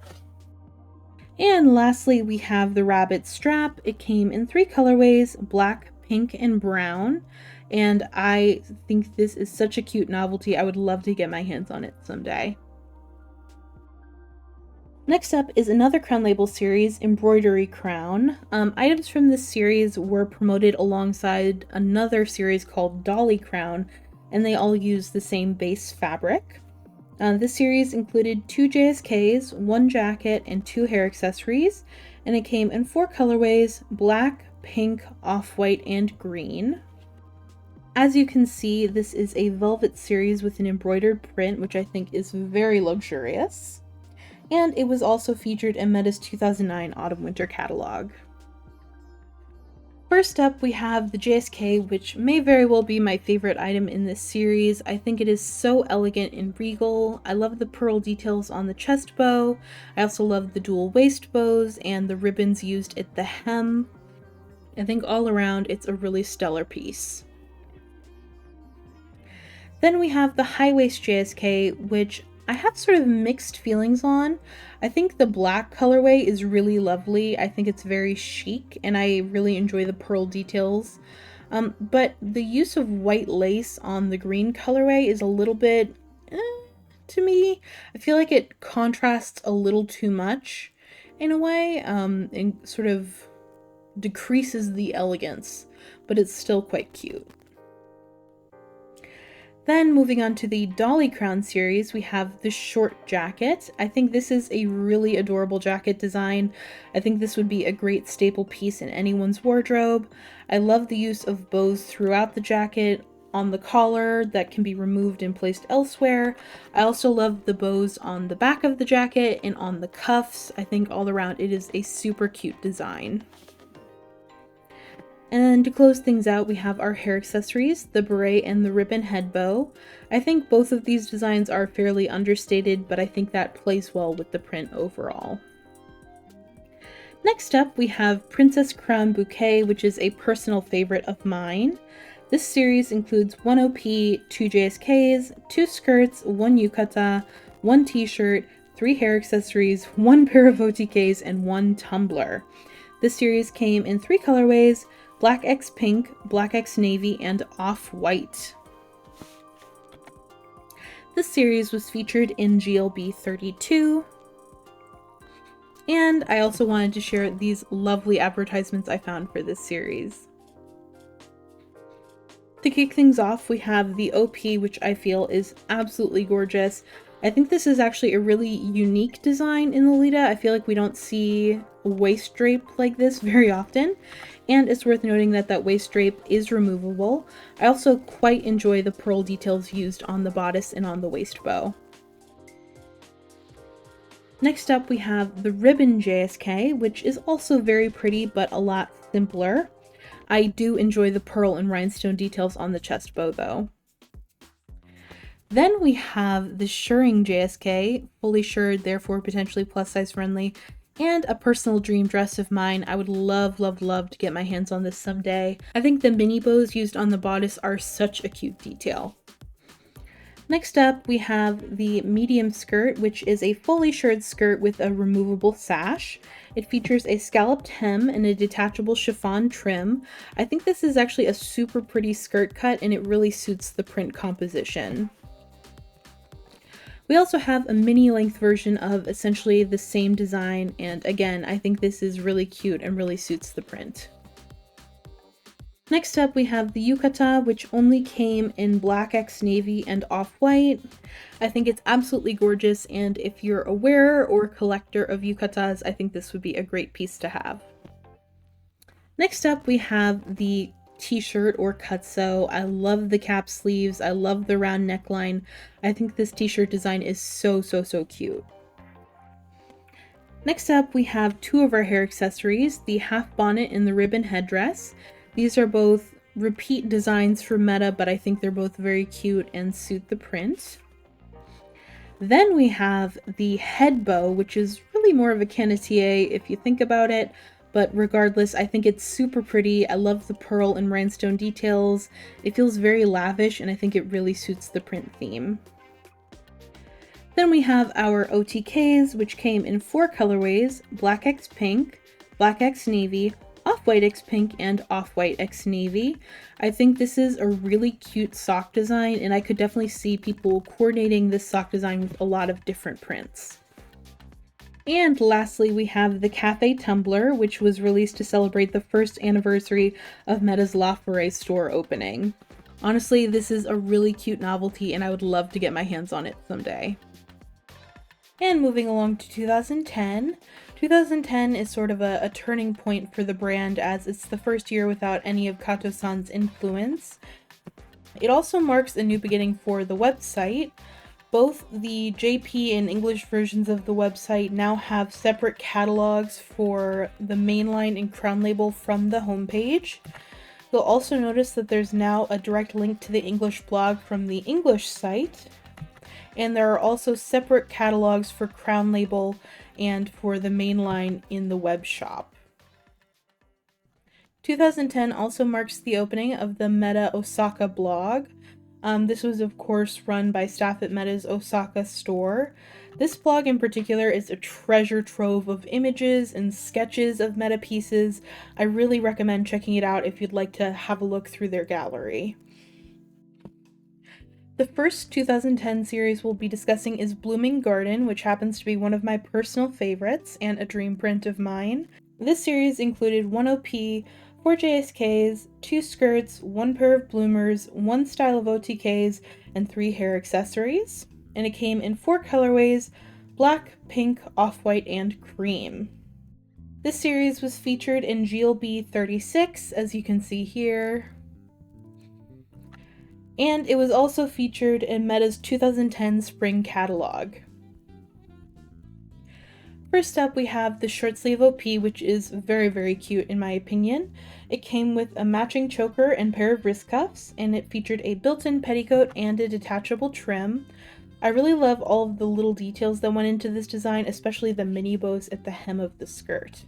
And lastly, we have the rabbit strap. It came in 3 colorways, black, pink, and brown. And I think this is such a cute novelty. I would love to get my hands on it someday. Next up is another Crown Label series, Embroidery Crown. Items from this series were promoted alongside another series called Dolly Crown, and they all use the same base fabric. This series included 2 JSKs, 1 jacket, and 2 hair accessories, and it came in 4 colorways, black, pink, off-white, and green. As you can see, this is a velvet series with an embroidered print, which I think is very luxurious. And it was also featured in Meta's 2009 Autumn-Winter catalog. First up, we have the JSK, which may very well be my favorite item in this series. I think it is so elegant and regal. I love the pearl details on the chest bow. I also love the dual waist bows and the ribbons used at the hem. I think all around it's a really stellar piece. Then we have the high waist JSK, which I have sort of mixed feelings on. I think the black colorway is really lovely. I think it's very chic and I really enjoy the pearl details. But the use of white lace on the green colorway is a little bit, to me. I feel like it contrasts a little too much in a way, and sort of decreases the elegance, but it's still quite cute. Then moving on to the Dolly Crown series, we have the short jacket. I think this is a really adorable jacket design. I think this would be a great staple piece in anyone's wardrobe. I love the use of bows throughout the jacket, on the collar that can be removed and placed elsewhere. I also love the bows on the back of the jacket and on the cuffs. I think all around it is a super cute design. And to close things out, we have our hair accessories, the beret and the ribbon head bow. I think both of these designs are fairly understated, but I think that plays well with the print overall. Next up, we have Princess Crown Bouquet, which is a personal favorite of mine. This series includes 1 OP, 2 JSKs, 2 skirts, 1 yukata, 1 t-shirt, 3 hair accessories, 1 pair of OTKs, and 1 tumbler. This series came in 3 colorways, Black X Pink, Black X Navy, and Off-White. This series was featured in GLB 32. And I also wanted to share these lovely advertisements I found for this series. To kick things off, we have the OP, which I feel is absolutely gorgeous. I think this is actually a really unique design in Lolita. I feel like we don't see a waist drape like this very often. And it's worth noting that that waist drape is removable. I also quite enjoy the pearl details used on the bodice and on the waist bow. Next up we have the ribbon JSK, which is also very pretty but a lot simpler. I do enjoy the pearl and rhinestone details on the chest bow though. Then we have the shirring JSK, fully shirred, therefore potentially plus size friendly, and a personal dream dress of mine. I would love, love, love to get my hands on this someday. I think the mini bows used on the bodice are such a cute detail. Next up, we have the medium skirt, which is a fully shirred skirt with a removable sash. It features a scalloped hem and a detachable chiffon trim. I think this is actually a super pretty skirt cut and it really suits the print composition. We also have a mini length version of essentially the same design, and again, I think this is really cute and really suits the print. Next up we have the yukata, which only came in black x navy and off-white. I think it's absolutely gorgeous, and if you're a wearer or collector of yukatas, I think this would be a great piece to have. Next up we have the t-shirt or cutsew. I love the cap sleeves, I love the round neckline. I think this t-shirt design is so cute. Next up we have two of our hair accessories, the half bonnet and the ribbon headdress. These are both repeat designs from Meta, but I think they're both very cute and suit the print. Then we have the head bow, which is really more of a canetier if you think about it, but regardless, I think it's super pretty. I love the pearl and rhinestone details. It feels very lavish, and I think it really suits the print theme. Then we have our OTKs, which came in 4 colorways: Black X Pink, Black X Navy, Off-White X Pink, and Off-White X Navy. I think this is a really cute sock design, and I could definitely see people coordinating this sock design with a lot of different prints. And lastly, we have the Cafe Tumbler, which was released to celebrate the first anniversary of Meta's La Forêt store opening. Honestly, this is a really cute novelty, and I would love to get my hands on it someday. And moving along to 2010. 2010 is sort of a turning point for the brand, as it's the first year without any of Kato-san's influence. It also marks a new beginning for the website. Both the JP and English versions of the website now have separate catalogs for the mainline and crown label from the homepage. You'll also notice that there's now a direct link to the English blog from the English site, and there are also separate catalogs for crown label and for the mainline in the web shop. 2010 also marks the opening of the Meta Osaka blog. This was of course run by staff at Meta's Osaka store. This blog in particular is a treasure trove of images and sketches of Meta pieces. I really recommend checking it out if you'd like to have a look through their gallery. The first 2010 series we'll be discussing is Blooming Garden, which happens to be one of my personal favorites and a dream print of mine. This series included 1 OP, 4 JSKs, 2 skirts, 1 pair of bloomers, 1 style of OTKs, and 3 hair accessories. And it came in 4 colorways: black, pink, off-white, and cream. This series was featured in GLB 36, as you can see here. And it was also featured in Meta's 2010 spring catalog. First up, we have the short sleeve OP, which is very cute in my opinion. It came with a matching choker and pair of wrist cuffs, and it featured a built-in petticoat and a detachable trim. I really love all of the little details that went into this design, especially the mini bows at the hem of the skirt.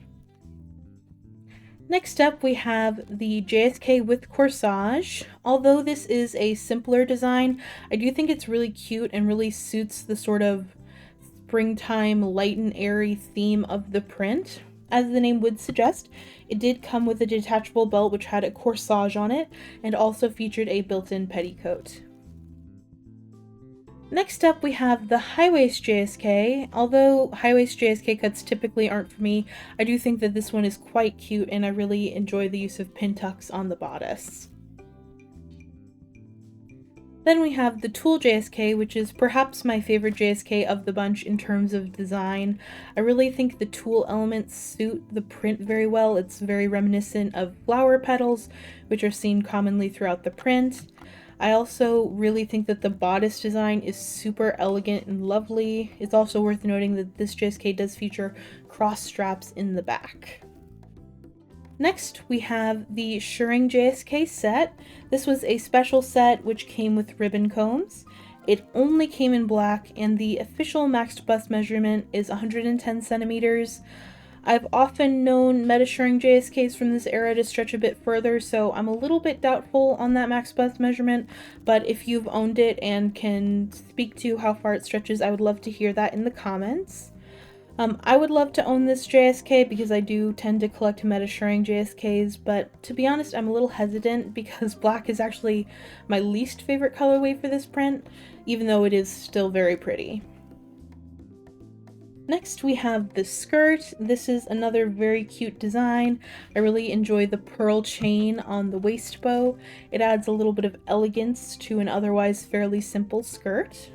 Next up, we have the JSK with corsage. Although this is a simpler design, I do think it's really cute and really suits the sort of springtime light and airy theme of the print. As the name would suggest, it did come with a detachable belt which had a corsage on it and also featured a built-in petticoat. Next up, we have the high-waist JSK. Although high-waist JSK cuts typically aren't for me, I do think that this one is quite cute and I really enjoy the use of pin tucks on the bodice. Then we have the tulle JSK, which is perhaps my favorite JSK of the bunch in terms of design. I really think the tulle elements suit the print very well. It's very reminiscent of flower petals, which are seen commonly throughout the print. I also really think that the bodice design is super elegant and lovely. It's also worth noting that this JSK does feature cross straps in the back. Next, we have the Shirring JSK set. This was a special set which came with ribbon combs. It only came in black, and the official maxed bust measurement is 110 centimeters. I've often known Meta Shirring JSKs from this era to stretch a bit further, so I'm a little bit doubtful on that max bust measurement, but if you've owned it and can speak to how far it stretches, I would love to hear that in the comments. I would love to own this JSK because I do tend to collect Meta Shirring JSKs, but to be honest, I'm a little hesitant because black is actually my least favorite colorway for this print, even though it is still very pretty. Next we have the skirt. This is another very cute design. I really enjoy the pearl chain on the waist bow. It adds a little bit of elegance to an otherwise fairly simple skirt.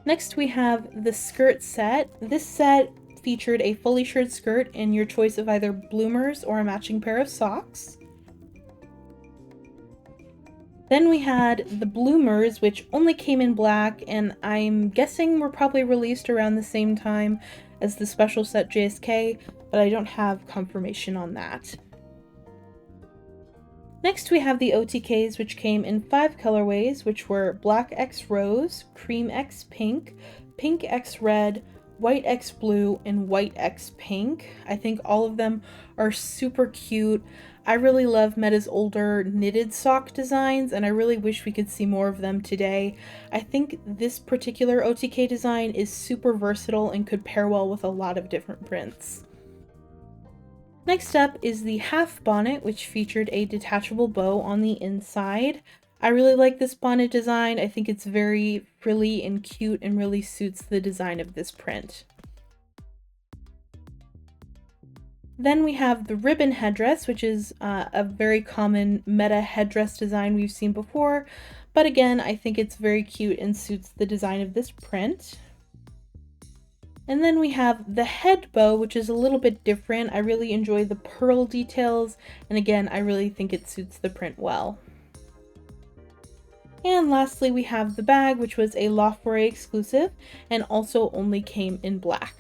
Next we have the skirt set. This set featured a fully shirred skirt in your choice of either bloomers or a matching pair of socks. Then we had the bloomers, which only came in black, and I'm guessing were probably released around the same time as the special set JSK, but I don't have confirmation on that. Next we have the OTKs, which came in 5 colorways, which were Black X Rose, Cream X Pink, Pink X Red, White X Blue, and White X Pink. I think all of them are super cute. I really love Meta's older knitted sock designs, and I really wish we could see more of them today. I think this particular OTK design is super versatile and could pair well with a lot of different prints. Next up is the half bonnet, which featured a detachable bow on the inside. I really like this bonnet design. I think it's very frilly and cute and really suits the design of this print. Then we have the ribbon headdress, which is a very common Meta headdress design we've seen before, but again, I think it's very cute and suits the design of this print. And then we have the head bow, which is a little bit different. I really enjoy the pearl details, and again, I really think it suits the print well. And lastly, we have the bag, which was a La Foret exclusive, and also only came in black.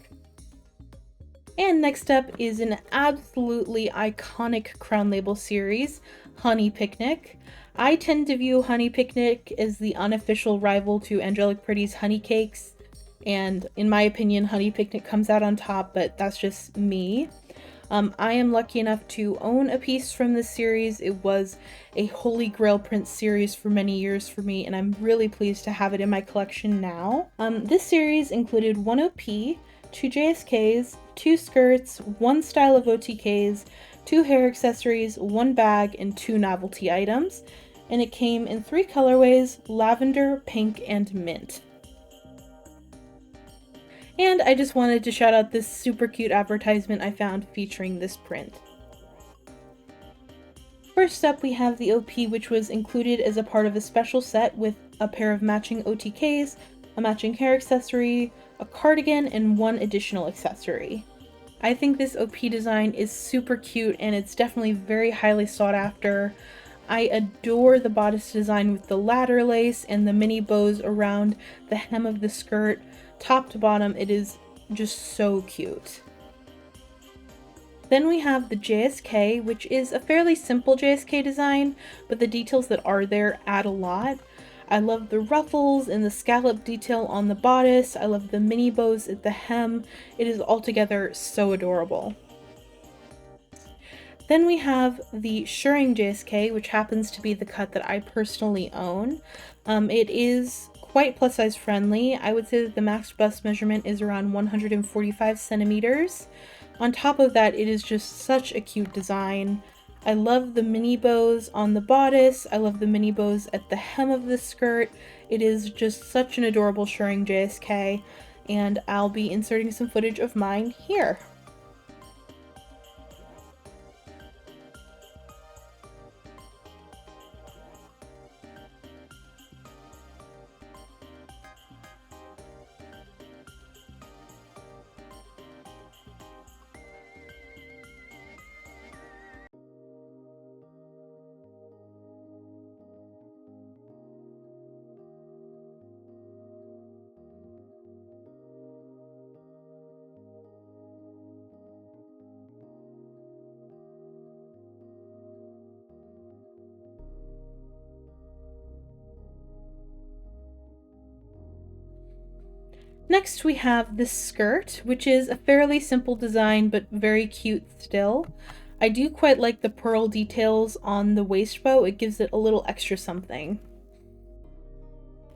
And next up is an absolutely iconic Crown Label series, Honey Picnic. I tend to view Honey Picnic as the unofficial rival to Angelic Pretty's Honey Cakes. And in my opinion, Honey Picnic comes out on top, but that's just me. I am lucky enough to own a piece from this series. It was a holy grail print series for many years for me, and I'm really pleased to have it in my collection now. This series included 1 OP, 2 JSKs, 2 skirts, 1 style of OTKs, 2 hair accessories, 1 bag, and 2 novelty items. And it came in 3 colorways, lavender, pink, and mint. And I just wanted to shout out this super cute advertisement I found featuring this print. First up, we have the OP, which was included as a part of a special set with a pair of matching OTKs, a matching hair accessory, a cardigan, and 1 additional accessory. I think this OP design is super cute, and it's definitely very highly sought after. I adore the bodice design with the ladder lace and the mini bows around the hem of the skirt. Top to bottom, it is just so cute. Then we have the JSK, which is a fairly simple JSK design, but the details that are there add a lot. I love the ruffles and the scallop detail on the bodice. I love the mini bows at the hem. It is altogether so adorable. Then we have the Shirring JSK, which happens to be the cut that I personally own. It is quite plus size friendly. I would say that the max bust measurement is around 145 centimeters. On top of that, it is just such a cute design. I love the mini bows on the bodice. I love the mini bows at the hem of the skirt. It is just such an adorable Shirring JSK, and I'll be inserting some footage of mine here. Next we have this skirt, which is a fairly simple design but very cute still. I do quite like the pearl details on the waist bow, it gives it a little extra something.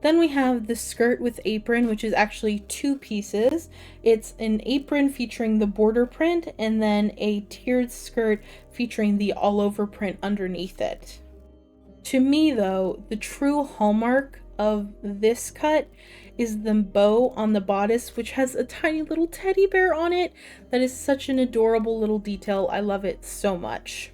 Then we have the skirt with apron, which is actually two pieces. It's an apron featuring the border print and then a tiered skirt featuring the all over print underneath it. To me though, the true hallmark of this cut is the bow on the bodice, which has a tiny little teddy bear on it. That is such an adorable little detail. I love it so much.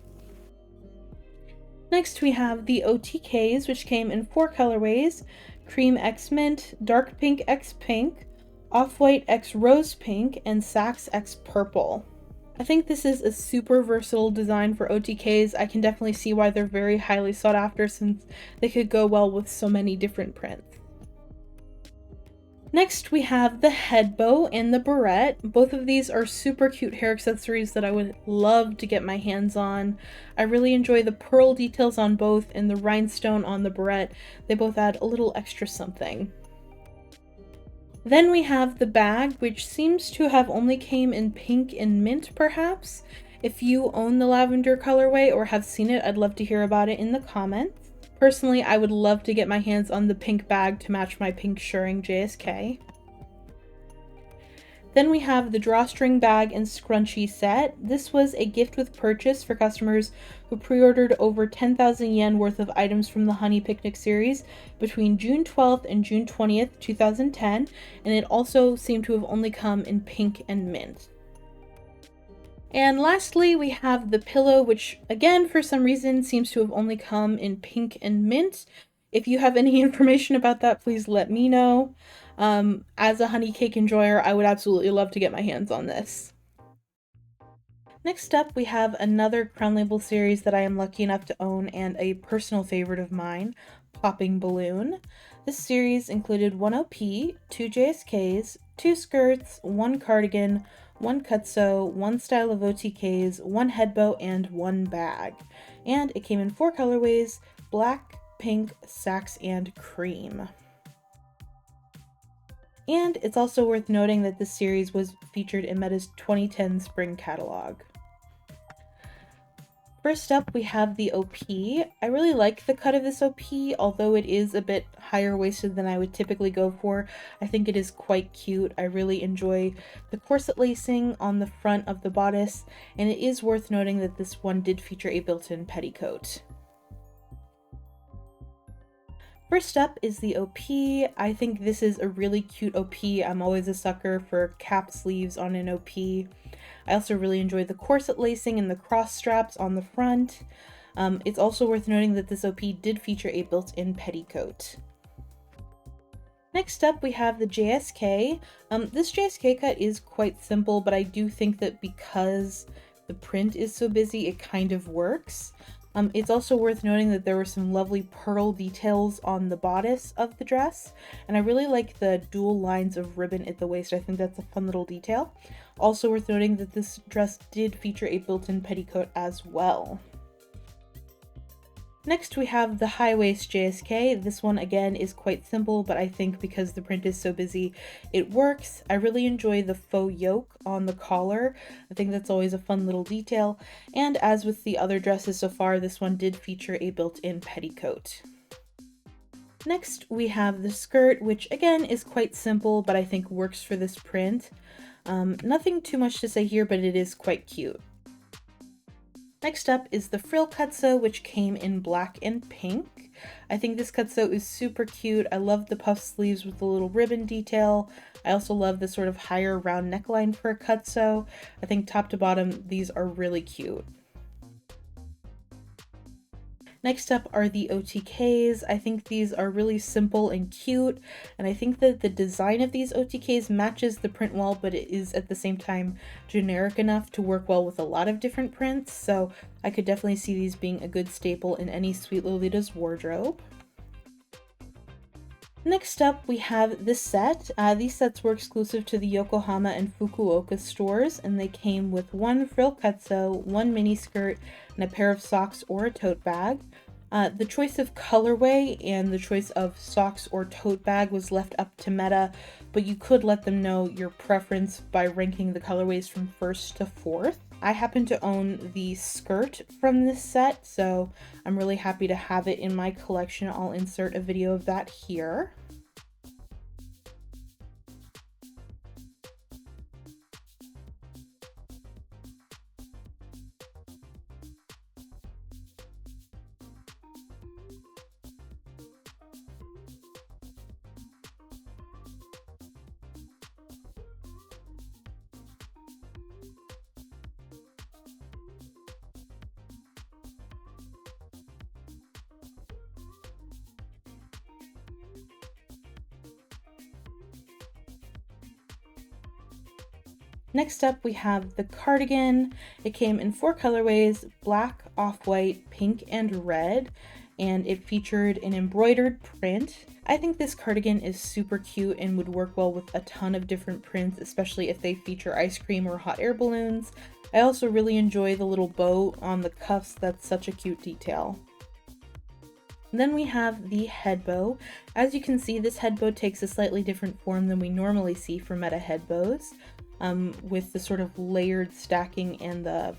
Next we have the OTKs, which came in 4 colorways: Cream X Mint, Dark Pink X Pink, Off-White X Rose Pink, and Sax X Purple. I think this is a super versatile design for OTKs. I can definitely see why they're very highly sought after since they could go well with so many different prints. Next we have the head bow and the barrette. Both of these are super cute hair accessories that I would love to get my hands on. I really enjoy the pearl details on both and the rhinestone on the barrette. They both add a little extra something. Then we have the bag, which seems to have only came in pink and mint perhaps. If you own the lavender colorway or have seen it, I'd love to hear about it in the comments. Personally, I would love to get my hands on the pink bag to match my pink shirring JSK. Then we have the drawstring bag and scrunchie set. This was a gift with purchase for customers who pre-ordered over 10,000 yen worth of items from the Honey Picnic series between June 12th and June 20th, 2010, and it also seemed to have only come in pink and mint. And lastly, we have the pillow, which again, for some reason, seems to have only come in pink and mint. If you have any information about that, please let me know. As a honey cake enjoyer, I would absolutely love to get my hands on this. Next up, we have another Crown Label series that I am lucky enough to own and a personal favorite of mine, Popping Balloon. This series included 1 OP, 2 JSKs, 2 skirts, 1 cardigan, 1 cutsew, 1 style of OTKs, 1 head bow, and 1 bag. And it came in 4 colorways: black, pink, sax, and cream. And it's also worth noting that this series was featured in Meta's 2010 spring catalog. First up, we have the OP. I really like the cut of this OP, although it is a bit higher waisted than I would typically go for. I think it is quite cute. I really enjoy the corset lacing on the front of the bodice, and it is worth noting that this one did feature a built-in petticoat. First up is the OP. I think this is a really cute OP. I'm always a sucker for cap sleeves on an OP. I also really enjoy the corset lacing and the cross straps on the front. It's also worth noting that this OP did feature a built-in petticoat. Next up, we have the JSK. This JSK cut is quite simple, but I do think that because the print is so busy, it kind of works. It's also worth noting that there were some lovely pearl details on the bodice of the dress, and I really like the dual lines of ribbon at the waist. I think that's a fun little detail. Also worth noting that this dress did feature a built-in petticoat as well. Next we have the high waist JSK. This one again is quite simple, but I think because the print is so busy, it works. I really enjoy the faux yoke on the collar. I think that's always a fun little detail. And as with the other dresses so far, this one did feature a built-in petticoat. Next we have the skirt, which again is quite simple, but I think works for this print. Nothing too much to say here, but it is quite cute. Next up is the frill cutsew, which came in black and pink. I think this cutsew is super cute. I love the puff sleeves with the little ribbon detail. I also love the sort of higher round neckline for a cutsew. I think top to bottom, these are really cute. Next up are the OTKs. I think these are really simple and cute, and I think that the design of these OTKs matches the print well, but it is at the same time generic enough to work well with a lot of different prints, so I could definitely see these being a good staple in any Sweet Lolita's wardrobe. Next up, we have this set. These sets were exclusive to the Yokohama and Fukuoka stores, and they came with 1 frill cutsew, 1 mini skirt, and a pair of socks or a tote bag. The choice of colorway and the choice of socks or tote bag was left up to Meta, but you could let them know your preference by ranking the colorways from first to fourth. I happen to own the skirt from this set, so I'm really happy to have it in my collection. I'll insert a video of that here. Next up, we have the cardigan. It came in 4 colorways: black, off-white, pink, and red, and it featured an embroidered print. I think this cardigan is super cute and would work well with a ton of different prints, especially if they feature ice cream or hot air balloons. I also really enjoy the little bow on the cuffs. That's such a cute detail. Then we have the head bow. As you can see, this head bow takes a slightly different form than we normally see for Meta head bows, with the sort of layered stacking and the,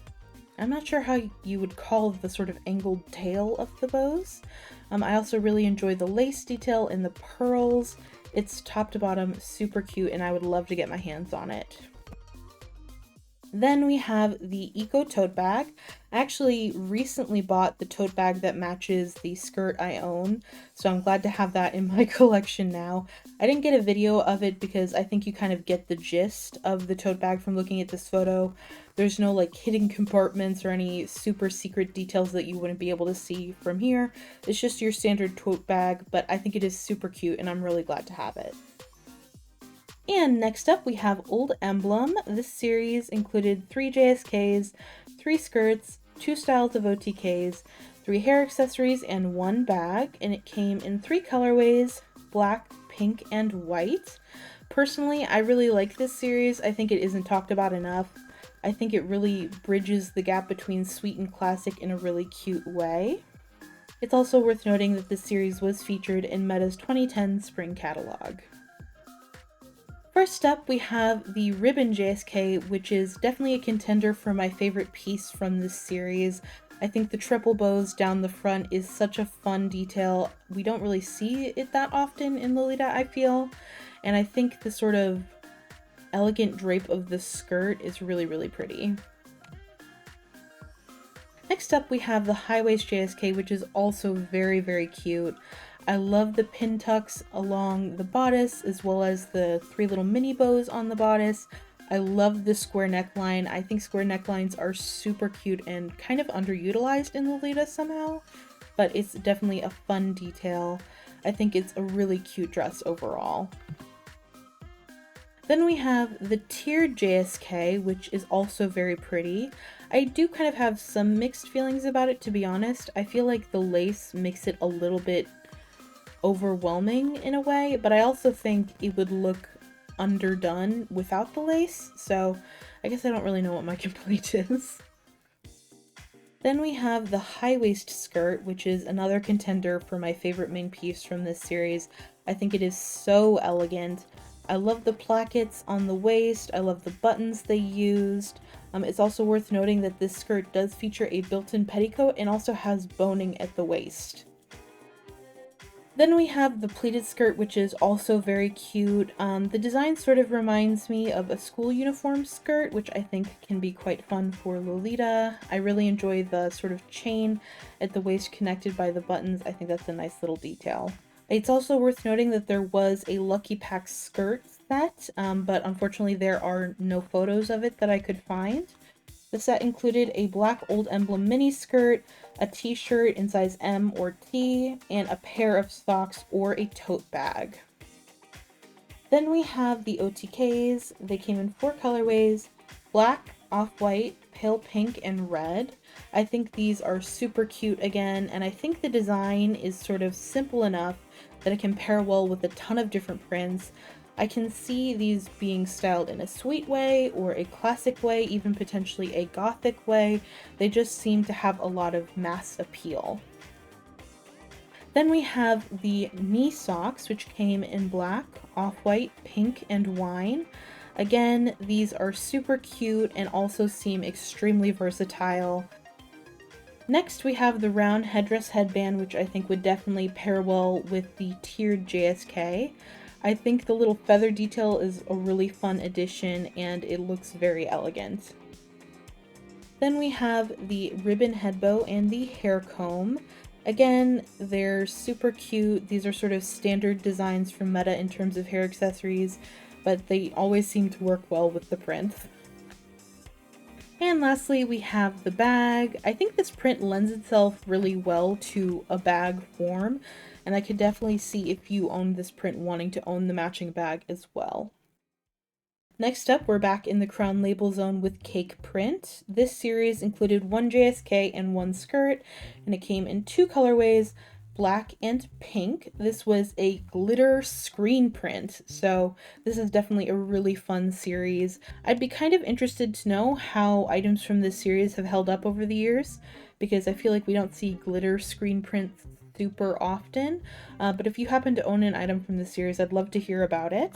I'm not sure how you would call the sort of angled tail of the bows. I also really enjoy the lace detail and the pearls. It's top to bottom super cute, and I would love to get my hands on it. Then we have the Eco tote bag. I actually recently bought the tote bag that matches the skirt I own, so I'm glad to have that in my collection now. I didn't get a video of it because I think you kind of get the gist of the tote bag from looking at this photo. There's no like hidden compartments or any super secret details that you wouldn't be able to see from here. It's just your standard tote bag, but I think it is super cute and I'm really glad to have it. And next up we have Old Emblem. This series included 3 JSKs, 3 skirts, 2 styles of OTKs, 3 hair accessories, and 1 bag, and it came in 3 colorways: black, pink, and white. Personally, I really like this series. I think it isn't talked about enough. I think it really bridges the gap between sweet and classic in a really cute way. It's also worth noting that this series was featured in Meta's 2010 spring catalog. First up, we have the Ribbon JSK, which is definitely a contender for my favorite piece from this series. I think the triple bows down the front is such a fun detail. We don't really see it that often in Lolita, I feel, and I think the sort of elegant drape of the skirt is really, really pretty. Next up, we have the high waist JSK, which is also very, very cute. I love the pin tucks along the bodice, as well as the 3 little mini bows on the bodice. I love the square neckline. I think square necklines are super cute and kind of underutilized in Lolita somehow, but it's definitely a fun detail. I think it's a really cute dress overall. Then we have the tiered JSK, which is also very pretty. I do kind of have some mixed feelings about it, to be honest. I feel like the lace makes it a little bit overwhelming in a way, but I also think it would look underdone without the lace, so I guess I don't really know what my complaint is. Then we have the high waist skirt, which is another contender for my favorite main piece from this series. I think it is so elegant. I love the plackets on the waist. I love the buttons they used. It's also worth noting that this skirt does feature a built-in petticoat and also has boning at the waist. Then we have the pleated skirt, which is also very cute. The design sort of reminds me of a school uniform skirt, which I think can be quite fun for Lolita. I really enjoy the sort of chain at the waist connected by the buttons. I think that's a nice little detail. It's also worth noting that there was a Lucky Pack skirt set, but unfortunately there are no photos of it that I could find. The set included a black Old Emblem mini skirt, a t-shirt in size M or T, and a pair of socks or a tote bag. Then we have the OTKs. They came in 4 colorways: black, off-white, pale pink, and red. I think these are super cute again, and I think the design is sort of simple enough that it can pair well with a ton of different prints. I can see these being styled in a sweet way or a classic way, even potentially a gothic way. They just seem to have a lot of mass appeal. Then we have the knee socks, which came in black, off-white, pink, and wine. Again, these are super cute and also seem extremely versatile. Next, we have the round headdress headband, which I think would definitely pair well with the tiered JSK. I think the little feather detail is a really fun addition and it looks very elegant. Then we have the ribbon head bow and the hair comb. Again, they're super cute. These are sort of standard designs from Meta in terms of hair accessories, but they always seem to work well with the print. And lastly, we have the bag. I think this print lends itself really well to a bag form, and I could definitely see if you own this print wanting to own the matching bag as well. Next up, we're back in the crown label zone with cake print. This series included one JSK and one skirt, and it came in two colorways, black and pink. This was a glitter screen print, so this is definitely a really fun series. I'd be kind of interested to know how items from this series have held up over the years, because I feel like we don't see glitter screen prints super often, but if you happen to own an item from this series, I'd love to hear about it.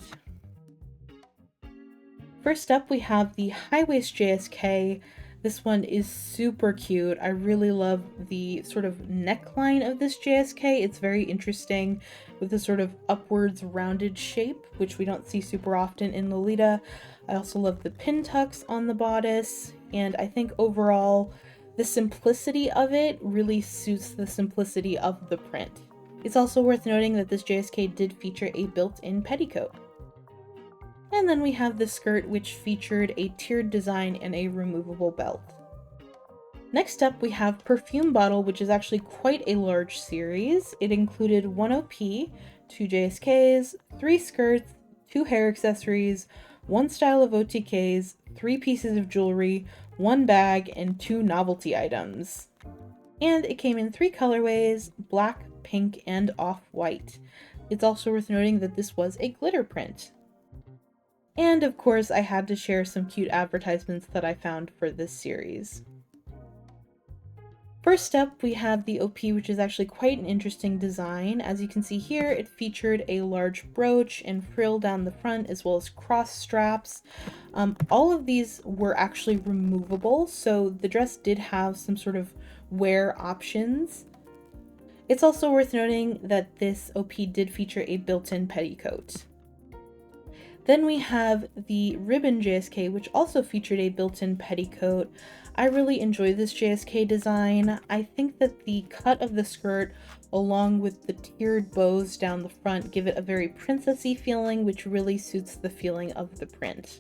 First up, we have the high waist JSK. This one is super cute. I really love the sort of neckline of this JSK. It's very interesting with a sort of upwards rounded shape, which we don't see super often in Lolita. I also love the pin tucks on the bodice, and I think overall the simplicity of it really suits the simplicity of the print. It's also worth noting that this JSK did feature a built-in petticoat. And then we have the skirt, which featured a tiered design and a removable belt. Next up, we have Perfume Bottle, which is actually quite a large series. It included one OP, two JSKs, three skirts, two hair accessories, one style of OTKs, three pieces of jewelry, one bag, and two novelty items. And it came in three colorways, black, pink, and off-white. It's also worth noting that this was a glitter print. And of course, I had to share some cute advertisements that I found for this series. First up, we have the OP, which is actually quite an interesting design. As you can see here, it featured a large brooch and frill down the front, as well as cross straps. All of these were actually removable, so the dress did have some sort of wear options. It's also worth noting that this OP did feature a built-in petticoat. Then we have the ribbon JSK, which also featured a built-in petticoat. I really enjoy this JSK design. I think that the cut of the skirt, along with the tiered bows down the front, give it a very princessy feeling, which really suits the feeling of the print.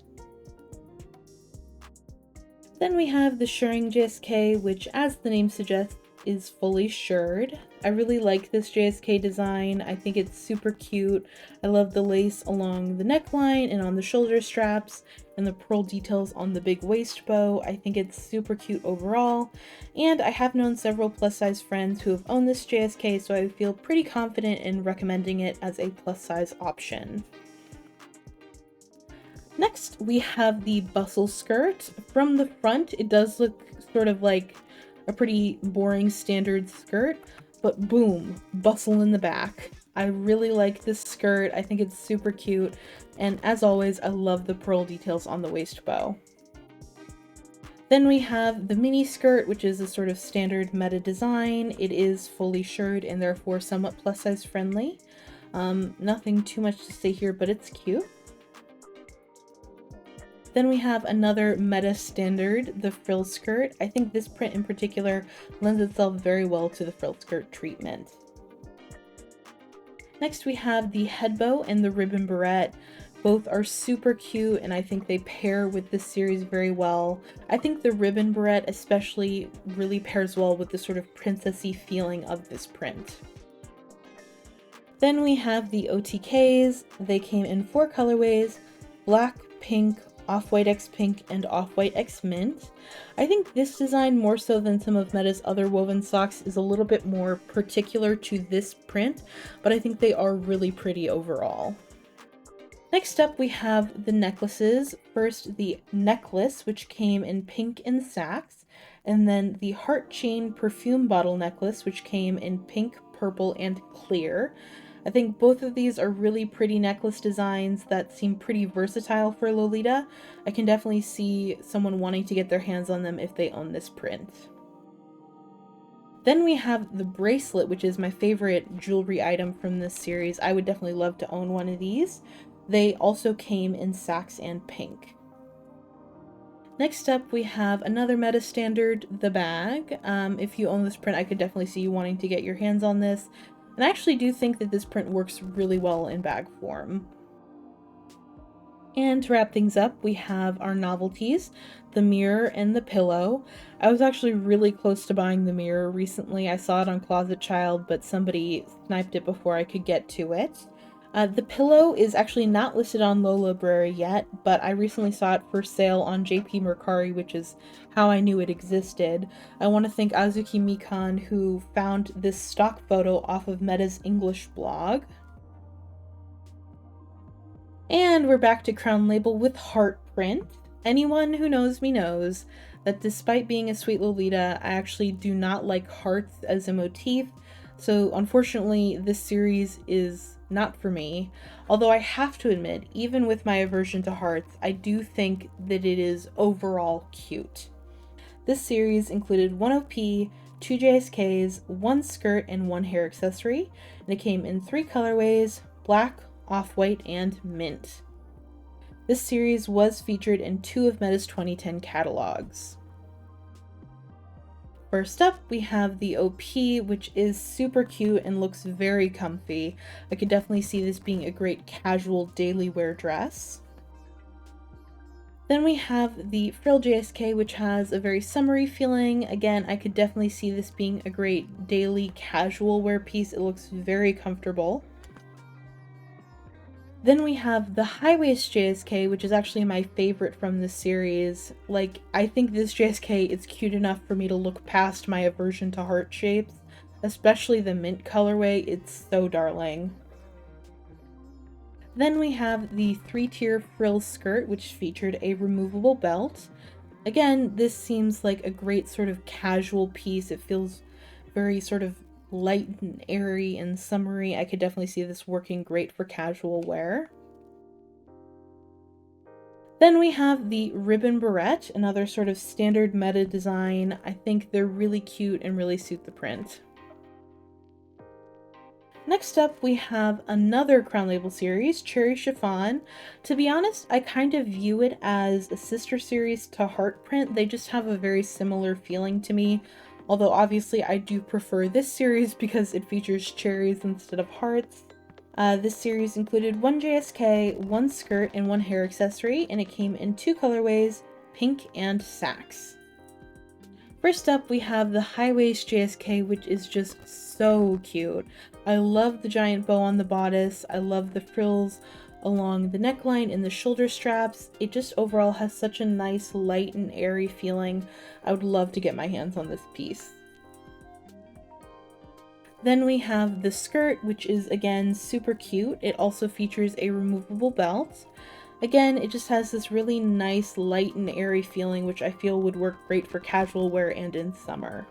Then we have the shirring JSK, which, as the name suggests, is fully shirred. I really like this JSK design. I think it's super cute. I love the lace along the neckline and on the shoulder straps and the pearl details on the big waist bow. I think it's super cute overall. And I have known several plus size friends who have owned this JSK, so I feel pretty confident in recommending it as a plus size option. Next, we have the bustle skirt. From the front, it does look sort of like a pretty boring standard skirt, but boom, bustle in the back. I really like this skirt. I think it's super cute, and as always, I love the pearl details on the waist bow. Then we have the mini skirt, which is a sort of standard Meta design. It is fully shirred and therefore somewhat plus size friendly. Nothing too much to say here, but it's cute. Then we have another Meta standard, the frill skirt. I think this print in particular lends itself very well to the frill skirt treatment. Next we have the head bow and the ribbon barrette. Both are super cute and I think they pair with this series very well. I think the ribbon barrette especially really pairs well with the sort of princessy feeling of this print. Then we have the OTKs. They came in four colorways, black, pink, off-white X pink, and off-white X mint. I think this design, more so than some of Meta's other woven socks, is a little bit more particular to this print, but I think they are really pretty overall. Next up we have the necklaces. First the necklace, which came in pink and sax, and then the heart chain perfume bottle necklace, which came in pink, purple and clear. I think both of these are really pretty necklace designs that seem pretty versatile for Lolita. I can definitely see someone wanting to get their hands on them if they own this print. Then we have the bracelet, which is my favorite jewelry item from this series. I would definitely love to own one of these. They also came in sax and pink. Next up, we have another meta standard, the bag. If you own this print, I could definitely see you wanting to get your hands on this. And I actually do think that this print works really well in bag form. And to wrap things up, we have our novelties, the mirror and the pillow. I was actually really close to buying the mirror recently. I saw it on Closet Child, but somebody sniped it before I could get to it. The pillow is actually not listed on Lola Library yet, but I recently saw it for sale on JP Mercari, which is how I knew it existed. I want to thank Azuki Mikan, who found this stock photo off of Meta's English blog. And we're back to Crown Label with heart print. Anyone who knows me knows that despite being a sweet Lolita, I actually do not like hearts as a motif, so unfortunately this series is not for me. Although I have to admit, even with my aversion to hearts, I do think that it is overall cute. This series included 1 OP, 2 JSKs, 1 skirt, and 1 hair accessory, and it came in 3 colorways: black, off-white, and mint. This series was featured in 2 of Meta's 2010 catalogs. First up, we have the OP, which is super cute and looks very comfy. I could definitely see this being a great casual daily wear dress. Then we have the Frill JSK, which has a very summery feeling. Again, I could definitely see this being a great daily casual wear piece. It looks very comfortable. Then we have the High Waist JSK, which is actually my favorite from this series. Like, I think this JSK is cute enough for me to look past my aversion to heart shapes, especially the mint colorway. It's so darling. Then we have the 3-tier frill skirt, which featured a removable belt. Again, this seems like a great sort of casual piece. It feels very sort of light and airy and summery. I could definitely see this working great for casual wear. Then we have the ribbon barrette, another sort of standard meta design. I think they're really cute and really suit the print. Next up, we have another Crown Label series, Cherry Chiffon. To be honest, I kind of view it as a sister series to Heart Print. They just have a very similar feeling to me. Although obviously I do prefer this series because it features cherries instead of hearts. This series included 1 JSK, 1 skirt, and 1 hair accessory, and it came in 2 colorways, pink and sax. First up, we have the High Waist JSK, which is just so cute. I love the giant bow on the bodice. I love the frills along the neckline and the shoulder straps. It just overall has such a nice, light and airy feeling. I would love to get my hands on this piece. Then we have the skirt, which is again super cute. It also features a removable belt. Again, it just has this really nice, light and airy feeling, which I feel would work great for casual wear and in summer.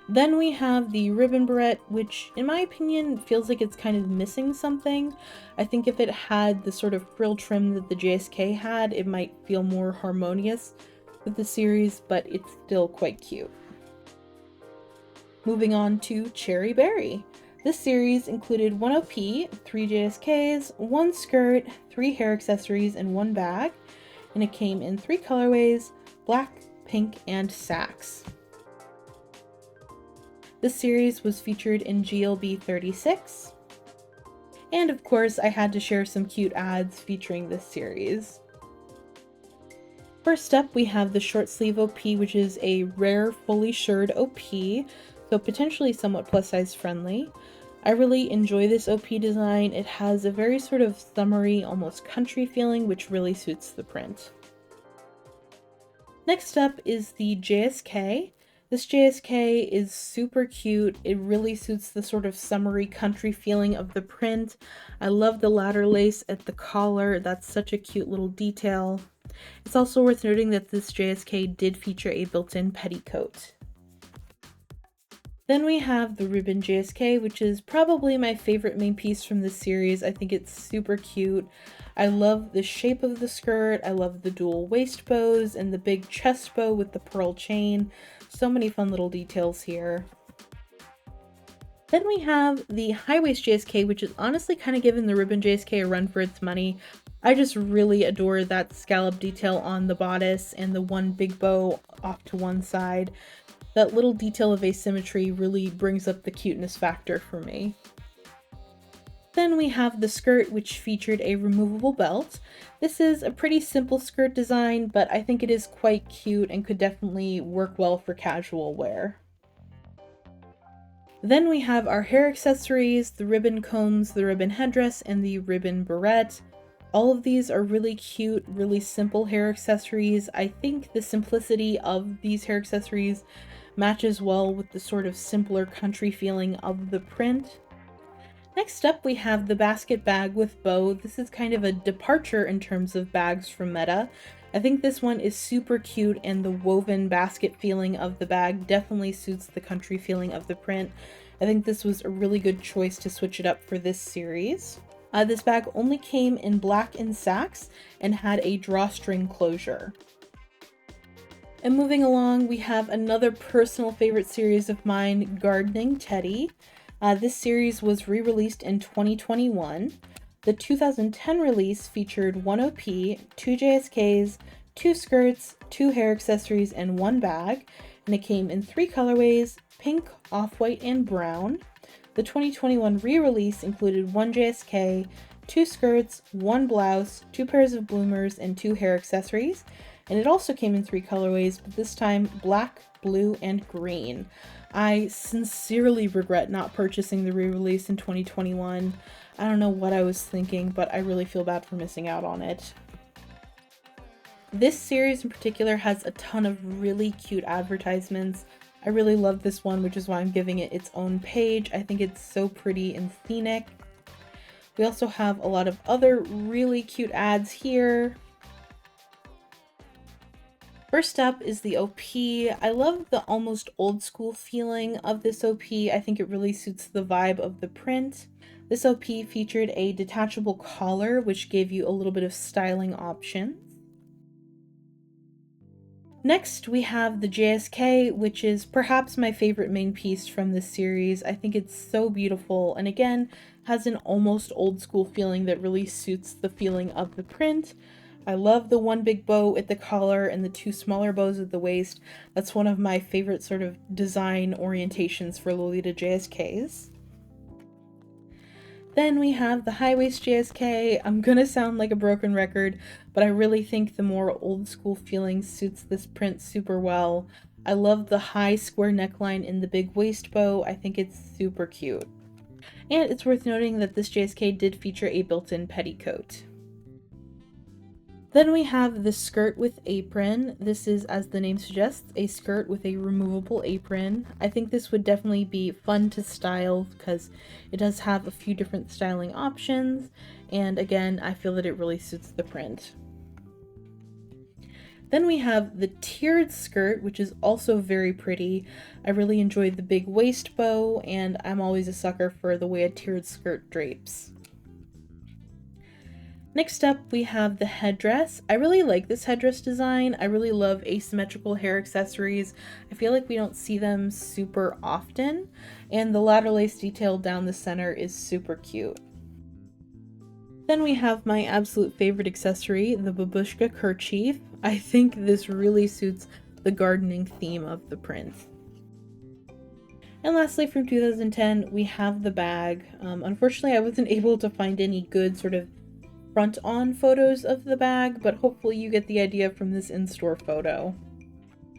Then we have the ribbon barrette, which in my opinion feels like it's kind of missing something. I think if it had the sort of frill trim that the JSK had, it might feel more harmonious with the series, but it's still quite cute. Moving on to Cherry Berry. This series included 1 OP, 3 JSKs, 1 skirt, 3 hair accessories, and 1 bag, and it came in 3 colorways, black, pink, and sax. This series was featured in GLB 36. And of course, I had to share some cute ads featuring this series. First up, we have the short sleeve OP, which is a rare fully shirred OP, so potentially somewhat plus size friendly. I really enjoy this OP design. It has a very sort of summery, almost country feeling, which really suits the print. Next up is the JSK. This JSK is super cute. It really suits the sort of summery country feeling of the print. I love the ladder lace at the collar. That's such a cute little detail. It's also worth noting that this JSK did feature a built-in petticoat. Then we have the ribbon JSK, which is probably my favorite main piece from this series. I think it's super cute. I love the shape of the skirt. I love the dual waist bows and the big chest bow with the pearl chain. So many fun little details here. Then we have the high waist JSK, which is honestly kind of giving the ribbon JSK a run for its money. I just really adore that scallop detail on the bodice and the one big bow off to one side. That little detail of asymmetry really brings up the cuteness factor for me. Then we have the skirt, which featured a removable belt. This is a pretty simple skirt design, but I think it is quite cute and could definitely work well for casual wear. Then we have our hair accessories, the ribbon combs, the ribbon headdress, and the ribbon barrette. All of these are really cute, really simple hair accessories. I think the simplicity of these hair accessories matches well with the sort of simpler country feeling of the print. Next up, we have the basket bag with bow. This is kind of a departure in terms of bags from Meta. I think this one is super cute, and the woven basket feeling of the bag definitely suits the country feeling of the print. I think this was a really good choice to switch it up for this series. This bag only came in black and sax and had a drawstring closure. And moving along, we have another personal favorite series of mine, Gardening Teddy. This series was re-released in 2021. The 2010 release featured 1 OP, 2 JSKs, 2 skirts, 2 hair accessories, and 1 bag, and it came in 3 colorways, pink, off-white, and brown. The 2021 re-release included 1 JSK, 2 skirts, 1 blouse, 2 pairs of bloomers, and 2 hair accessories, and it also came in 3 colorways, but this time black, blue, and green. I sincerely regret not purchasing the re-release in 2021. I don't know what I was thinking, but I really feel bad for missing out on it. This series in particular has a ton of really cute advertisements. I really love this one, which is why I'm giving it its own page. I think it's so pretty and scenic. We also have a lot of other really cute ads here. First up is the OP. I love the almost old school feeling of this OP. I think it really suits the vibe of the print. This OP featured a detachable collar, which gave you a little bit of styling options. Next, we have the JSK, which is perhaps my favorite main piece from this series. I think it's so beautiful, and again, has an almost old school feeling that really suits the feeling of the print. I love the one big bow at the collar and the 2 smaller bows at the waist. That's one of my favorite sort of design orientations for Lolita JSKs. Then we have the high waist JSK. I'm gonna sound like a broken record, but I really think the more old school feeling suits this print super well. I love the high square neckline in the big waist bow. I think it's super cute. And it's worth noting that this JSK did feature a built-in petticoat. Then we have the skirt with apron. This is, as the name suggests, a skirt with a removable apron. I think this would definitely be fun to style because it does have a few different styling options, and again, I feel that it really suits the print. Then we have the tiered skirt, which is also very pretty. I really enjoyed the big waist bow, and I'm always a sucker for the way a tiered skirt drapes. Next up, we have the headdress. I really like this headdress design. I really love asymmetrical hair accessories. I feel like we don't see them super often, and the ladder lace detail down the center is super cute. Then we have my absolute favorite accessory, the babushka kerchief. I think this really suits the gardening theme of the print. And lastly, from 2010, we have the bag. Unfortunately, I wasn't able to find any good sort of front-on photos of the bag, but hopefully you get the idea from this in-store photo.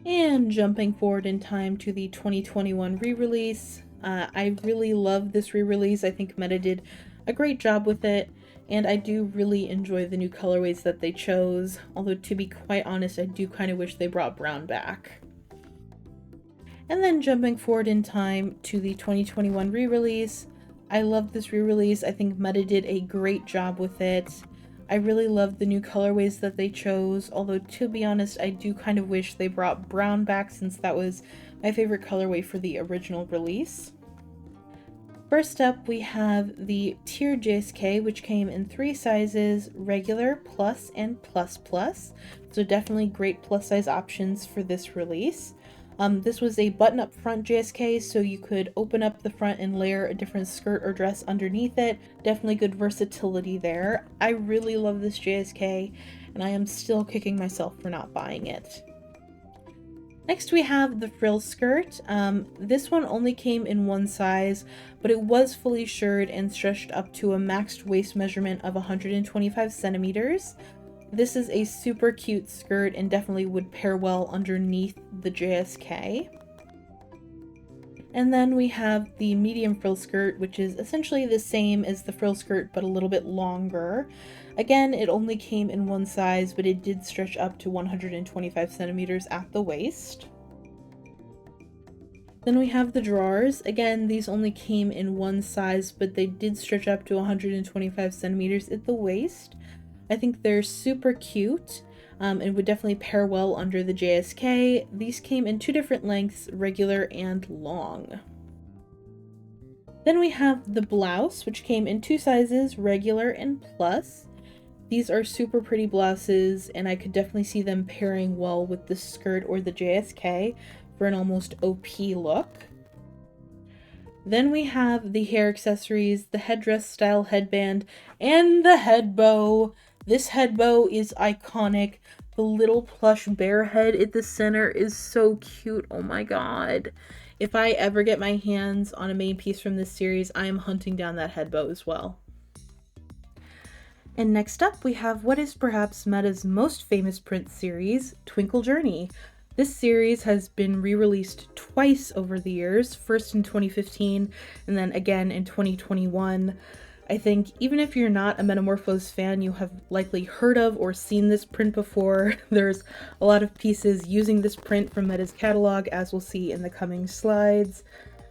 And jumping forward in time to the 2021 re-release, I really love this re-release. I think Meta did a great job with it, and I do really enjoy the new colorways that they chose, although to be quite honest, I do kind of wish they brought brown back. And then jumping forward in time to the 2021 re-release, I love this re-release. I think Meta did a great job with it. I really love the new colorways that they chose, although to be honest, I do kind of wish they brought brown back since that was my favorite colorway for the original release. First up, we have the Tier JSK, which came in 3 sizes, regular, plus, and plus plus. So definitely great plus size options for this release. This was a button-up front JSK, so you could open up the front and layer a different skirt or dress underneath it. Definitely good versatility there. I really love this JSK, and I am still kicking myself for not buying it. Next we have the frill skirt. This one only came in 1 size, but it was fully shirred and stretched up to a maxed waist measurement of 125 centimeters. This is a super cute skirt and definitely would pair well underneath the JSK. And then we have the medium frill skirt, which is essentially the same as the frill skirt, but a little bit longer. Again, it only came in 1 size, but it did stretch up to 125 centimeters at the waist. Then we have the drawers. Again, these only came in 1 size, but they did stretch up to 125 centimeters at the waist. I think they're super cute. And would definitely pair well under the JSK. These came in 2 different lengths, regular and long. Then we have the blouse, which came in 2 sizes, regular and plus. These are super pretty blouses, and I could definitely see them pairing well with the skirt or the JSK for an almost OP look. Then we have the hair accessories, the headdress style headband, and the head bow. This head bow is iconic. The little plush bear head at the center is so cute. Oh my god. If I ever get my hands on a main piece from this series, I am hunting down that head bow as well. And next up, we have what is perhaps Meta's most famous print series, Twinkle Journey. This series has been re-released twice over the years, first in 2015 and then again in 2021. I think even if you're not a Metamorphose fan, you have likely heard of or seen this print before. There's a lot of pieces using this print from Meta's catalog, as we'll see in the coming slides.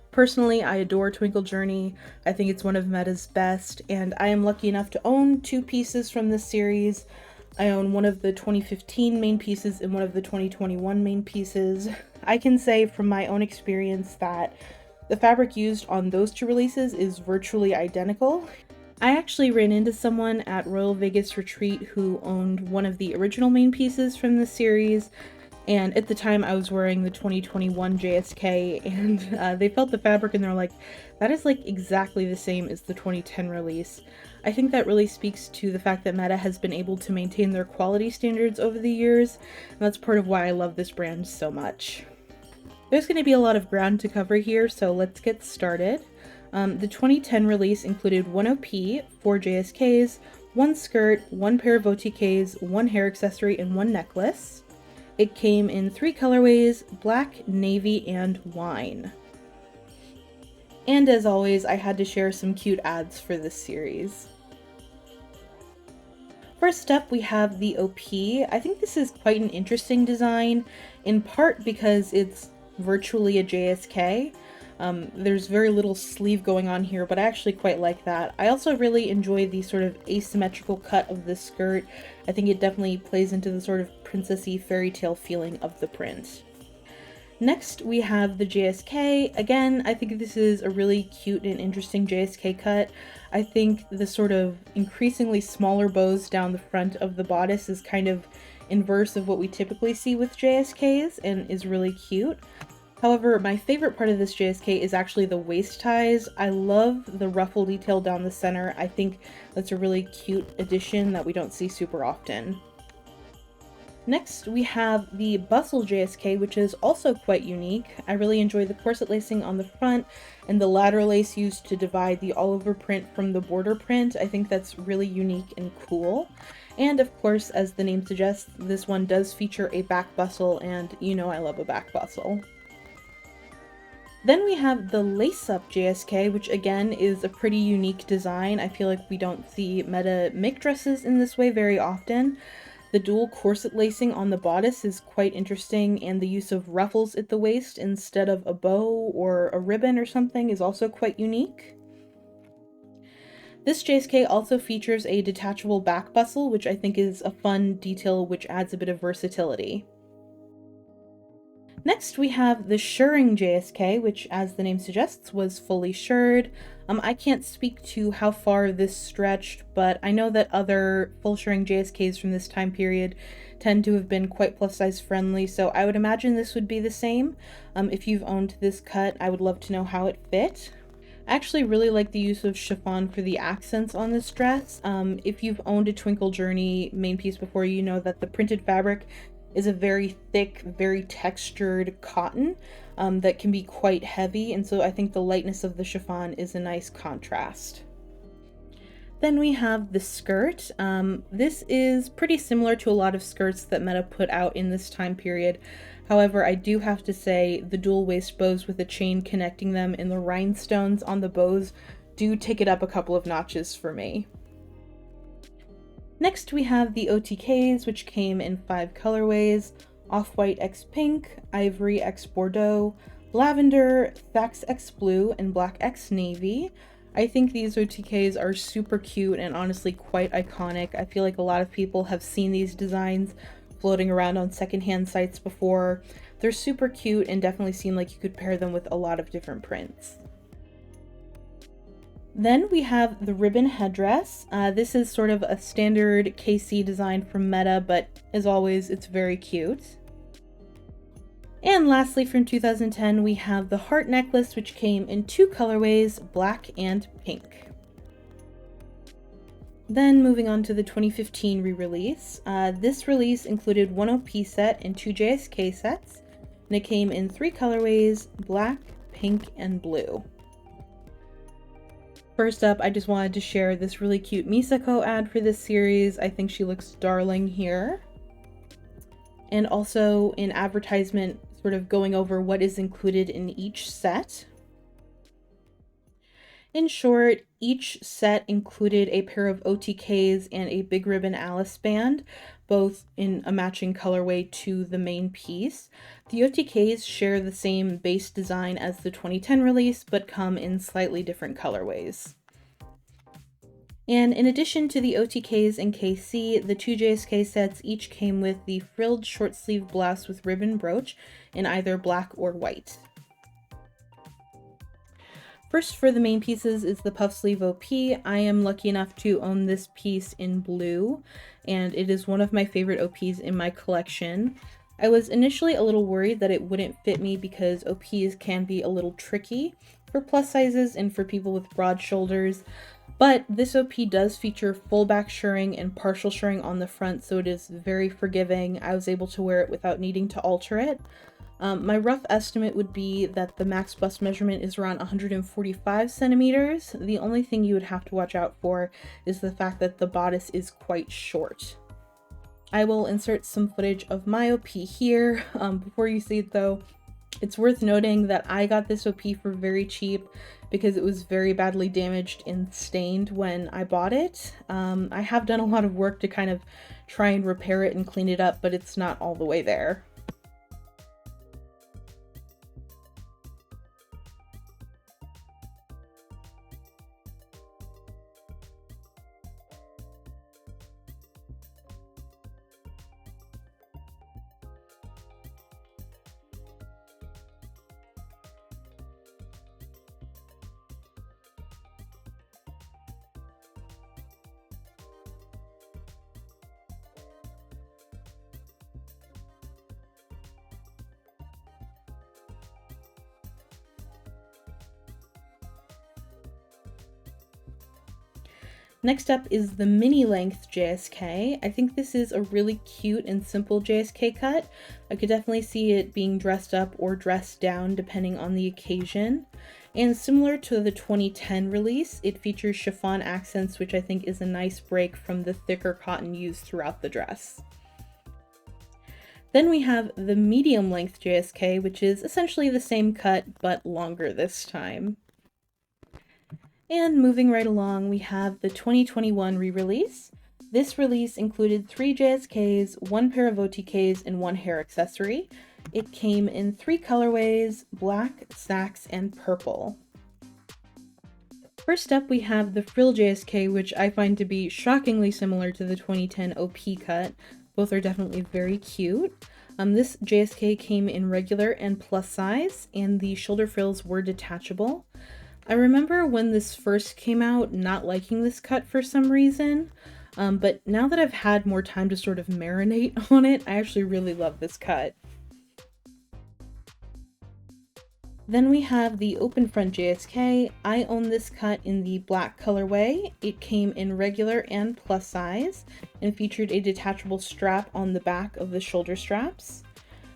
Personally, I adore Twinkle Journey. I think it's one of Meta's best, and I am lucky enough to own 2 pieces from this series. I own one of the 2015 main pieces and one of the 2021 main pieces. I can say from my own experience that the fabric used on those 2 releases is virtually identical. I actually ran into someone at Royal Vegas Retreat who owned one of the original main pieces from the series, and at the time I was wearing the 2021 JSK, and they felt the fabric and they're like, that is like exactly the same as the 2010 release. I think that really speaks to the fact that Meta has been able to maintain their quality standards over the years, and that's part of why I love this brand so much. There's going to be a lot of ground to cover here, so let's get started. The 2010 release included 1 OP, 4 JSKs, 1 skirt, 1 pair of OTKs, 1 hair accessory, and 1 necklace. It came in 3 colorways, black, navy, and wine. And as always, I had to share some cute ads for this series. First up, we have the OP. I think this is quite an interesting design, in part because it's virtually a JSK. There's very little sleeve going on here, but I actually quite like that. I also really enjoy the sort of asymmetrical cut of the skirt. I think it definitely plays into the sort of princessy fairy tale feeling of the print. Next, we have the JSK. Again, I think this is a really cute and interesting JSK cut. I think the sort of increasingly smaller bows down the front of the bodice is kind of inverse of what we typically see with JSKs and is really cute. However, my favorite part of this JSK is actually the waist ties. I love the ruffle detail down the center. I think that's a really cute addition that we don't see super often. Next, we have the Bustle JSK, which is also quite unique. I really enjoy the corset lacing on the front and the lateral lace used to divide the all-over print from the border print. I think that's really unique and cool. And of course, as the name suggests, this one does feature a back bustle, and you know I love a back bustle. Then we have the lace-up JSK, which again is a pretty unique design. I feel like we don't see Meta make dresses in this way very often. The dual corset lacing on the bodice is quite interesting, and the use of ruffles at the waist instead of a bow or a ribbon or something is also quite unique. This JSK also features a detachable back bustle, which I think is a fun detail which adds a bit of versatility. Next, we have the shirring JSK, which, as the name suggests, was fully shirred. I can't speak to how far this stretched, but I know that other full shirring JSKs from this time period tend to have been quite plus size friendly, so I would imagine this would be the same. If you've owned this cut, I would love to know how it fit. I actually really like the use of chiffon for the accents on this dress. If you've owned a Twinkle Journey main piece before, you know that the printed fabric is a very thick, very textured cotton that can be quite heavy, and so I think the lightness of the chiffon is a nice contrast. Then we have the skirt. This is pretty similar to a lot of skirts that Meta put out in this time period. However, I do have to say the dual waist bows with a chain connecting them and the rhinestones on the bows do take it up a couple of notches for me. Next we have the OTKs, which came in 5 colorways: Off-White x Pink, Ivory x Bordeaux, Lavender, Thax x Blue, and Black x Navy. I think these OTKs are super cute and honestly quite iconic. I feel like a lot of people have seen these designs floating around on secondhand sites before. They're super cute and definitely seem like you could pair them with a lot of different prints. Then we have the ribbon headdress. This is sort of a standard KC design from Meta, but as always, it's very cute. And lastly, from 2010, we have the heart necklace, which came in 2 colorways, black and pink. Then moving on to the 2015 re-release. This release included 1 OP set and 2 JSK sets, and it came in 3 colorways, black, pink, and blue. First up, I just wanted to share this really cute Misako ad for this series. I think she looks darling here. And also in advertisement, sort of going over what is included in each set. In short, each set included a pair of OTKs and a big ribbon Alice band, both in a matching colorway to the main piece. The OTKs share the same base design as the 2010 release, but come in slightly different colorways. And in addition to the OTKs and KC, the 2 JSK sets each came with the frilled short sleeve blouse with ribbon brooch in either black or white. First, for the main pieces, is the puff sleeve OP. I am lucky enough to own this piece in blue, and it is one of my favorite OPs in my collection. I was initially a little worried that it wouldn't fit me because OPs can be a little tricky for plus sizes and for people with broad shoulders, but this OP does feature full back shirring and partial shirring on the front, so it is very forgiving. I was able to wear it without needing to alter it. My rough estimate would be that the max bust measurement is around 145 centimeters. The only thing you would have to watch out for is the fact that the bodice is quite short. I will insert some footage of my OP here. Before you see it though, it's worth noting that I got this OP for very cheap because it was very badly damaged and stained when I bought it. I have done a lot of work to kind of try and repair it and clean it up, but it's not all the way there. Next up is the mini length JSK. I think this is a really cute and simple JSK cut. I could definitely see it being dressed up or dressed down depending on the occasion. And similar to the 2010 release, it features chiffon accents, which I think is a nice break from the thicker cotton used throughout the dress. Then we have the medium length JSK, which is essentially the same cut but longer this time. And moving right along, we have the 2021 re-release. This release included 3 JSKs, 1 pair of OTKs, and 1 hair accessory. It came in 3 colorways, black, sax, and purple. First up, we have the frill JSK, which I find to be shockingly similar to the 2010 OP cut. Both are definitely very cute. This JSK came in regular and plus size, and the shoulder frills were detachable. I remember when this first came out not liking this cut for some reason, but now that I've had more time to sort of marinate on it, I actually really love this cut. Then we have the open front JSK. I own this cut in the black colorway. It came in regular and plus size and featured a detachable strap on the back of the shoulder straps.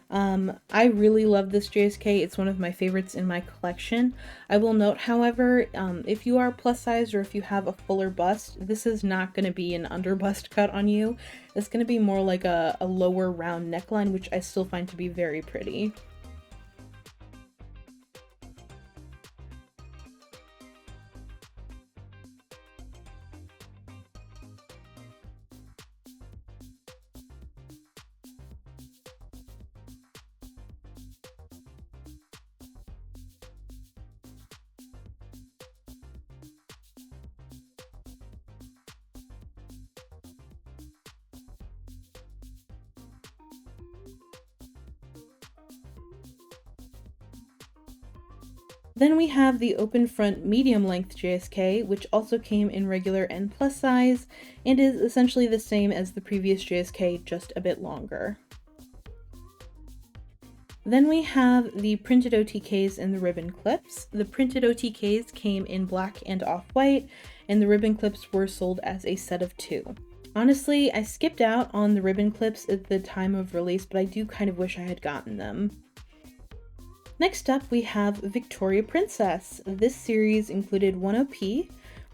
I really love this JSK. It's one of my favorites in my collection. I will note, however, if you are plus size or if you have a fuller bust, this is not going to be an under bust cut on you. It's going to be more like a lower round neckline, which I still find to be very pretty. Then we have the open front medium length JSK, which also came in regular and plus size, and is essentially the same as the previous JSK, just a bit longer. Then we have the printed OTKs and the ribbon clips. The printed OTKs came in black and off-white, and the ribbon clips were sold as a set of 2. Honestly, I skipped out on the ribbon clips at the time of release, but I do kind of wish I had gotten them. Next up, we have Victoria Princess. This series included 1 OP,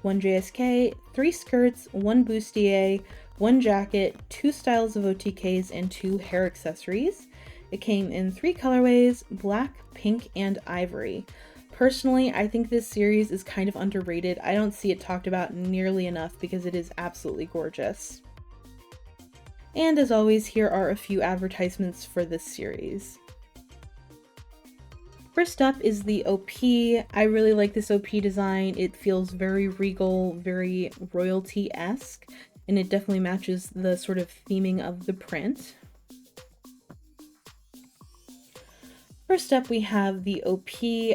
1 JSK, 3 skirts, 1 bustier, 1 jacket, 2 styles of OTKs, and 2 hair accessories. It came in 3 colorways, black, pink, and ivory. Personally, I think this series is kind of underrated. I don't see it talked about nearly enough because it is absolutely gorgeous. And as always, here are a few advertisements for this series. First up is the OP. I really like this OP design. It feels very regal, very royalty-esque, and it definitely matches the sort of theming of the print. First up, we have the OP.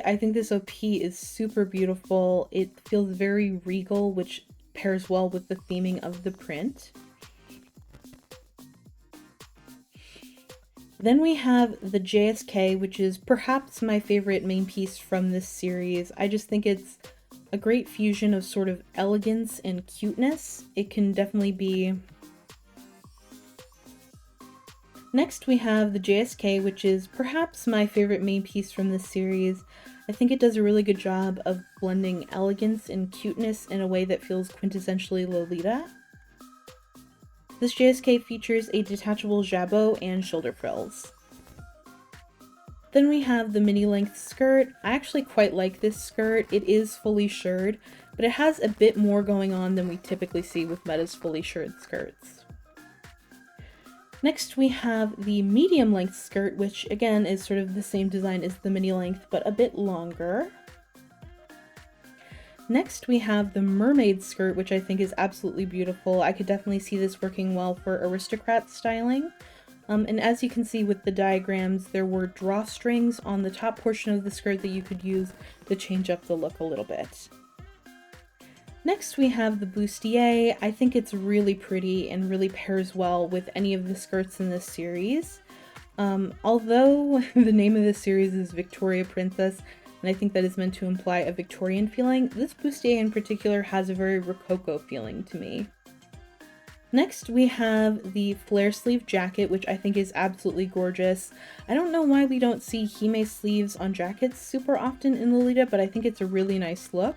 I think this OP is super beautiful. It feels very regal, which pairs well with the theming of the print. Then we have the JSK, which is perhaps my favorite main piece from this series. I just think it's a great fusion of sort of elegance and cuteness. It can definitely be... Next we have the JSK, which is perhaps my favorite main piece from this series. I think it does a really good job of blending elegance and cuteness in a way that feels quintessentially Lolita. This JSK features a detachable jabot and shoulder frills. Then we have the mini length skirt. I actually quite like this skirt. It is fully shirred, but it has a bit more going on than we typically see with Meta's fully shirred skirts. Next we have the medium length skirt, which again is sort of the same design as the mini length, but a bit longer. Next we have the mermaid skirt, which I think is absolutely beautiful. I could definitely see this working well for aristocrat styling. And as you can see with the diagrams, there were drawstrings on the top portion of the skirt that you could use to change up the look a little bit. Next we have the bustier. I think it's really pretty and really pairs well with any of the skirts in this series. Although the name of this series is Victoria Princess, and I think that is meant to imply a Victorian feeling, this bustier in particular has a very Rococo feeling to me. Next we have the flare sleeve jacket, which I think is absolutely gorgeous. I don't know why we don't see Hime sleeves on jackets super often in Lolita, but I think it's a really nice look.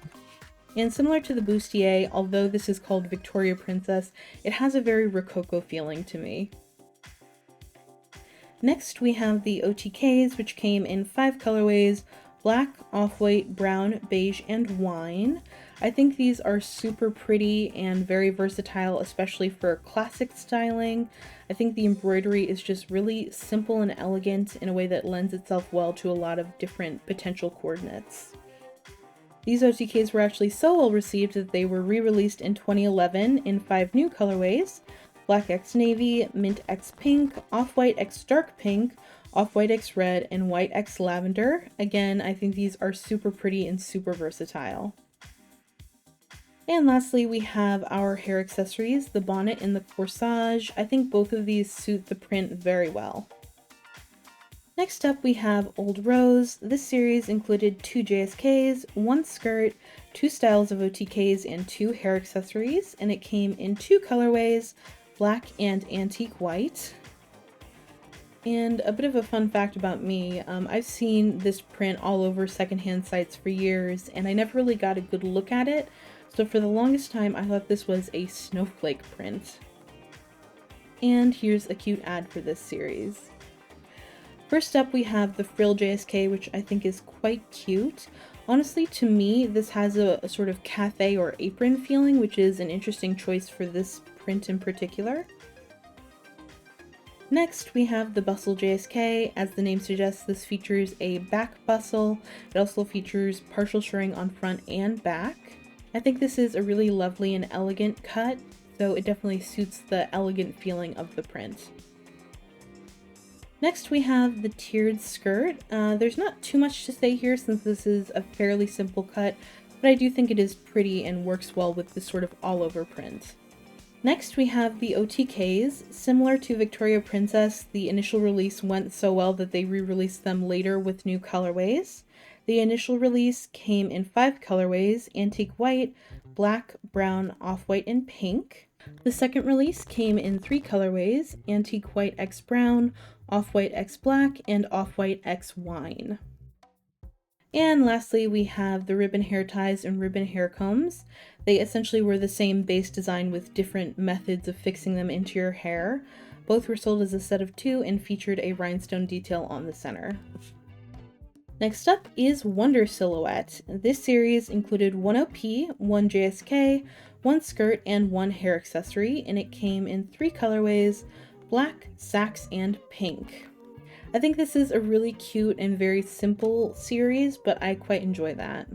And similar to the bustier, although this is called Victoria Princess, it has a very Rococo feeling to me. Next we have the OTKs, which came in 5 colorways: black, off-white, brown, beige, and wine. I think these are super pretty and very versatile, especially for classic styling. I think the embroidery is just really simple and elegant in a way that lends itself well to a lot of different potential coordinates. These OTKs were actually so well received that they were re-released in 2011 in 5 new colorways: Black X Navy, Mint X Pink, Off-White X Dark Pink, Off-White X Red, and White X Lavender. Again, I think these are super pretty and super versatile. And lastly, we have our hair accessories, the bonnet and the corsage. I think both of these suit the print very well. Next up, we have Old Rose. This series included 2 JSKs, 1 skirt, 2 styles of OTKs, and 2 hair accessories, and it came in 2 colorways, black and antique white. And a bit of a fun fact about me, I've seen this print all over secondhand sites for years, and I never really got a good look at it, so for the longest time I thought this was a snowflake print. And here's a cute ad for this series. First up, we have the Frill JSK, which I think is quite cute. Honestly, to me, this has a sort of cafe or apron feeling, which is an interesting choice for this print in particular. Next, we have the Bustle JSK. As the name suggests, this features a back bustle. It also features partial shirring on front and back. I think this is a really lovely and elegant cut, so it definitely suits the elegant feeling of the print. Next, we have the tiered skirt. There's not too much to say here since this is a fairly simple cut, but I do think it is pretty and works well with this sort of all-over print. Next, we have the OTKs. Similar to Victoria Princess, the initial release went so well that they re-released them later with new colorways. The initial release came in 5 colorways: antique white, black, brown, off-white, and pink. The second release came in 3 colorways: antique white x brown, off-white x black, and off-white x wine. And lastly, we have the ribbon hair ties and ribbon hair combs. They essentially were the same base design with different methods of fixing them into your hair. Both were sold as a set of 2 and featured a rhinestone detail on the center. Next up is Wonder Silhouette. This series included 1 OP, 1 JSK, 1 skirt, and 1 hair accessory, and it came in 3 colorways: black, sax, and pink. I think this is a really cute and very simple series, but I quite enjoy that.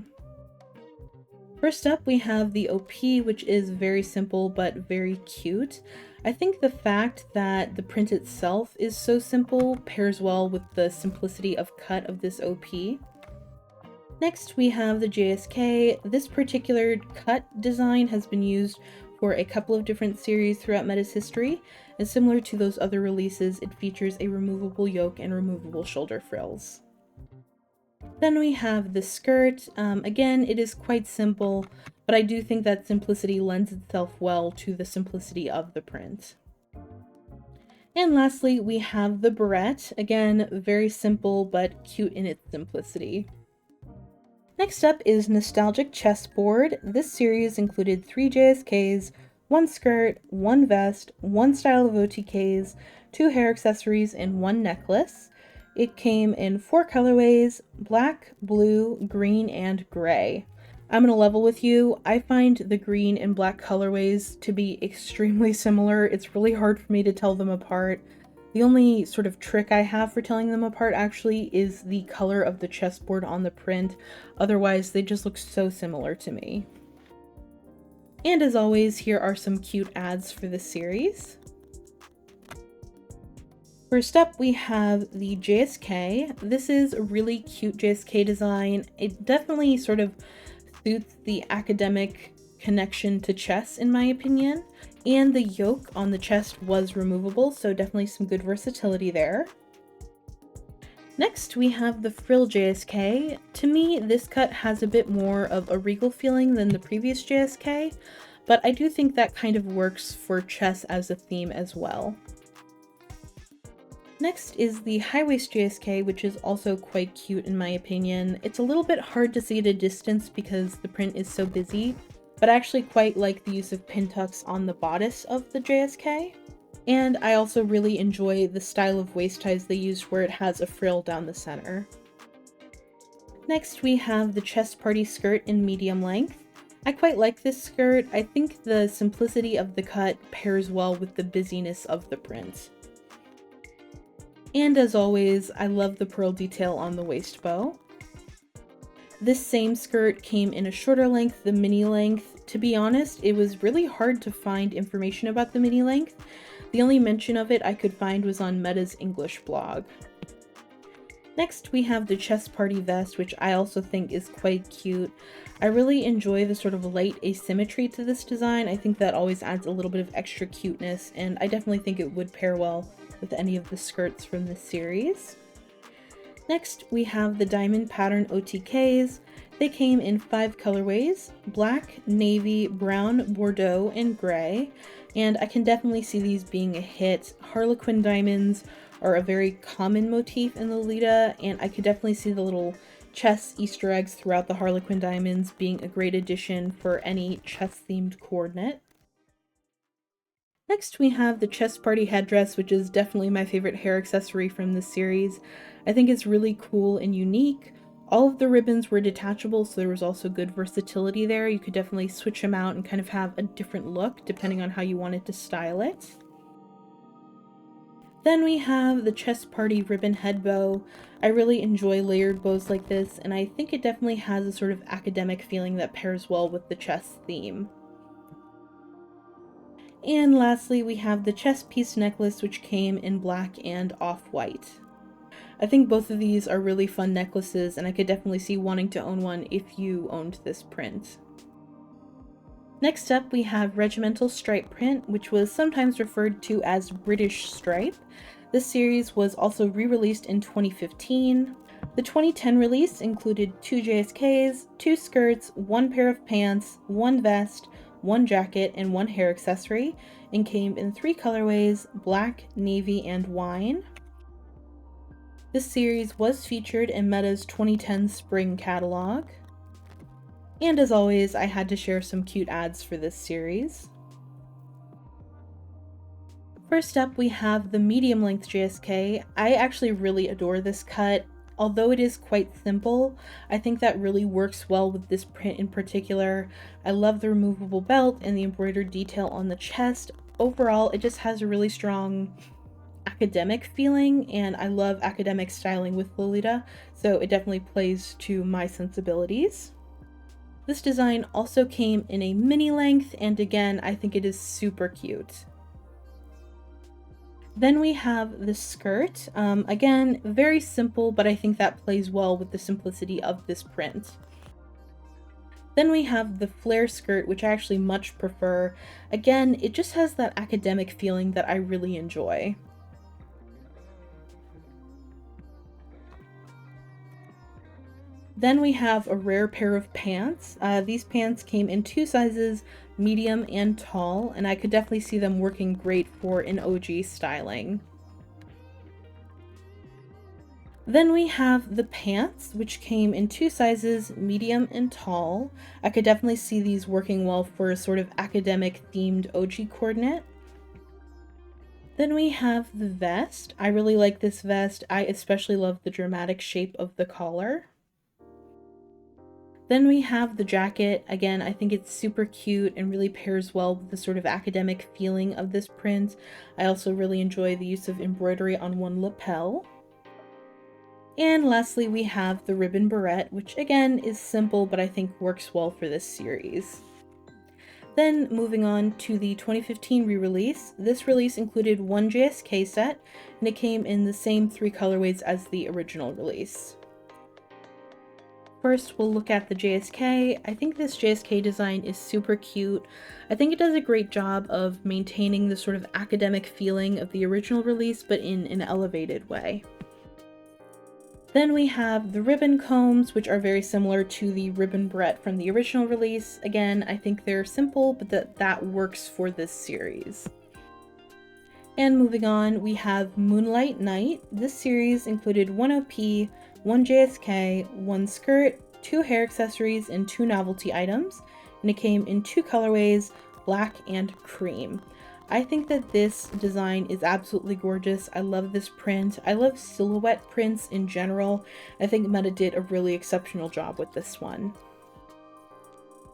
First up, we have the OP, which is very simple but very cute. I think the fact that the print itself is so simple pairs well with the simplicity of cut of this OP. Next, we have the JSK. This particular cut design has been used for a couple of different series throughout Meta's history, and similar to those other releases, it features a removable yoke and removable shoulder frills. Then we have the skirt. Again, it is quite simple, but I do think that simplicity lends itself well to the simplicity of the print. And lastly, we have the barrette. Again, very simple but cute in its simplicity. Next up is Nostalgic Chessboard. This series included 3 JSKs, 1 skirt, 1 vest, 1 style of OTKs, 2 hair accessories, and 1 necklace. It came in 4 colorways: black, blue, green, and gray. I'm gonna level with you. I find the green and black colorways to be extremely similar. It's really hard for me to tell them apart. The only sort of trick I have for telling them apart actually is the color of the chessboard on the print. Otherwise, they just look so similar to me. And as always, here are some cute ads for this series. First up, we have the JSK. This is a really cute JSK design. It definitely sort of suits the academic connection to chess, in my opinion. And the yoke on the chest was removable, so definitely some good versatility there. Next, we have the Frill JSK. To me, this cut has a bit more of a regal feeling than the previous JSK, but I do think that kind of works for chess as a theme as well. Next is the high waist JSK, which is also quite cute in my opinion. It's a little bit hard to see at a distance because the print is so busy, but I actually quite like the use of pin tucks on the bodice of the JSK. And I also really enjoy the style of waist ties they used where it has a frill down the center. Next, we have the chest party skirt in medium length. I quite like this skirt. I think the simplicity of the cut pairs well with the busyness of the print. And as always, I love the pearl detail on the waist bow. This same skirt came in a shorter length, the mini length. to be honest, it was really hard to find information about the mini length. The only mention of it I could find was on Meta's English blog. Next, we have the chest party vest, which I also think is quite cute. I really enjoy the sort of light asymmetry to this design. I think that always adds a little bit of extra cuteness, and I definitely think it would pair well with any of the skirts from this series. Next, we have the diamond pattern OTKs. They came in 5 colorways: black, navy, brown, bordeaux, and gray, and I can definitely see these being a hit. Harlequin diamonds are a very common motif in Lolita, and I could definitely see the little chess Easter eggs throughout the Harlequin diamonds being a great addition for any chess-themed coordinate. Next, we have the chest party headdress, which is definitely my favorite hair accessory from this series. I think it's really cool and unique. All of the ribbons were detachable, so there was also good versatility there. You could definitely switch them out and kind of have a different look depending on how you wanted to style it. Then we have the chest party ribbon head bow. I really enjoy layered bows like this, and I think it definitely has a sort of academic feeling that pairs well with the chess theme. And lastly, we have the chest piece necklace, which came in black and off-white. I think both of these are really fun necklaces, and I could definitely see wanting to own one if you owned this print. Next up, we have regimental stripe print, which was sometimes referred to as British stripe. This series was also re-released in 2015. The 2010 release included 2 JSKs, 2 skirts, 1 pair of pants, 1 vest, 1 jacket, and 1 hair accessory, and came in 3 colorways: black, navy, and wine. This series was featured in Meta's 2010 spring catalog. And as always, I had to share some cute ads for this series. First up, we have the medium length JSK. I actually really adore this cut. Although it is quite simple, I think that really works well with this print in particular. I love the removable belt and the embroidered detail on the chest. Overall, it just has a really strong academic feeling, and I love academic styling with Lolita, so it definitely plays to my sensibilities. This design also came in a mini length, and again, I think it is super cute. Then we have the skirt. Again, very simple, but I think that plays well with the simplicity of this print. Then we have the flare skirt, which I actually much prefer. Again, it just has that academic feeling that I really enjoy. Then we have a rare pair of pants. These pants came in 2 sizes, medium and tall, and I could definitely see them working great for an OG styling. Then we have the pants, which came in 2 sizes, medium and tall. I could definitely see these working well for a sort of academic themed OG coordinate. Then we have the vest. I really like this vest. I especially love the dramatic shape of the collar. Then we have the jacket. Again, I think it's super cute and really pairs well with the sort of academic feeling of this print. I also really enjoy the use of embroidery on one lapel. And lastly, we have the ribbon barrette, which again is simple, but I think works well for this series. Then moving on to the 2015 re-release. This release included 1 JSK set, and it came in the same 3 colorways as the original release. First, we'll look at the JSK. I think this JSK design is super cute. I think it does a great job of maintaining the sort of academic feeling of the original release, but in an elevated way. Then we have the ribbon combs, which are very similar to the ribbon barrette from the original release. Again, I think they're simple, but that works for this series. And moving on, we have Moonlight Night. This series included 1 OP, 1 JSK, 1 skirt, 2 hair accessories, and 2 novelty items, and it came in 2 colorways, black and cream. I think that this design is absolutely gorgeous. I love this print. I love silhouette prints in general. I think Meta did a really exceptional job with this one.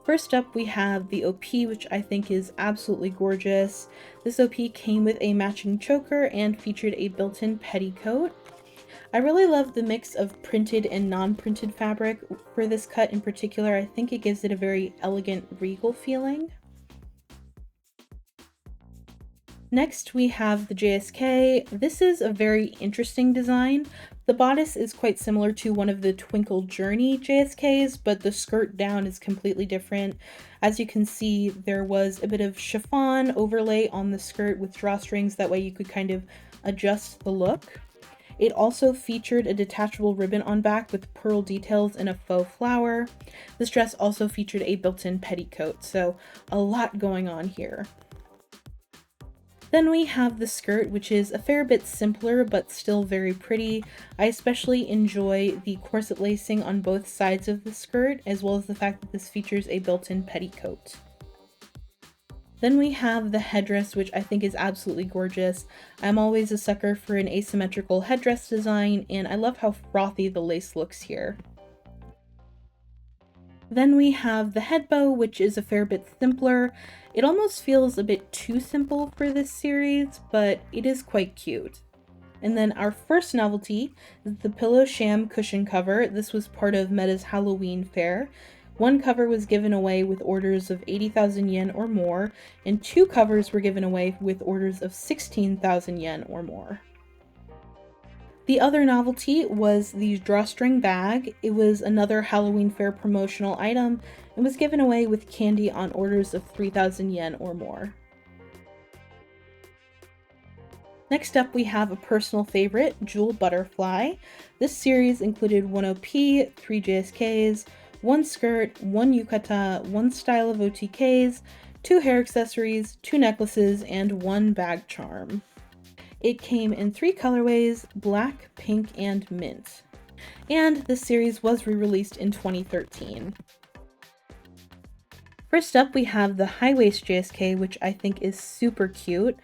First up, we have the OP, which I think is absolutely gorgeous. This OP came with a matching choker and featured a built-in petticoat. I really love the mix of printed and non-printed fabric for this cut in particular. I think it gives it a very elegant, regal feeling. Next we have the JSK. This is a very interesting design. The bodice is quite similar to one of the Twinkle Journey JSKs, but the skirt down is completely different. As you can see, there was a bit of chiffon overlay on the skirt with drawstrings, that way you could kind of adjust the look. It also featured a detachable ribbon on back with pearl details and a faux flower. This dress also featured a built-in petticoat, so a lot going on here. Then we have the skirt, which is a fair bit simpler but still very pretty. I especially enjoy the corset lacing on both sides of the skirt, as well as the fact that this features a built-in petticoat. Then we have the headdress, which I think is absolutely gorgeous. I'm always a sucker for an asymmetrical headdress design, and I love how frothy the lace looks here. Then we have the head bow, which is a fair bit simpler. It almost feels a bit too simple for this series, but it is quite cute. And then our first novelty is the Pillow Sham cushion cover. This was part of Meta's Halloween fair. One cover was given away with orders of 80,000 yen or more, and 2 covers were given away with orders of 16,000 yen or more. The other novelty was the drawstring bag. It was another Halloween fair promotional item and was given away with candy on orders of 3,000 yen or more. Next up we have a personal favorite, Jewel Butterfly. This series included 1 OP, 3 JSKs, 1 skirt, 1 yukata, 1 style of OTKs, 2 hair accessories, 2 necklaces, and 1 bag charm. It came in 3 colorways, black, pink, and mint. And this series was re-released in 2013. First up, we have the high waist JSK, which I think is super cute.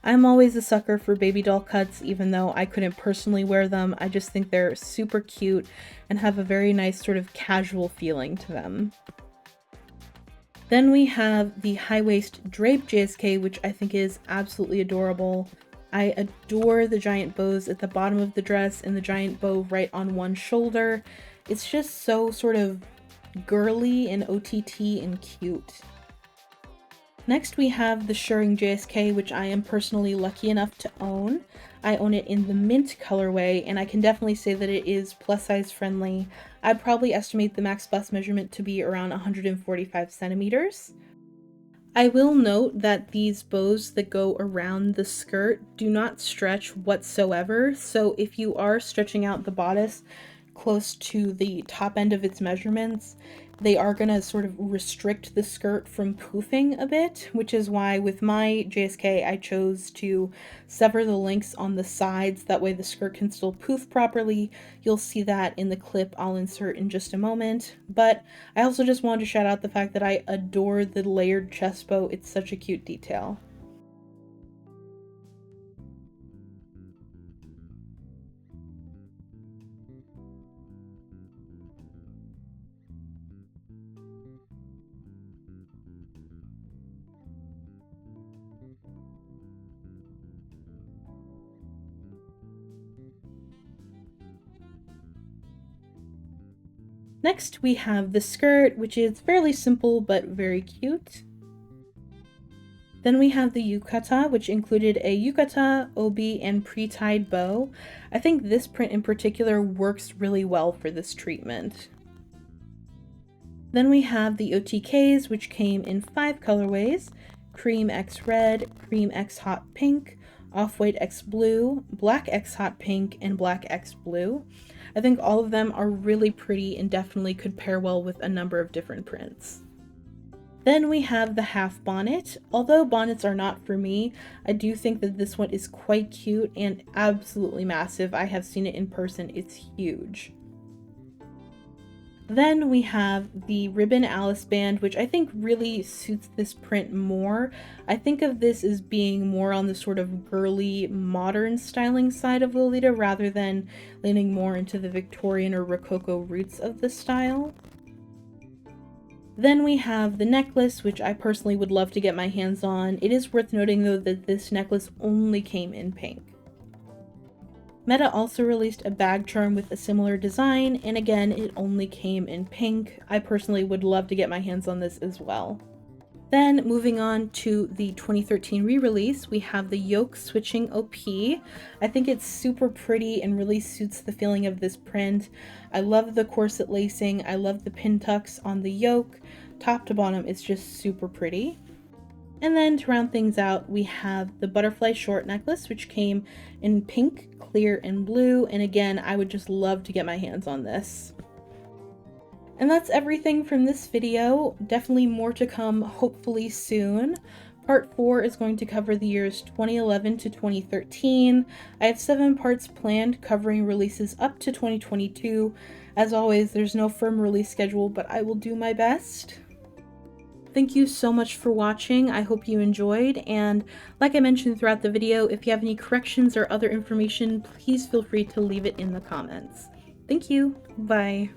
I'm always a sucker for baby doll cuts, even though I couldn't personally wear them. I just think they're super cute and have a very nice sort of casual feeling to them. Then we have the high waist drape JSK, which I think is absolutely adorable. I adore the giant bows at the bottom of the dress and the giant bow right on one shoulder. It's just so sort of girly and OTT and cute. Next we have the shirring JSK, which I am personally lucky enough to own. I own it in the mint colorway, and I can definitely say that it is plus size friendly. I'd probably estimate the max bust measurement to be around 145 centimeters. I will note that these bows that go around the skirt do not stretch whatsoever, so if you are stretching out the bodice close to the top end of its measurements, they are going to sort of restrict the skirt from poofing a bit, which is why with my JSK I chose to sever the links on the sides, that way the skirt can still poof properly. You'll see that in the clip I'll insert in just a moment, but I also just wanted to shout out the fact that I adore the layered chest bow. It's such a cute detail. Next we have the skirt, which is fairly simple but very cute. Then we have the yukata, which included a yukata, obi, and pre-tied bow. I think this print in particular works really well for this treatment. Then we have the OTKs, which came in 5 colorways: Cream X Red, Cream X Hot Pink, Off-White X Blue, Black X Hot Pink, and Black X Blue. I think all of them are really pretty and definitely could pair well with a number of different prints. Then we have the half bonnet. Although bonnets are not for me, I do think that this one is quite cute and absolutely massive. I have seen it in person, it's huge. Then we have the ribbon Alice band, which I think really suits this print more. I think of this as being more on the sort of girly, modern styling side of Lolita rather than leaning more into the Victorian or Rococo roots of the style. Then we have the necklace, which I personally would love to get my hands on. It is worth noting though that this necklace only came in pink. Meta also released a bag charm with a similar design, and again, it only came in pink. I personally would love to get my hands on this as well. Then moving on to the 2013 re-release, we have the yoke switching OP. I think it's super pretty and really suits the feeling of this print. I love the corset lacing, I love the pin tucks on the yoke. Top to bottom, it's just super pretty. And then to round things out, we have the butterfly short necklace, which came in pink, clear, and blue. And again, I would just love to get my hands on this. And that's everything from this video. Definitely more to come, hopefully soon. Part 4 is going to cover the years 2011 to 2013. I have 7 parts planned covering releases up to 2022. As always, there's no firm release schedule, but I will do my best. Thank you so much for watching. I hope you enjoyed, and like I mentioned throughout the video, if you have any corrections or other information, please feel free to leave it in the comments. Thank you. Bye.